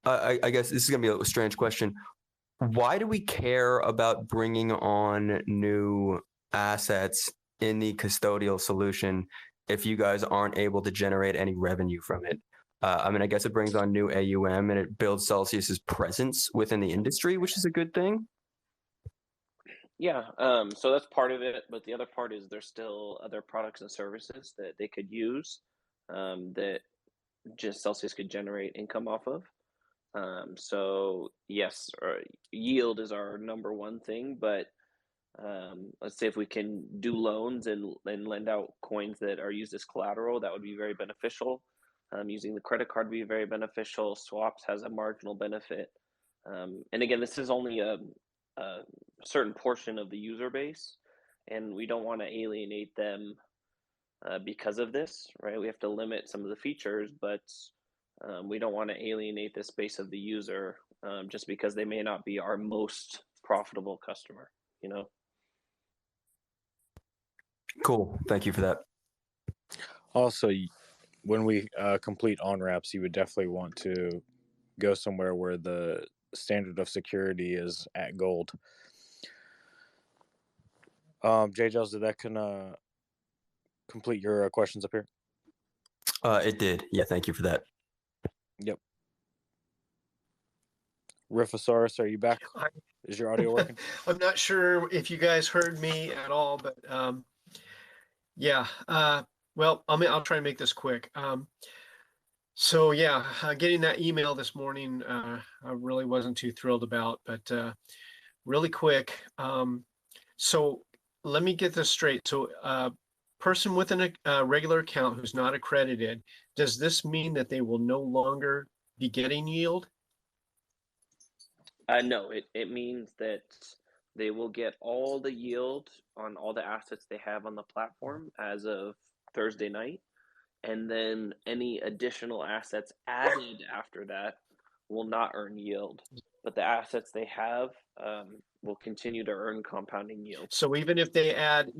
guess this is gonna be a strange question. Why do we care about bringing on new assets in the custodial solution if you guys aren't able to generate any revenue from it? I guess it brings on new AUM and it builds Celsius's presence within the industry, which is a good thing. Yeah, so that's part of it, but the other part is there's still other products and services that they could use that just Celsius could generate income off of. So yes, yield is our number one thing, but let's say if we can do loans and lend out coins that are used as collateral, that would be very beneficial. Using the credit card would be very beneficial. Swaps has a marginal benefit. And again, this is only a certain portion of the user base, and we don't want to alienate them because of this, right? We have to limit some of the features, but we don't want to alienate the space of the user just because they may not be our most profitable customer, Cool. Thank you for that. Also, when we complete on-ramps, you would definitely want to go somewhere where the standard of security is at gold. JJLs, did that complete your questions up here? It did. Yeah, thank you for that. Yep. Riffosaurus, are you back? Is your audio working? I'm not sure if you guys heard me at all, but yeah. Well, I'll try and make this quick. So yeah, getting that email this morning, I really wasn't too thrilled about, but really quick. So let me get this straight. So person with a regular account who's not accredited, does this mean that they will no longer be getting yield? No, it means that they will get all the yield on all the assets they have on the platform as of Thursday night. And then any additional assets added after that will not earn yield. But the assets they have will continue to earn compounding yield. So even if they add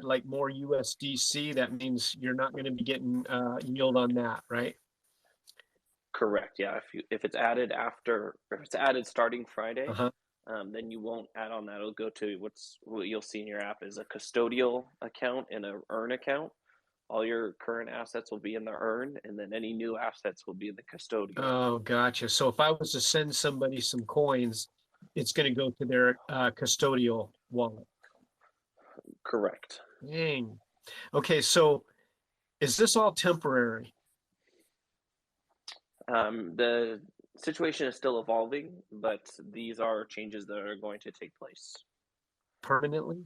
like more USDC, that means you're not going to be getting yield on that, right? Correct. Yeah. If it's added starting Friday, Uh-huh. then you won't add on that. It'll go to what you'll see in your app is a custodial account and a earn account. All your current assets will be in the earn, and then any new assets will be in the custodial. Oh, gotcha. So if I was to send somebody some coins, it's going to go to their custodial wallet. Correct. Dang. Okay, so is this all temporary? The situation is still evolving, but these are changes that are going to take place. Permanently?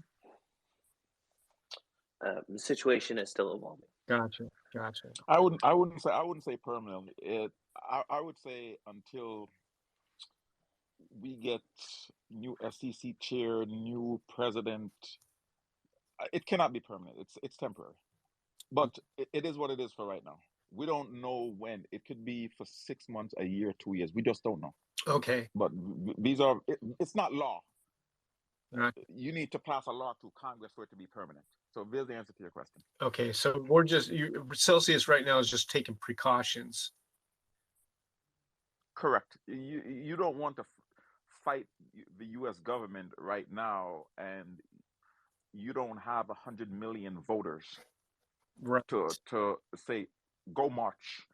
The situation is still evolving. Gotcha. I wouldn't say permanently. I would say until we get new SEC chair, new president. It cannot be permanent. It's temporary, but it is what it is for right now. We don't know when. It could be for 6 months, a year, 2 years. We just don't know. Okay. But it's not law. Right. You need to pass a law through Congress for it to be permanent. So there's the answer to your question. Okay, so Celsius right now is just taking precautions. Correct. You don't want to fight the U.S. government right now, and you don't have 100 million voters right. to say go march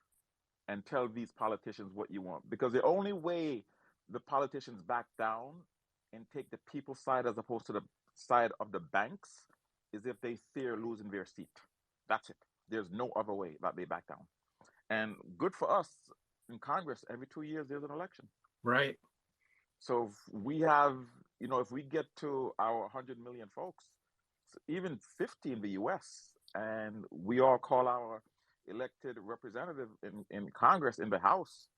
and tell these politicians what you want. Because the only way the politicians back down and take the people's side as opposed to the side of the banks is if they fear losing their seat. That's it. There's no other way that they back down. And good for us in Congress, every 2 years there's an election. Right. So if we have, if we get to our 100 million folks, even 50 in the US, and we all call our elected representative in Congress, in the House,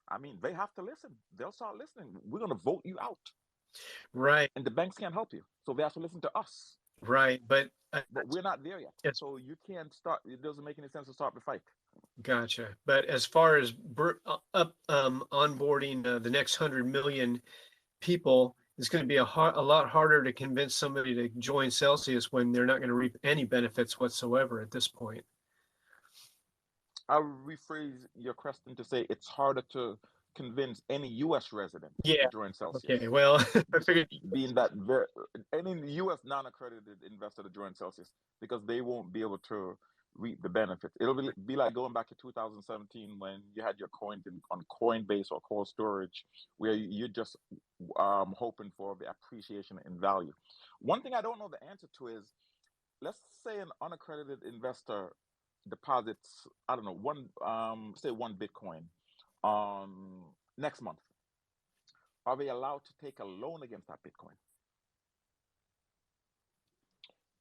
I mean, they have to listen. They'll start listening. We're going to vote you out. Right. And the banks can't help you. So they have to listen to us. Right. But we're not there yet. So you can't start. It doesn't make any sense to start the fight. Gotcha. But as far as onboarding the next 100 million people, it's going to be a lot harder to convince somebody to join Celsius when they're not going to reap any benefits whatsoever at this point. I'll rephrase your question to say it's harder to convince any U.S. resident to join Celsius. Okay, well, I figured being that any U.S. non-accredited investor to join Celsius, because they won't be able to reap the benefits. It'll be like going back to 2017 when you had your coins on Coinbase or Cold Storage, where you're just hoping for the appreciation in value. One thing I don't know the answer to is, let's say an unaccredited investor deposits, I don't know, one Bitcoin next month. Are they allowed to take a loan against that Bitcoin?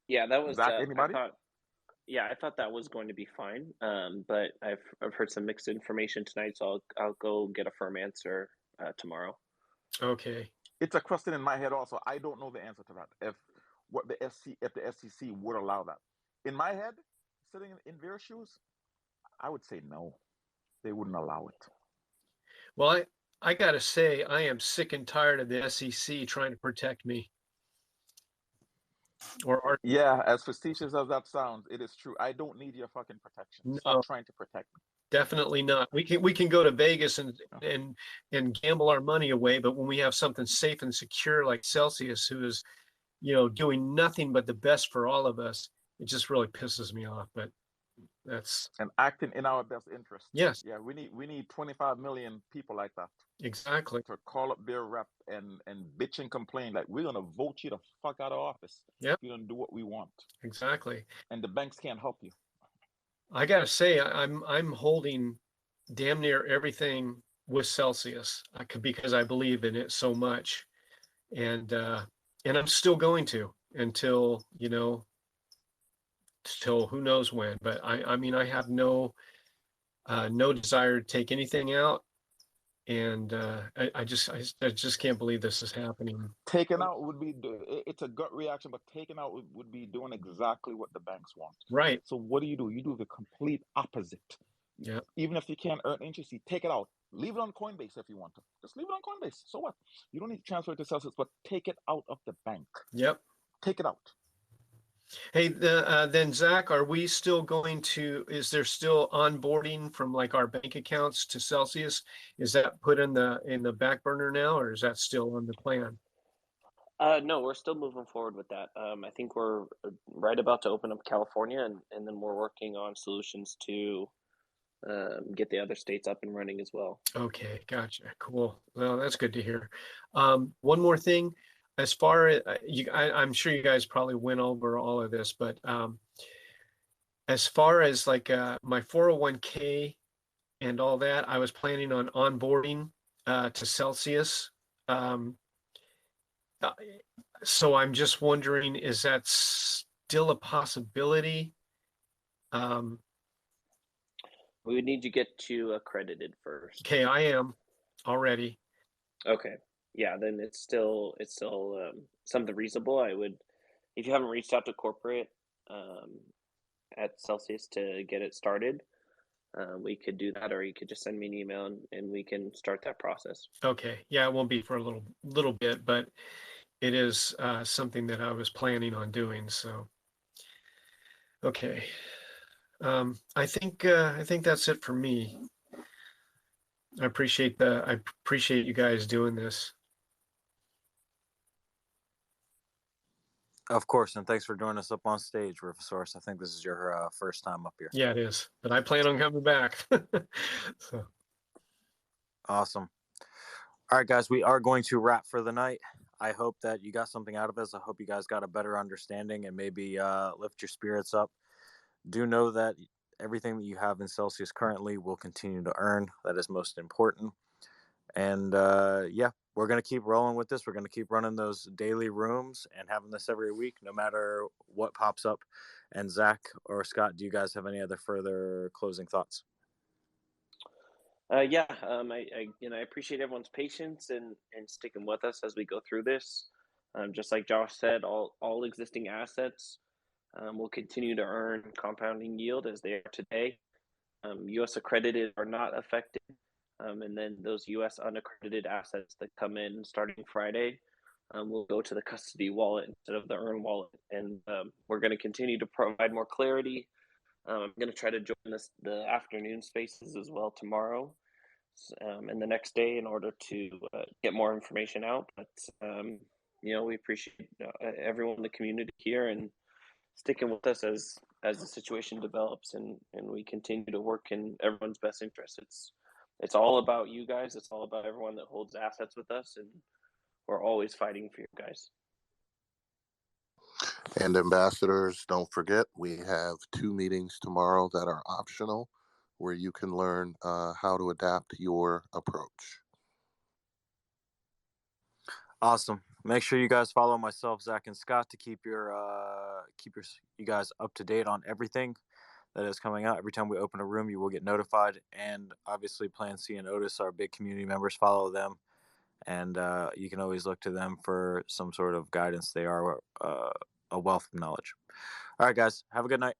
Yeah, that was Zach, anybody? I thought that was going to be fine. But I've heard some mixed information tonight, so I'll go get a firm answer tomorrow. Okay. It's a question in my head also. I don't know the answer to that. If the SEC would allow that. In my head, sitting in their shoes, I would say no. They wouldn't allow it. Well, I got to say, I am sick and tired of the SEC trying to protect me. Yeah, as facetious as that sounds, it is true. I don't need your fucking protection. No, stop trying to protect me. Definitely not. We can go to Vegas and gamble our money away, but when we have something safe and secure like Celsius, who is, doing nothing but the best for all of us, it just really pisses me off. But that's and acting in our best interest. Yes. Yeah, we need 25 million people like that. Exactly. To call up their rep and bitch and complain like we're gonna vote you the fuck out of office. Yeah. You're gonna do what we want. Exactly. And the banks can't help you. I gotta say, I'm holding damn near everything with Celsius because I believe in it so much, and I'm still going to. until, till who knows when. But I mean, I have no desire to take anything out. And I just can't believe this is happening. Taken out would be, it's a gut reaction, but taken out would be doing exactly what the banks want. Right. So what do? You do the complete opposite. Yeah. Even if you can't earn interest, you take it out. Leave it on Coinbase if you want to. Just leave it on Coinbase. So what? You don't need to transfer it to Celsius, but take it out of the bank. Yep. Take it out. Hey, then Zach, are we still going to, is there still onboarding from like our bank accounts to Celsius? Is that put in the back burner now, or is that still on the plan? No, we're still moving forward with that. I think we're right about to open up California, and then we're working on solutions to get the other states up and running as well. Okay, gotcha. Cool. Well, that's good to hear. One more thing, as far as I'm sure you guys probably went over all of this, but as far as like my 401k and all that, I was planning on onboarding to Celsius. So I'm just wondering, is that still a possibility? We would need to get you accredited first. Okay, I am already. Okay. Yeah, then it's still something reasonable. I would, if you haven't reached out to corporate at Celsius to get it started, we could do that, or you could just send me an email and we can start that process. Okay. Yeah, it won't be for a little bit, but it is something that I was planning on doing. So, okay. I think that's it for me. I appreciate you guys doing this. Of course, and thanks for joining us up on stage, Rufus. I think this is your first time up here. Yeah, it is, but I plan on coming back. So. Awesome. All right, guys, we are going to wrap for the night. I hope that you got something out of this. I hope you guys got a better understanding and maybe lift your spirits up. Do know that everything that you have in Celsius currently will continue to earn. That is most important. And yeah, we're going to keep rolling with this. We're going to keep running those daily rooms and having this every week, no matter what pops up. And Zach or Scott, do you guys have any other further closing thoughts? Yeah, I appreciate everyone's patience and sticking with us as we go through this. Just like Josh said, all existing assets will continue to earn compounding yield as they are today. U.S. accredited are not affected, and then those U.S. unaccredited assets that come in starting Friday will go to the custody wallet instead of the earn wallet, and we're going to continue to provide more clarity. I'm going to try to join the afternoon spaces as well tomorrow and the next day in order to get more information out. But we appreciate everyone in the community here and sticking with us as the situation develops and we continue to work in everyone's best interest. It's all about you guys. It's all about everyone that holds assets with us, and we're always fighting for you guys. And ambassadors, don't forget, we have 2 meetings tomorrow that are optional, where you can learn how to adapt your approach. Awesome. Make sure you guys follow myself, Zach, and Scott to keep you guys up to date on everything that is coming out. Every time we open a room, you will get notified. And obviously, Plan C and Otis, our big community members, follow them. And you can always look to them for some sort of guidance. They are a wealth of knowledge. All right, guys. Have a good night.